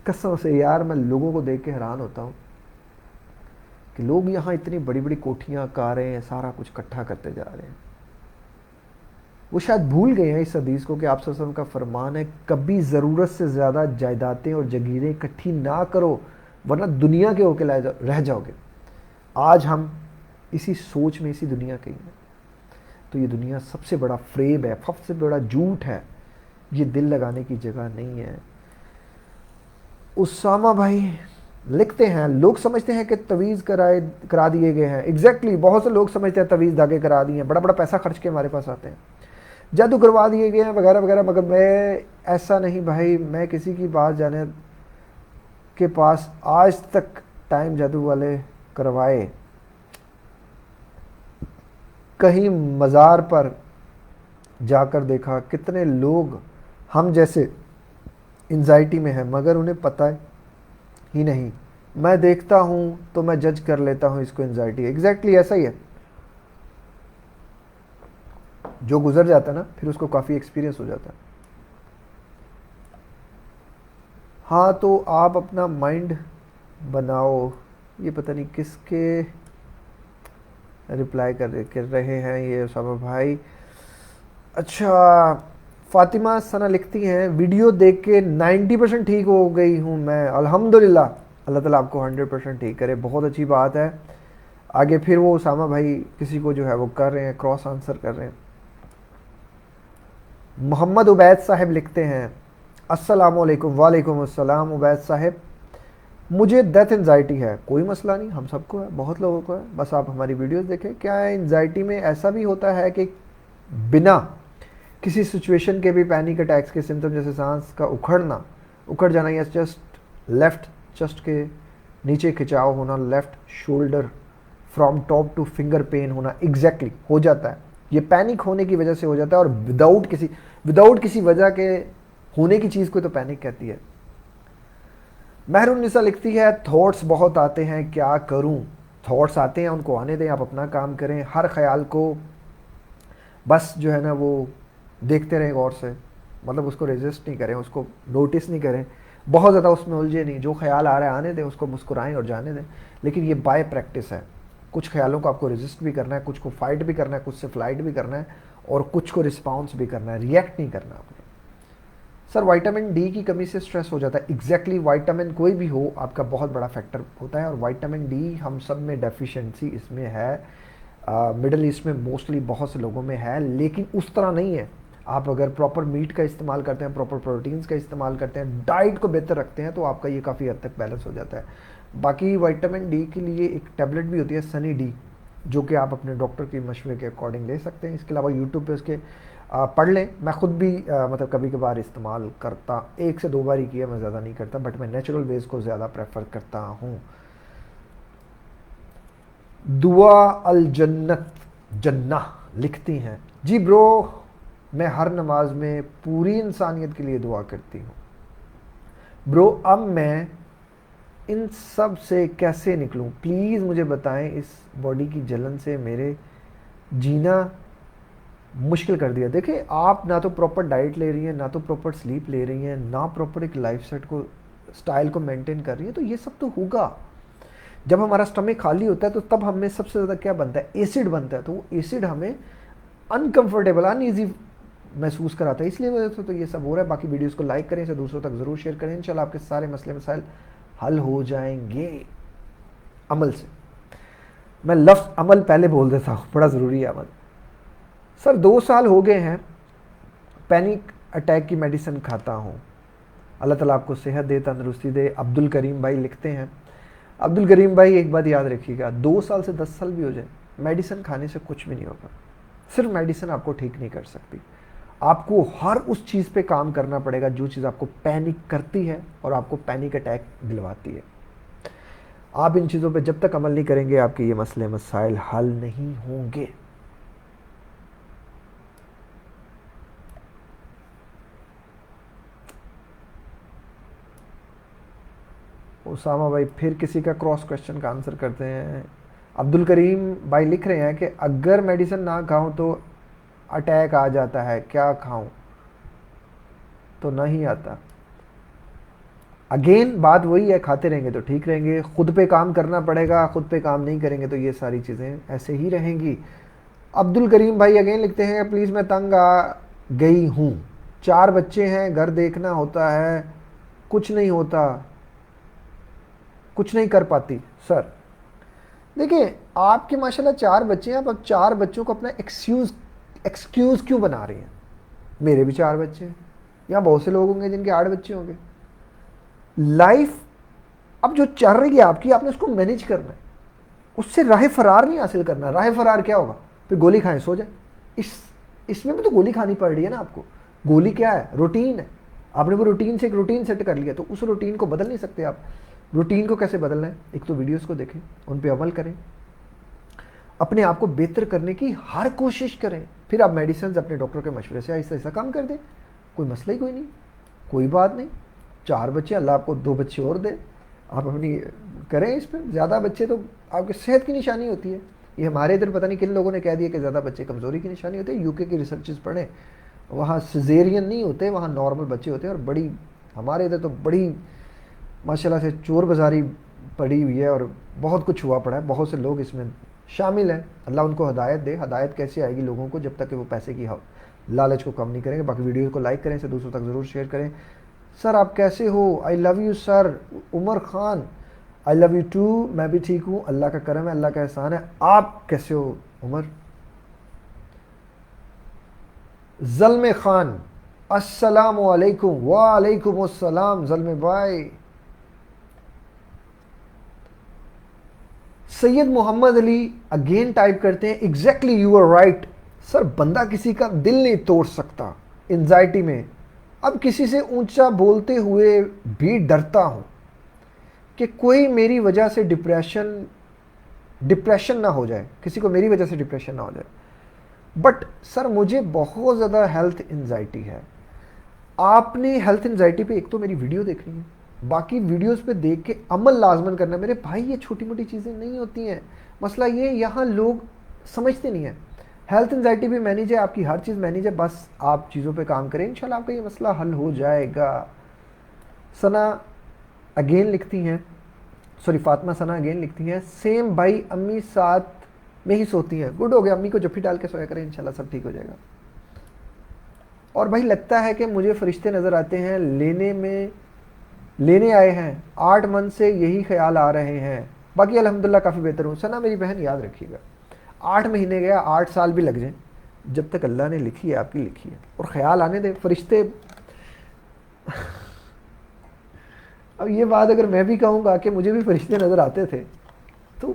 S1: कसम से यार मैं लोगों को देख के हैरान होता हूँ कि लोग यहाँ इतनी बड़ी बड़ी कोठियाँ, कारें, सारा कुछ इकट्ठा करते जा रहे हैं। वो शायद भूल गए हैं इस हदीस को कि आप सल्लल्लाहु अलैहि वसल्लम का फरमान है, कभी ज़रूरत से ज़्यादा जायदादें और जगीरें इकट्ठी ना करो, वरना दुनिया के होके रह जाओगे। आज हम इसी सोच में, इसी दुनिया के ही हैं। तो ये दुनिया सबसे बड़ा फ्रेब है, सबसे बड़ा झूठ है, ये दिल लगाने की जगह नहीं है। उसामा भाई लिखते हैं, लोग समझते हैं कि तवीज़ करा दिए गए हैं। एग्जैक्टली बहुत से लोग समझते हैं तवीज़ धागे करा दिए हैं, बड़ा बड़ा पैसा खर्च के हमारे पास आते हैं, जादू करवा दिए गए हैं वगैरह वगैरह। मगर मैं ऐसा नहीं भाई, मैं किसी की बात जाने के पास आज तक टाइम जादू वाले करवाए, कहीं मज़ार पर जाकर देखा, कितने लोग हम जैसे एंजाइटी में हैं मगर उन्हें पता ही नहीं। मैं देखता हूँ तो मैं जज कर लेता हूँ इसको एंजाइटी। एग्जैक्टली ऐसा ही है, जो गुजर जाता है ना फिर उसको काफ़ी एक्सपीरियंस हो जाता है। हाँ तो आप अपना माइंड बनाओ, ये पता नहीं किसके रिप्लाई कर रहे हैं ये सब भाई। अच्छा, फातिमा सना लिखती हैं, वीडियो देख के 90% ठीक हो गई हूँ मैं, अल्हम्दुलिल्लाह, अल्लाह ताला आपको 100% ठीक करे, बहुत अच्छी बात है। आगे फिर वो उसामा भाई किसी को जो है वो कर रहे हैं, क्रॉस आंसर कर रहे हैं। मोहम्मद उबैद साहब लिखते हैं, अस्सलामुअलैकुम। वालेकुम अस्सलाम उबैद साहब, मुझे डेथ एंजाइटी है। कोई मसला नहीं, हम सबको है, बहुत लोगों को है, बस आप हमारी वीडियोस देखें। क्या है एंजाइटी में ऐसा भी होता है कि बिना किसी सिचुएशन के भी पैनिक अटैक्स के सिम्टम जैसे सांस का उखड़ जाना या जस्ट लेफ्ट चेस्ट के नीचे खिंचाव होना, left shoulder from top to finger pain होना, एग्जैक्टली हो जाता है। ये पैनिक होने की वजह से हो जाता है, और विदाउट किसी वजह के होने की चीज़ को तो पैनिक कहती है। महरुन्निसा लिखती है, थॉट्स बहुत आते हैं, क्या करूं। थॉट्स आते हैं, उनको आने दें, आप अपना काम करें। हर ख्याल को बस जो है ना वो देखते रहें गौर से, मतलब उसको रेजिस्ट नहीं करें, उसको नोटिस नहीं करें, बहुत ज़्यादा उसमें उलझे नहीं। जो ख्याल आ रहा है आने दें, उसको मुस्कुराएं और जाने दें। लेकिन ये बाय प्रैक्टिस है, कुछ ख्यालों को आपको रेजिस्ट भी करना है, कुछ को फाइट भी करना है, कुछ से फ्लाइट भी करना है, और कुछ को रिस्पॉन्स भी करना है, रिएक्ट नहीं करना आपने। सर विटामिन डी की कमी से स्ट्रेस हो जाता है। एग्जैक्टली विटामिन कोई भी हो आपका बहुत बड़ा फैक्टर होता है, और विटामिन डी हम सब में डेफिशिएंसी इसमें है। मिडल ईस्ट में मोस्टली बहुत से लोगों में है, लेकिन उस तरह नहीं है। आप अगर प्रॉपर मीट का इस्तेमाल करते हैं, प्रॉपर प्रोटीन्स का इस्तेमाल करते हैं, डाइट को बेहतर रखते हैं, तो आपका ये काफ़ी हद तक बैलेंस हो जाता है। बाकी विटामिन डी के लिए एक टैबलेट भी होती है सनी डी, जो कि आप अपने डॉक्टर की मशवरे के अकॉर्डिंग ले सकते हैं। इसके अलावा यूट्यूब पे उसके पढ़ लें। मैं ख़ुद भी मतलब कभी कभार इस्तेमाल करता, 1 से 2 बार ही किया, मैं ज़्यादा नहीं करता, बट मैं नेचुरल वेज को ज़्यादा प्रेफर करता हूँ। दुआ अल जन्नत जन्ना लिखती हैं, जी ब्रो मैं हर नमाज में पूरी इंसानियत के लिए दुआ करती हूँ। ब्रो अब मैं इन सब से कैसे निकलूँ, प्लीज़ मुझे बताएं। इस बॉडी की जलन से मेरे जीना मुश्किल कर दिया। देखिए आप ना तो प्रॉपर डाइट ले रही हैं, ना तो प्रॉपर स्लीप ले रही हैं, ना प्रॉपर एक लाइफ स्टाइल को मेंटेन कर रही है, तो ये सब तो होगा। जब हमारा स्टमक खाली होता है तो तब हमें सबसे ज़्यादा क्या बनता है, एसिड बनता है। तो वो एसिड हमें अनकंफर्टेबल, अनईजी महसूस कराता है, इसलिए वजह से तो ये सब हो रहा है। बाकी वीडियोस को लाइक करें, इसे दूसरों तक ज़रूर शेयर करें, इंशाल्लाह आपके सारे मसले मसाइल हल हो जाएंगे अमल से। मैं लफ्ज़ अमल पहले बोल देता हूँ, बड़ा ज़रूरी है अमल। सर 2 साल हो गए हैं पैनिक अटैक की मेडिसिन खाता हूँ, अल्लाह ताला आपको सेहत दे, तंदुरुस्ती दे। अब्दुल करीम भाई लिखते हैं। अब्दुल करीम भाई एक बात याद रखिएगा, 2 साल से 10 साल भी हो जाए, मेडिसिन खाने से कुछ भी नहीं होगा। सिर्फ मेडिसिन आपको ठीक नहीं कर सकती। आपको हर उस चीज़ पे काम करना पड़ेगा जो चीज़ आपको पैनिक करती है और आपको पैनिक अटैक दिलवाती है। आप इन चीज़ों पे जब तक अमल नहीं करेंगे, आपके ये मसले मसाइल हल नहीं होंगे। उसामा भाई फिर किसी का क्रॉस क्वेश्चन का आंसर करते हैं। अब्दुल करीम भाई लिख रहे हैं कि अगर मेडिसिन ना खाऊं तो अटैक आ जाता है, क्या खाऊं? तो नहीं आता। अगेन बात वही है, खाते रहेंगे तो ठीक रहेंगे। खुद पे काम करना पड़ेगा, खुद पे काम नहीं करेंगे तो ये सारी चीज़ें ऐसे ही रहेंगी। अब्दुल करीम भाई अगेन लिखते हैं प्लीज़ मैं तंग आ गई हूँ, 4 बच्चे हैं, घर देखना होता है, कुछ नहीं होता, कुछ नहीं कर पाती। सर देखिए आपके माशाल्लाह 4 बच्चे हैं, आप 4 बच्चों को अपना एक्सक्यूज़ क्यों बना रही हैं? मेरे भी 4 बच्चे हैं, यहाँ बहुत से लोग होंगे जिनके 8 बच्चे होंगे। लाइफ अब जो चल रही है आपकी, आपने उसको मैनेज करना है, उससे राह फरार नहीं हासिल करना। राह फरार क्या होगा? फिर गोली खाएं सो जाए। इस इसमें भी तो गोली खानी पड़ रही है ना आपको। गोली क्या है? रूटीन है। आपने वो रूटीन से एक रूटीन सेट कर लिया, तो उस रूटीन को बदल नहीं सकते आप। रूटीन को कैसे बदलना है? एक तो वीडियोस को देखें, उन पे अमल करें, अपने आप को बेहतर करने की हर कोशिश करें, फिर आप मेडिसिन अपने डॉक्टर के मशवरे से ऐसा ऐसा काम कर दें, कोई मसला ही कोई नहीं, कोई बात नहीं। 4 बच्चे, अल्लाह आपको 2 बच्चे और दे, आप अपनी करें इस पर। ज़्यादा बच्चे तो आपके सेहत की निशानी होती है। ये हमारे इधर पता नहीं किन लोगों ने कह दिया कि ज़्यादा बच्चे कमज़ोरी की निशानी होती है। यूके की रिसर्चेस पढ़ें, वहाँ सिजेरियन नहीं होते, वहाँ नॉर्मल बच्चे होते हैं। और बड़ी हमारे इधर तो बड़ी माशाल्लाह से चोर बाज़ारी पड़ी हुई है और बहुत कुछ हुआ पड़ा है। बहुत से लोग इसमें शामिल हैं। अल्लाह उनको हदायत दे। हदायत कैसे आएगी लोगों को? जब तक कि वो पैसे की लालच को कम नहीं करेंगे। बाकी वीडियो को लाइक करें, इसे दूसरों तक ज़रूर शेयर करें। सर आप कैसे हो? I love you sir. Umar Khan I love you too. मैं भी ठीक हूँ, अल्लाह का करम है, अल्लाह का एहसान है। आप कैसे हो उमर? जल्मे खान अस्सलामु अलैकुम। वालेकुम अस्सलाम जल्मे भाई। सैयद मोहम्मद अली अगेन टाइप करते हैं exactly you are right. Sir बंदा किसी का दिल नहीं तोड़ सकता एंजाइटी में। अब किसी से ऊंचा बोलते हुए भी डरता हूं कि कोई मेरी वजह से डिप्रेशन ना हो जाए, किसी को मेरी वजह से डिप्रेशन ना हो जाए। बट सर मुझे बहुत ज़्यादा हेल्थ एंजाइटी है। आपने हेल्थ एंजाइटी पे एक तो मेरी वीडियो देखनी है, बाकी वीडियोस पे देख के अमल लाजमन करना है। मेरे भाई ये छोटी मोटी चीज़ें नहीं होती हैं। मसला ये यहाँ लोग समझते नहीं हैं। हेल्थ एंजाइटी भी मैनेज है, आपकी हर चीज़ मैनेज है, बस आप चीज़ों पे काम करें, इंशाल्लाह आपका ये मसला हल हो जाएगा। सना अगेन लिखती हैं, सॉरी फातिमा सना अगेन लिखती हैं सेम भाई, अम्मी साथ में ही सोती हैं। गुड हो गया, अम्मी को जफ्फी डाल के सोया करें, इंशाल्लाह सब ठीक हो जाएगा। और भाई लगता है कि मुझे फरिश्ते नज़र आते हैं लेने आए हैं, 8 मंथ से यही ख्याल आ रहे हैं। बाकी अल्हम्दुलिल्लाह काफ़ी बेहतर हूँ। सना मेरी बहन याद रखिएगा, 8 महीने गया, 8 साल भी लग जाए, जब तक अल्लाह ने लिखी है आपकी लिखी है। और ख्याल आने दे फरिश्ते। अब ये बात अगर मैं भी कहूँगा कि मुझे भी फरिश्ते नज़र आते थे, तो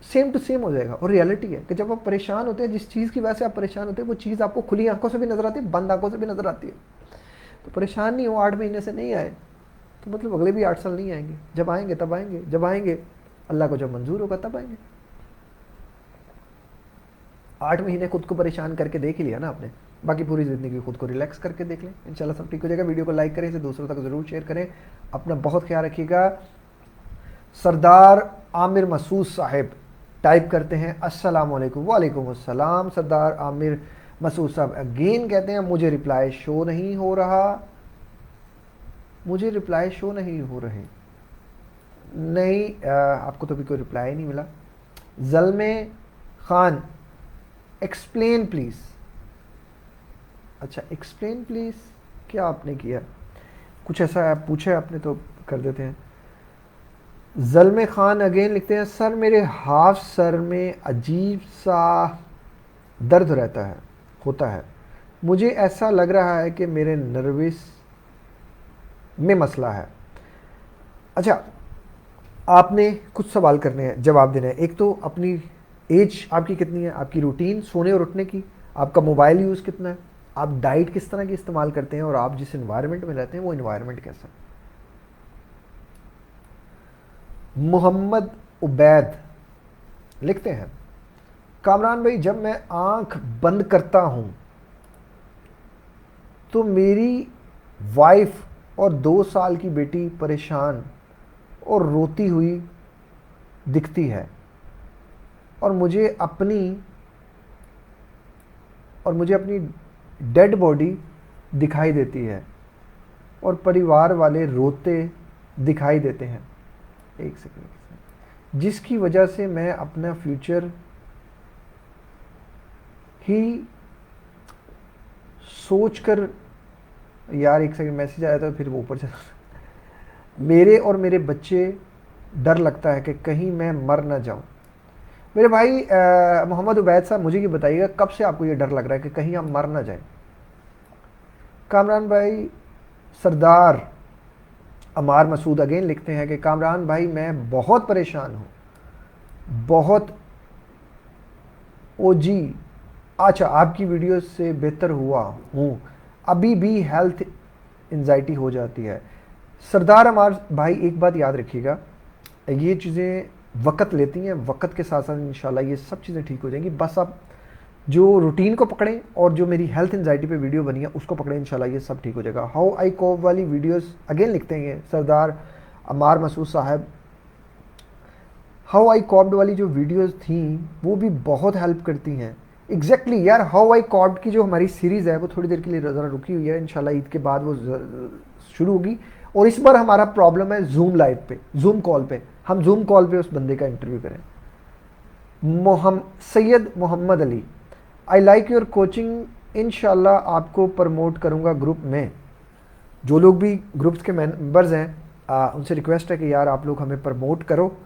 S1: सेम टू सेम हो जाएगा। और रियलिटी है कि जब आप परेशान होते हैं, जिस चीज़ की वजह से आप परेशान होते हैं, वो चीज़ आपको खुली आंखों से भी नज़र आती है, बंद आंखों से भी नज़र आती है। तो परेशान नहीं हो, 8 महीने से नहीं आए तो मतलब अगले भी 8 साल नहीं आएंगे। जब आएंगे तब आएंगे, जब आएंगे अल्लाह को जब मंजूर होगा तब आएंगे। 8 महीने खुद को परेशान करके देख ही लिया ना आपने, बाकी पूरी ज़िंदगी खुद को रिलैक्स करके देख लें, इंशाल्लाह सब ठीक हो जाएगा। वीडियो को लाइक करें, इसे दूसरों तक ज़रूर शेयर करें। अपना बहुत ख्याल रखिएगा। सरदार आमिर मसूद साहिब टाइप करते हैं अस्सलाम वालेकुम। वालेकुम अस्सलाम। सरदार आमिर मसूद साहब अगेन कहते हैं मुझे रिप्लाई शो नहीं हो रहा, मुझे रिप्लाई शो नहीं हो रहे। नहीं आपको तो भी कोई रिप्लाई नहीं मिला। Jalme Khan explain please. अच्छा एक्सप्लेन प्लीज़, क्या आपने किया? कुछ ऐसा आप पूछे आपने तो कर देते हैं। जल्मे खान अगेन लिखते हैं सर मेरे हाफ सर में अजीब सा दर्द रहता है, होता है, मुझे ऐसा लग रहा है कि मेरे नर्वस में मसला है। अच्छा आपने कुछ सवाल करने हैं, जवाब देना है। एक तो अपनी एज आपकी कितनी है, आपकी रूटीन सोने और उठने की, आपका मोबाइल यूज़ कितना है, आप डाइट किस तरह की इस्तेमाल करते हैं, और आप जिस इन्वायरमेंट में रहते हैं वो इन्वायरमेंट कैसा है। मोहम्मद उबैद लिखते हैं कामरान भाई जब मैं आंख बंद करता हूं तो मेरी वाइफ और 2 साल की बेटी परेशान और रोती हुई दिखती है, और मुझे अपनी डेड बॉडी दिखाई देती है, और परिवार वाले रोते दिखाई देते हैं। एक सेकंड। जिसकी वजह से मैं अपना फ्यूचर ही सोच कर, यार एक सेकंड मैसेज आया था फिर वो ऊपर चला। मेरे और मेरे बच्चे डर लगता है कि कहीं मैं मर ना जाऊं। मेरे भाई मोहम्मद उबैद साहब, मुझे ये बताइएगा कब से आपको ये डर लग रहा है कि कहीं आप मर ना जाए। कामरान भाई, सरदार अमार मसूद अगेन लिखते हैं कि कामरान भाई मैं बहुत परेशान हूँ, बहुत। ओ जी, अच्छा, आपकी वीडियो से बेहतर हुआ हूँ, अभी भी हेल्थ एंजाइटी हो जाती है। सरदार अमार भाई एक बात याद रखिएगा, ये चीज़ें वक्त लेती हैं, वक्त के साथ साथ इंशाल्लाह ये सब चीज़ें ठीक हो जाएंगी। बस आप जो रूटीन को पकड़ें और जो मेरी हेल्थ एंजाइटी पे वीडियो बनी है उसको पकड़ें, इंशाल्लाह ये सब ठीक हो जाएगा। हाउ आई कोप वाली वीडियोस अगेन लिखते हैं सरदार अमार मसूद साहब। हाउ आई कॉप्ड वाली जो वीडियोस थी वो भी बहुत हेल्प करती हैं। एग्जैक्टली यार, हाउ आई कॉप्ड की जो हमारी सीरीज़ है वो थोड़ी देर के लिए ज़रा रुकी हुई है, इंशाल्लाह ईद के बाद वो शुरू होगी। और इस बार हमारा प्रॉब्लम है जूम लाइव पे, जूम कॉल पे, हम जूम कॉल पे उस बंदे का इंटरव्यू करें। Syed Mohammad Ali, I like your coaching, इंशाल्लाह आपको प्रमोट करूँगा ग्रुप में। जो लोग भी ग्रुप्स के मेंबर्स हैं उनसे रिक्वेस्ट है कि यार आप लोग हमें प्रमोट करो,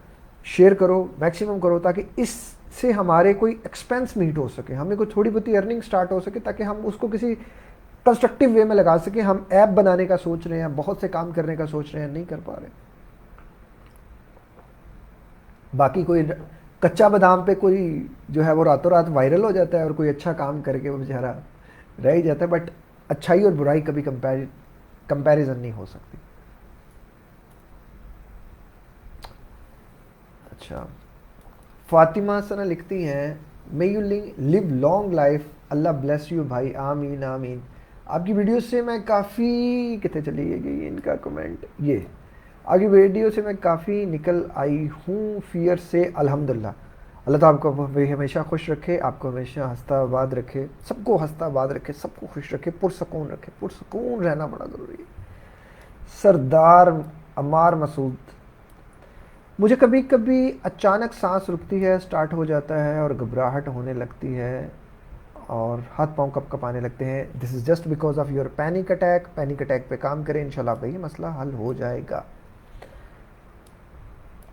S1: शेयर करो, मैक्सिमम करो, ताकि इससे हमारे कोई एक्सपेंस मीट हो सके, हमें कोई थोड़ी बहुत अर्निंग स्टार्ट हो सके, ताकि हम उसको किसी कंस्ट्रक्टिव वे में लगा सके। हम ऐप बनाने का सोच रहे हैं, बहुत से काम करने का सोच रहे हैं, नहीं कर पा रहे। बाकी कोई कच्चा बादाम पे कोई जो है वो रातों रात वायरल हो जाता है और कोई अच्छा काम करके वो बेचारा रह ही जाता है, बट अच्छाई और बुराई कभी कंपैरिजन नहीं हो सकती। अच्छा, फातिमा सना लिखती हैं, may you live long life, Allah bless you भाई, आमीन आमीन। आपकी वीडियो से मैं काफ़ी, कितने चली गई इनका कमेंट, ये आगे वीडियो से मैं काफ़ी निकल आई हूँ फियर से, अल्हम्दुलिल्लाह। अल्लाह ताला आपको हमेशा खुश रखे, आपको हमेशा हंसता आबाद रखे, सबको हंसता आबाद रखे, सबको खुश रखे, पुरसकून रखे। पुरसकून रहना बड़ा ज़रूरी है। सरदार अमार मसूद, मुझे कभी कभी अचानक सांस रुकती है, स्टार्ट हो जाता है और घबराहट होने लगती है और हाथ पांव कप कपाने लगते हैं। This is just because of your panic attack. Panic attack पे काम करें, इंशाल्लाह भाई ये मसला हल हो जाएगा।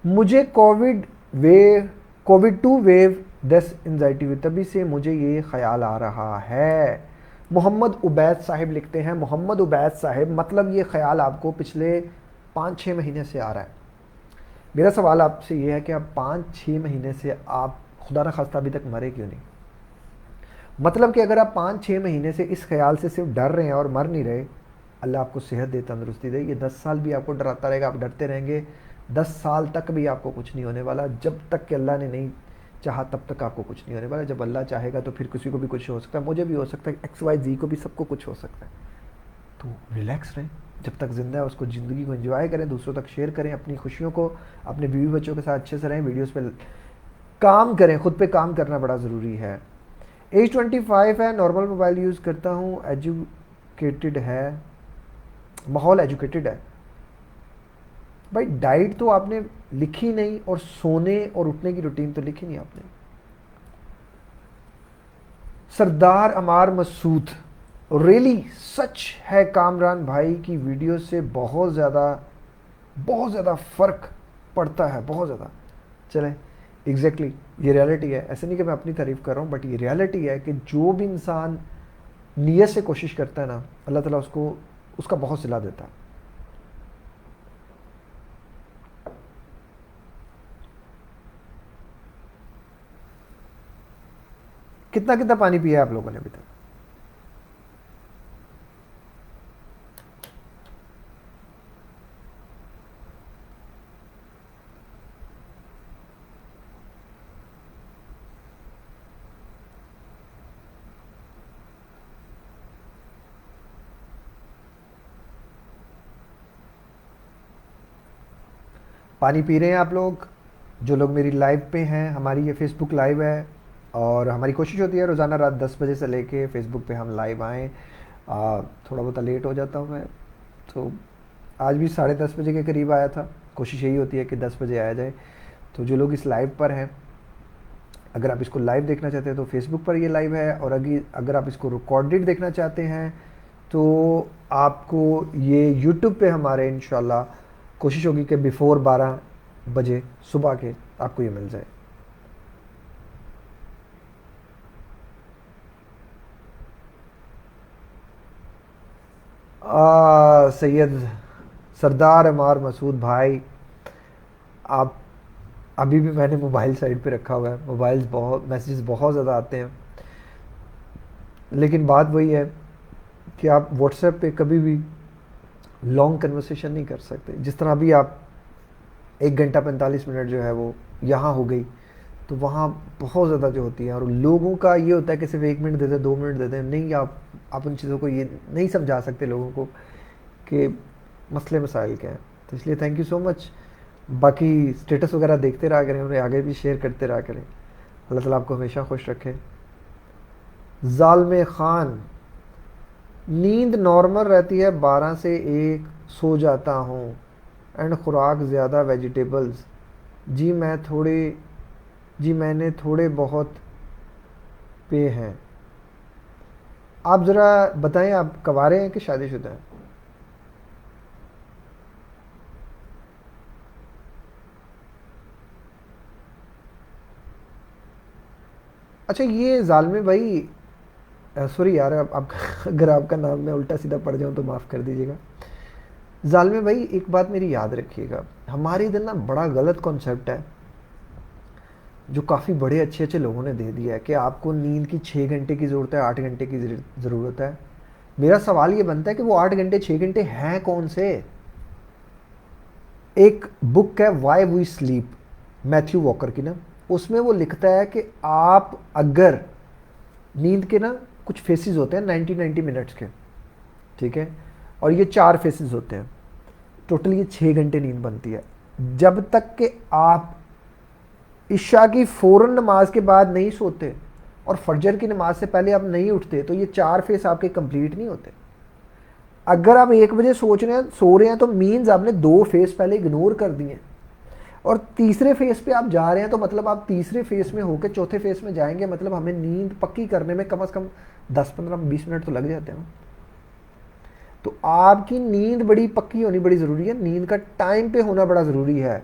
S1: मुझे कोविड 2 वेव 10 एंजाइटी हुई, तभी से मुझे ये ख्याल आ रहा है। मोहम्मद उबैद साहिब लिखते हैं, मोहम्मद उबैद साहिब, मतलब ये ख्याल आपको पिछले 5-6 महीने से आ रहा है। मेरा सवाल आपसे ये है कि आप 5-6 महीने से आप खुदा न खास्ता अभी तक मरे क्यों नहीं? मतलब कि अगर आप 5-6 महीने से इस ख्याल से सिर्फ डर रहे हैं और मर नहीं रहे, अल्लाह आपको सेहत दे, तंदुरुस्ती दे। ये 10 साल भी आपको डराता रहेगा, आप डरते रहेंगे, 10 साल तक भी आपको कुछ नहीं होने वाला। जब तक कि अल्लाह ने नहीं चाहा तब तक आपको कुछ नहीं होने वाला। जब अल्लाह चाहेगा तो फिर किसी को भी कुछ हो सकता है, मुझे भी हो सकता है, XYZ को भी, सबको कुछ हो सकता है। तो रिलैक्स रहें, जब तक ज़िंदा है उसको, ज़िंदगी को एंजॉय करें, दूसरों तक शेयर करें अपनी खुशियों को, अपने बीवी बच्चों के साथ अच्छे से रहें, वीडियोस पे काम करें, खुद पे काम करना बड़ा ज़रूरी है। एज 25 है, नॉर्मल मोबाइल यूज़ करता हूँ, एजुकेटेड है, माहौल एजुकेटेड है। भाई डाइट तो आपने लिखी नहीं, और सोने और उठने की रूटीन तो लिखी नहीं आपने। सरदार अमार मसूद, रियली सच है, कामरान भाई की वीडियो से बहुत ज़्यादा फ़र्क पड़ता है, बहुत ज़्यादा। चलें, एग्जैक्टली ये रियलिटी है, ऐसे नहीं कि मैं अपनी तारीफ़ कर रहा हूँ, बट ये रियलिटी है कि जो भी इंसान नीयत से कोशिश करता है ना, अल्लाह ताला उसको उसका बहुत सिला देता है। कितना कितना पानी पिया है आप लोगों ने अभी तक? पानी पी रहे हैं आप लोग? जो लोग मेरी लाइव पे हैं, हमारी ये फेसबुक लाइव है और हमारी कोशिश होती है रोज़ाना रात 10 बजे से लेके फेसबुक पे हम लाइव आएँ। थोड़ा बहुत लेट हो जाता हूँ मैं, तो आज भी 10:30 बजे के करीब आया था। कोशिश यही होती है कि 10 बजे आया जाए। तो जो लोग इस लाइव पर हैं, अगर आप इसको लाइव देखना चाहते हैं तो फेसबुक पर ये लाइव है, और अगर आप इसको रिकॉर्डेड देखना चाहते हैं तो आपको ये यूट्यूब पे हमारे इंशाल्लाह कोशिश होगी कि बिफोर 12 बजे सुबह के आपको ये मिल जाए। सैयद सरदार अमार मसूद भाई, आप अभी भी मैंने मोबाइल साइड पे रखा हुआ है, मोबाइल्स बहुत मैसेजेस बहुत ज़्यादा आते हैं, लेकिन बात वही है कि आप व्हाट्सएप पे कभी भी लॉन्ग कन्वर्सेशन नहीं कर सकते। जिस तरह अभी आप 1 घंटा 45 मिनट जो है वो यहाँ हो गई, तो वहाँ बहुत ज़्यादा जो होती है, और लोगों का ये होता है कि सिर्फ 1 मिनट देते 2 मिनट देते हैं, नहीं आप उन चीज़ों को ये नहीं समझा सकते लोगों को कि मसले मसाइल क्या हैं। तो इसलिए थैंक यू सो मच। बाकी स्टेटस वगैरह देखते रहा करें, उन्हें आगे भी शेयर करते रहा करें। अल्लाह ताला आपको हमेशा खुश रखे। जालमे खान, नींद नॉर्मल रहती है 12 से 1 सो जाता हूँ, एंड खुराक ज़्यादा वेजिटेबल्स। जी मैंने थोड़े बहुत पे हैं। आप ज़रा बताएं, आप कवारे हैं कि शादीशुदा हैं? अच्छा, ये जालमे भाई, सॉरी यार, आप अगर आपका नाम मैं उल्टा सीधा पढ़ जाऊँ तो माफ़ कर दीजिएगा। जालमे भाई, एक बात मेरी याद रखिएगा, हमारे इधर ना बड़ा गलत कॉन्सेप्ट है जो काफ़ी बड़े अच्छे अच्छे लोगों ने दे दिया है कि आपको नींद की 6 घंटे की ज़रूरत है, 8 घंटे की ज़रूरत है। मेरा सवाल ये बनता है कि वो 8 घंटे 6 घंटे हैं कौन से? एक बुक है why we sleep, Matthew Walker की ना, उसमें वो लिखता है कि आप अगर नींद के ना कुछ फेसेस होते हैं 90 मिनट्स के, ठीक है, और ये 4 फेसेस होते हैं, टोटल ये 6 घंटे नींद बनती है। जब तक कि आप इशा की फ़ौरन नमाज के बाद नहीं सोते और फजर की नमाज से पहले आप नहीं उठते, तो ये 4 फेस आपके कंप्लीट नहीं होते। अगर आप 1 बजे सो रहे हैं तो मीन्स आपने 2 फेस पहले इग्नोर कर दिए, और तीसरे फेस पे आप जा रहे हैं, तो मतलब आप तीसरे फेस में होकर चौथे फेस में जाएंगे, मतलब हमें नींद पक्की करने में कम से कम 10-15-20 मिनट तो लग जाते हैं। तो आपकी नींद बड़ी पक्की होनी बड़ी ज़रूरी है, नींद का टाइम पे होना बड़ा ज़रूरी है।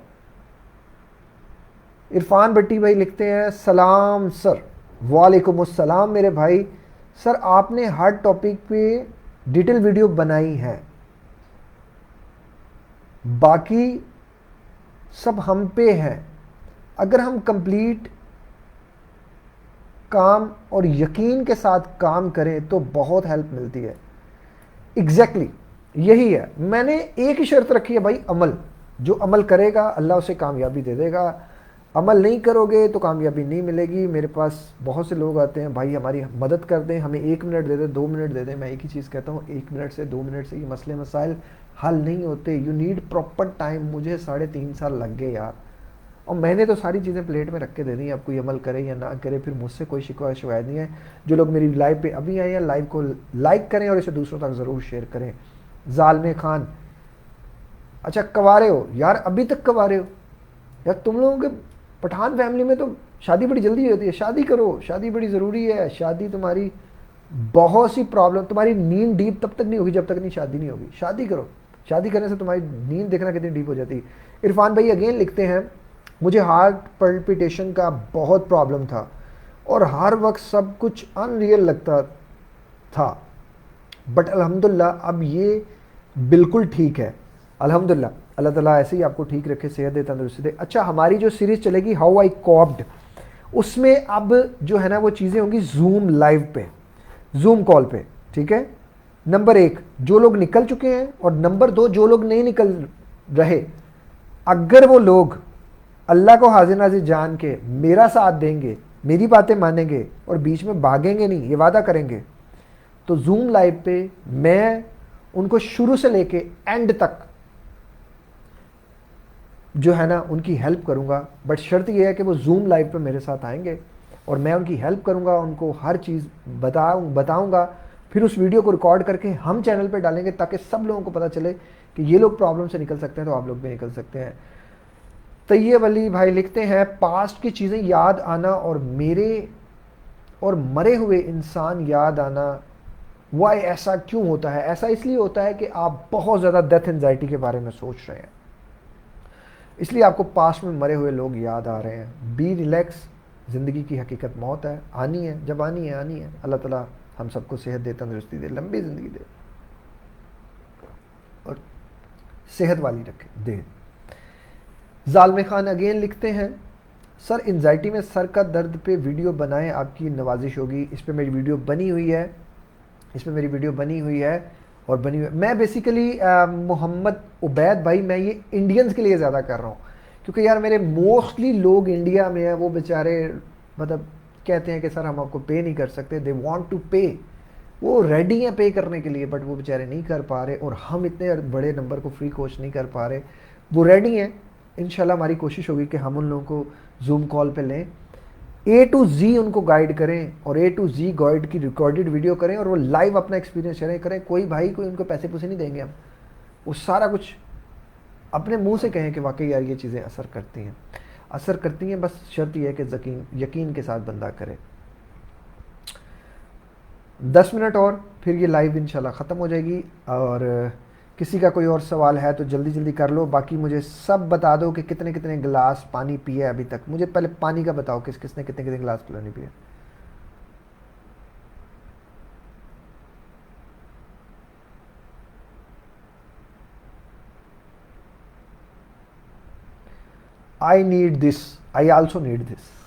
S1: इरफान भट्टी भाई लिखते हैं, सलाम सर। वालेकुम अस्सलाम मेरे भाई। सर आपने हर टॉपिक पे डिटेल वीडियो बनाई है, बाकी सब हम पे है। अगर हम कंप्लीट काम और यकीन के साथ काम करें तो बहुत हेल्प मिलती है। एग्जैक्टली यही है। मैंने एक ही शर्त रखी है भाई, अमल। जो अमल करेगा अल्लाह उसे कामयाबी दे देगा, अमल नहीं करोगे तो कामयाबी नहीं मिलेगी। मेरे पास बहुत से लोग आते हैं, भाई हमारी मदद कर दें, हमें 1 मिनट दे दें, 2 मिनट दे दें। मैं एक ही चीज़ कहता हूँ, 1 मिनट से 2 मिनट से ये मसले मसाइल हल नहीं होते। You need proper time. मुझे 3.5 साल लग गए यार, और मैंने तो सारी चीज़ें प्लेट में रख के दे दी। आप कोई अमल करे या ना करे, फिर मुझसे कोई शिकवा शिकायत नहीं है। जो लोग मेरी लाइव पे अभी आए हैं, लाइव को लाइक करें और इसे दूसरों तक ज़रूर शेयर करें। जालमे खान, अच्छा कवारे हो यार, अभी तक कवारे हो यार? तुम लोगों के पठान फैमिली में तो शादी बड़ी जल्दी होती है। शादी करो, शादी बड़ी ज़रूरी है। शादी तुम्हारी बहुत सी प्रॉब्लम, तुम्हारी नींद डीप तब तक नहीं होगी जब तक नहीं शादी नहीं होगी। शादी करो, शादी करने से तुम्हारी नींद देखना कितनी डीप हो जाती है। इरफान भाई अगेन लिखते हैं, मुझे हार्ट पल्पिटेशन का बहुत प्रॉब्लम था और हर वक्त सब कुछ अनरियल लगता था, बट अल्हम्दुलिल्लाह अब ये बिल्कुल ठीक है। अल्हम्दुलिल्लाह, अल्लाह ताला ऐसे ही आपको ठीक रखे, सेहत दे, तंदुरुस्ती दे। अच्छा, हमारी जो सीरीज़ चलेगी हाउ आई कॉप्ड, उसमें अब जो है ना वो चीज़ें होंगी जूम लाइव पे, जूम कॉल पे, ठीक है। नंबर 1 जो लोग निकल चुके हैं, और नंबर 2 जो लोग नहीं निकल रहे, अगर वो लोग अल्लाह को हाजिर नाजिर जान के मेरा साथ देंगे, मेरी बातें मानेंगे और बीच में भागेंगे नहीं, ये वादा करेंगे, तो जूम लाइव पे मैं उनको शुरू से लेके एंड तक जो है ना उनकी हेल्प करूंगा। बट शर्त यह है कि वो जूम लाइव पे मेरे साथ आएंगे और मैं उनकी हेल्प करूंगा, उनको हर चीज़ बताऊंगा। फिर उस वीडियो को रिकॉर्ड करके हम चैनल पे डालेंगे ताकि सब लोगों को पता चले कि ये लोग प्रॉब्लम से निकल सकते हैं तो आप लोग भी निकल सकते हैं। तैयब अली भाई लिखते हैं, पास्ट की चीज़ें याद आना और मेरे और मरे हुए इंसान याद आना, वाई ऐसा क्यों होता है? ऐसा इसलिए होता है कि आप बहुत ज़्यादा डेथ एंजाइटी के बारे में सोच रहे हैं, इसलिए आपको पास्ट में मरे हुए लोग याद आ रहे हैं। बी रिलैक्स, ज़िंदगी की हकीकत मौत है, आनी है, जब आनी है आनी है। अल्लाह ताला हम सबको सेहत दे, तंदुरुस्ती दे, लंबी ज़िंदगी दे और सेहत वाली रखे दे। जालमे खान अगेन लिखते हैं, सर एंजाइटी में सर का दर्द पे वीडियो बनाएं, आपकी नवाजिश होगी। इस पे मेरी वीडियो बनी हुई है, इस पे मेरी वीडियो बनी हुई है और बनी हुई है। मैं बेसिकली मोहम्मद उबैद भाई, मैं ये इंडियंस के लिए ज़्यादा कर रहा हूँ, क्योंकि यार मेरे मोस्टली लोग इंडिया में हैं, वो बेचारे मतलब कहते हैं कि सर हम आपको पे नहीं कर सकते, दे वांट टू पे, वो रेडी हैं पे करने के लिए, बट वो बेचारे नहीं कर पा रहे, और हम इतने बड़े नंबर को फ्री कोच नहीं कर पा रहे। वो रेडी हैं, इंशाल्लाह हमारी कोशिश होगी कि हम उन लोगों को जूम कॉल पे लें, ए टू जी उनको गाइड करें और ए टू जी गाइड की रिकॉर्डेड वीडियो करें और वो लाइव अपना एक्सपीरियंस शेयर करें। कोई भाई कोई उनको पैसे पूसे नहीं देंगे हम, वो सारा कुछ अपने मुंह से कहें कि वाकई यार ये चीज़ें असर करती हैं, असर करती हैं। बस शर्त यह है कि यकीन के साथ बंदा करे। 10 मिनट और फिर ये लाइव इंशाल्लाह ख़त्म हो जाएगी, और किसी का कोई और सवाल है तो जल्दी जल्दी कर लो। बाकी मुझे सब बता दो कि कितने कितने गिलास पानी पिए अभी तक। मुझे पहले पानी का बताओ, किस किसने कितने कितने गिलास पानी पिए। I need this, I also need this.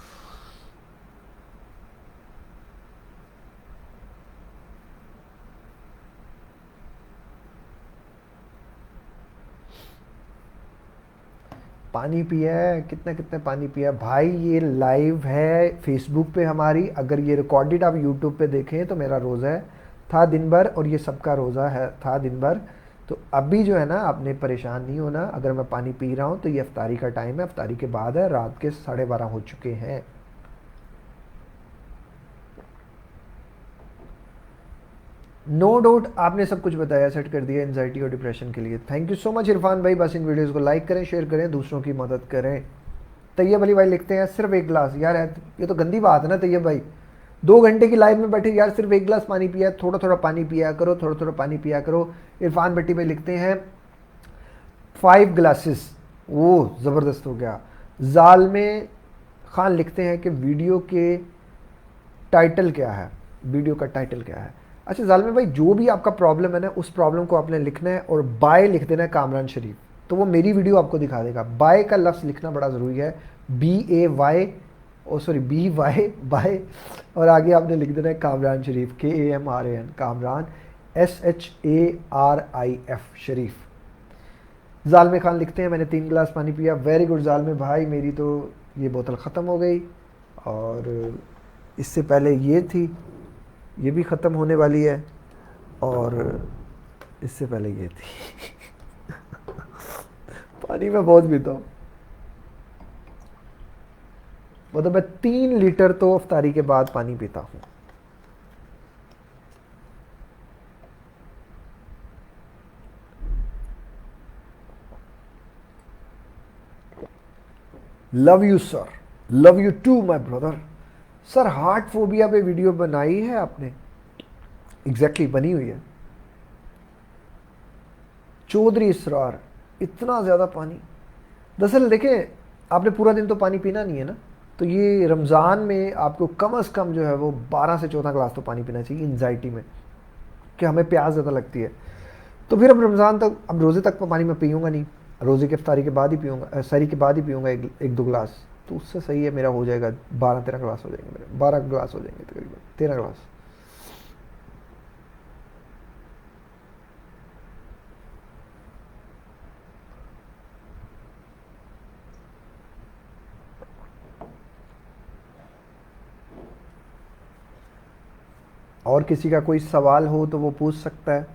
S1: पानी पिया है, कितने कितने पानी पिया है भाई। ये लाइव है फेसबुक पे हमारी, अगर ये रिकॉर्डेड आप यूट्यूब पे देखें तो मेरा रोज़ा है था दिन भर, और ये सबका रोज़ा है था दिन भर। तो अभी जो है ना, आपने परेशान नहीं होना, अगर मैं पानी पी रहा हूँ तो ये अफ्तारी का टाइम है, अफ्तारी के बाद है, रात के 12:30 हो चुके हैं। नो डाउट आपने सब कुछ बताया, सेट कर दिया एंजाइटी और डिप्रेशन के लिए। Thank you so much Irfan भाई। बस इन वीडियोस को लाइक करें, शेयर करें, दूसरों की मदद करें। तैयब अली भाई लिखते हैं, सिर्फ एक गिलास यार है, ये तो गंदी बात है ना तैयब भाई। 2 घंटे की लाइव में बैठे यार, सिर्फ एक गिलास पानी पिया, थोड़ा थोड़ा पानी पिया करो, थोड़ा थोड़ा पानी पिया करो। इरफान भट्टी भाई लिखते हैं 5 ग्लासेस, वो ज़बरदस्त हो गया। जाल में खान लिखते हैं कि वीडियो के टाइटल क्या है, वीडियो का टाइटल क्या है। अच्छा जालमे भाई, जो भी आपका प्रॉब्लम है ना, उस प्रॉब्लम को आपने लिखना है और बाय लिख देना है कामरान शरीफ, तो वो मेरी वीडियो आपको दिखा देगा। बाय का लफ्ज़ लिखना बड़ा ज़रूरी है, B A Y, oh sorry B Y by, और आगे आपने लिख देना है Kamran Sharif, K A M R A N, Kamran, S H A R I F, Sharif. जालमे खान लिखते हैं, मैंने 3 गिलास पानी पिया। वेरी गुड जालमे भाई, मेरी तो ये बोतल ख़त्म हो गई, और इससे पहले ये थी, ये भी ख़त्म होने वाली है, और इससे पहले ये थी। पानी मैं बहुत पीता हूँ, मतलब मैं 3 लीटर तो अफ्तारी के बाद पानी पीता हूँ। Love you sir, love you too my brother. Sir heart phobia पे वीडियो बनाई है आपने? एग्जैक्टली बनी हुई है। चौधरी इसरार, इतना ज़्यादा पानी। दरअसल देखें, आपने पूरा दिन तो पानी पीना नहीं है ना, तो ये रमज़ान में आपको कम अज़ कम जो है वो 12 से 14 गिलास तो पानी पीना चाहिए एंजाइटी में, कि हमें प्यास ज़्यादा लगती है। तो फिर अब रमज़ान तक, अब रोज़े तक तो पानी मैं पीऊँगा नहीं, रोज़े की इफ्तारी के बाद ही पीऊँगा, सहरी के बाद ही पीऊँगा एक दो गिलास, तो उससे सही है मेरा हो जाएगा 12-13 गिलास हो जाएंगे मेरे, 12 गिलास हो जाएंगे तकरीबन, 13 गिलास। और किसी का कोई सवाल हो तो वो पूछ सकता है।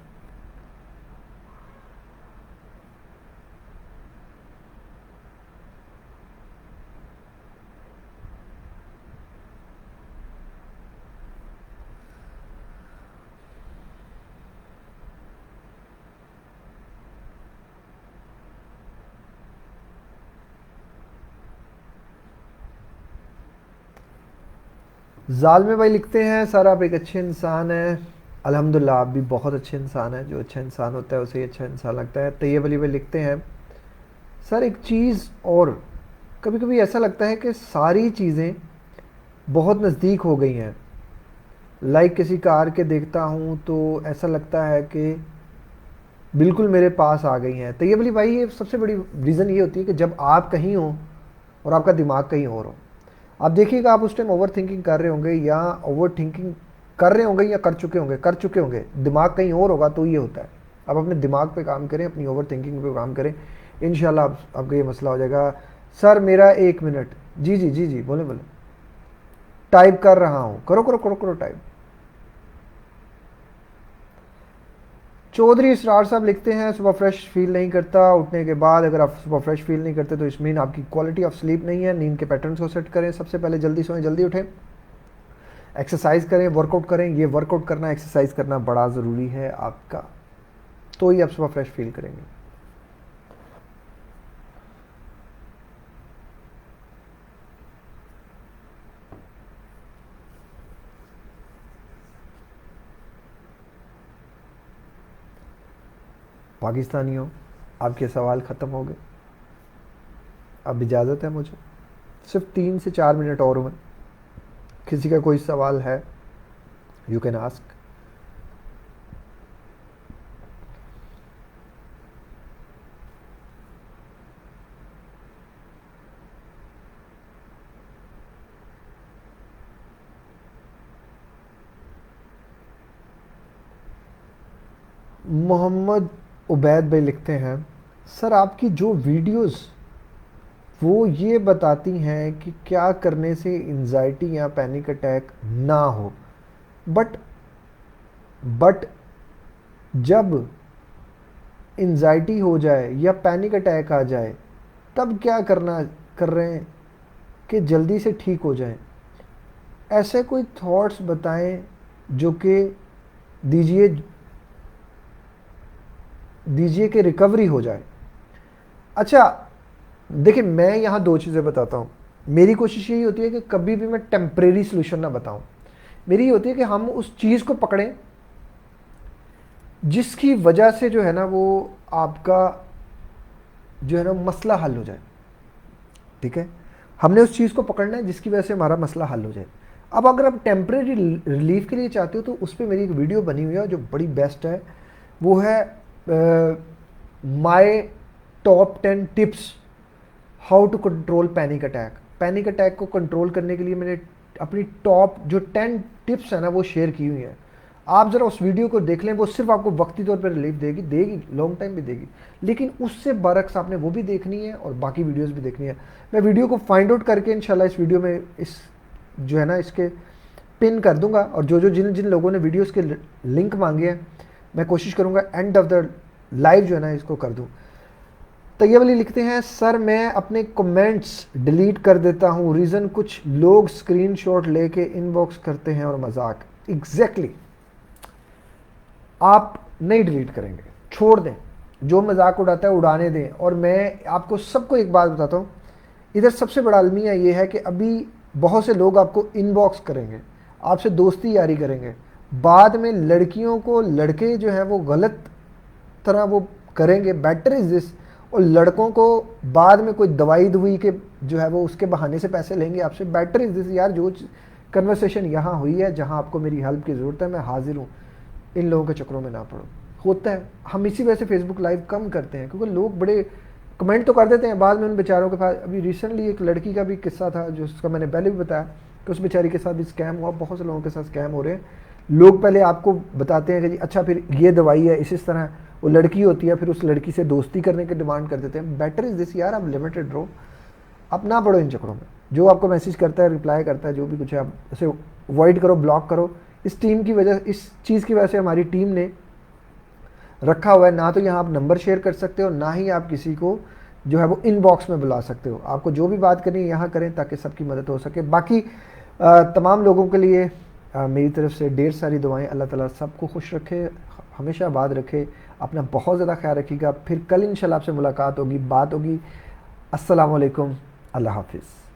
S1: जालमे भाई लिखते हैं सर आप एक अच्छे इंसान हैं। अल्हम्दुलिल्लाह आप भी बहुत अच्छे इंसान हैं। जो अच्छा इंसान होता है उसे ही अच्छा इंसान लगता है। तैयब अली भाई लिखते हैं सर एक चीज़ और, कभी कभी ऐसा लगता है कि सारी चीज़ें बहुत नज़दीक हो गई हैं। लाइक किसी कार के देखता हूँ तो ऐसा लगता है कि बिल्कुल मेरे पास आ गई हैं। तैयब अली भाई ये सबसे बड़ी रीज़न ये होती है कि जब आप कहीं हो और आपका दिमाग कहीं और हो। आप देखिएगा आप उस टाइम ओवर थिंकिंग कर रहे होंगे या ओवर थिंकिंग कर रहे होंगे या कर चुके होंगे, दिमाग कहीं और होगा तो ये होता है। आप अपने दिमाग पे काम करें, अपनी ओवर थिंकिंग पे काम करें, इंशाल्लाह आपका ये मसला हो जाएगा। सर मेरा 1 मिनट। जी जी जी जी, बोले बोले। टाइप कर रहा हूँ, करो करो करो करो टाइप। चौधरी इसरार साहब लिखते हैं सुबह फ्रेश फील नहीं करता उठने के बाद। अगर आप सुबह फ्रेश फील नहीं करते तो इस मीन आपकी क्वालिटी ऑफ स्लीप नहीं है। नींद के पैटर्न्स को सेट करें। सबसे पहले जल्दी सोएं, जल्दी उठें, एक्सरसाइज करें, वर्कआउट करें। ये वर्कआउट करना, एक्सरसाइज करना बड़ा ज़रूरी है आपका, तो ही आप सुबह फ्रेश फील करेंगे। पाकिस्तानियों आपके सवाल ख़त्म हो गए, अब इजाज़त है मुझे। सिर्फ 3 से 4 मिनट और हुए। किसी का कोई सवाल है you can ask. Mohammad Ubaid भाई लिखते हैं सर आपकी जो वीडियोस वो ये बताती हैं कि क्या करने से एंजाइटी या पैनिक अटैक ना हो, बट बट जब एंजाइटी हो जाए या पैनिक अटैक आ जाए तब क्या करना कर रहे हैं कि जल्दी से ठीक हो जाएं। ऐसे कोई थॉट्स बताएं जो कि दीजिए दीजिए कि रिकवरी हो जाए। अच्छा देखिए, मैं यहाँ दो चीज़ें बताता हूँ। मेरी कोशिश यही होती है कि कभी भी मैं टेम्परेरी सोल्यूशन ना बताऊँ। मेरी ये होती है कि हम उस चीज़ को पकड़ें जिसकी वजह से जो है ना वो आपका जो है ना मसला हल हो जाए। ठीक है, हमने उस चीज़ को पकड़ना है जिसकी वजह से हमारा मसला हल हो जाए। अब अगर आप टेम्परेरी रिलीफ के लिए चाहते हो तो उस पर मेरी एक वीडियो बनी हुई है जो बड़ी बेस्ट है। वो है my top 10 tips how to control panic attack. Panic attack को कंट्रोल करने के लिए मैंने अपनी टॉप जो 10 टिप्स है ना वो शेयर की हुई हैं। आप ज़रा उस वीडियो को देख लें, वो सिर्फ आपको वक्ती तौर पर रिलीफ देगी, लॉन्ग टाइम भी देगी, लेकिन उससे बरक्स आपने वो भी देखनी है और बाकी वीडियोस भी देखनी है। मैं वीडियो को फाइंड आउट करके इंशाल्लाह इस वीडियो में इस जो है ना इसके पिन कर दूंगा, और जो जिन जिन लोगों ने वीडियोस के लिंक मांगे हैं मैं कोशिश करूंगा एंड ऑफ द लाइव जो है ना इसको कर दूं। तैयब अली लिखते हैं सर मैं अपने कमेंट्स डिलीट कर देता हूं, रीज़न कुछ लोग स्क्रीनशॉट लेके इनबॉक्स करते हैं और मजाक। एग्जैक्टली आप नहीं डिलीट करेंगे, छोड़ दें, जो मजाक उड़ाता है उड़ाने दें। और मैं आपको सबको एक बात बताता हूँ, इधर सबसे बड़ा अलमिया ये है कि अभी बहुत से लोग आपको इनबॉक्स करेंगे, आपसे दोस्ती यारी करेंगे, बाद में लड़कियों को लड़के जो हैं वो गलत तरह वो करेंगे। Better is this. और लड़कों को बाद में कोई दवाई दुई के जो है वो उसके बहाने से पैसे लेंगे आपसे। बेटर इज़ दिस यार, जो कन्वर्सेशन यहाँ हुई है जहाँ आपको मेरी हेल्प की ज़रूरत है मैं हाजिर हूँ, इन लोगों के चक्रों में ना पड़ो। होता है, हम इसी वजह से फेसबुक लाइव कम करते हैं क्योंकि लोग बड़े कमेंट तो कर देते हैं, बाद में उन बेचारों के पास। अभी रिसेंटली एक लड़की का भी किस्सा था जो उसका मैंने पहले भी बताया कि उस बेचारी के साथ भी स्कैम हुआ। बहुत से लोगों के साथ स्कैम हो रहे हैं। लोग पहले आपको बताते हैं कि जी अच्छा फिर ये दवाई है, इस तरह वो लड़की होती है, फिर उस लड़की से दोस्ती करने की डिमांड कर देते हैं। बेटर इज़ दिस यार, आप लिमिटेड रहो, आप ना पड़ो इन चक्रों में। जो आपको मैसेज करता है, रिप्लाई करता है, जो भी कुछ है आप उसे अवॉइड करो, ब्लॉक करो। इस टीम की वजह, इस चीज़ की वजह से हमारी टीम ने रखा हुआ है, ना तो यहाँ आप नंबर शेयर कर सकते हो, ना ही आप किसी को जो है वो इनबॉक्स में बुला सकते हो। आपको जो भी बात करनी है यहाँ करें ताकि सबकी मदद हो सके। बाकी तमाम लोगों के लिए मेरी तरफ से ढेर सारी दुआएं। अल्लाह ताला सबको खुश रखे, हमेशा आबाद रखे। अपना बहुत ज़्यादा ख्याल रखिएगा। फिर कल इंशाल्लाह आपसे मुलाकात होगी, बात होगी। अस्सलाम वालेकुम, अल्लाह हाफिज़।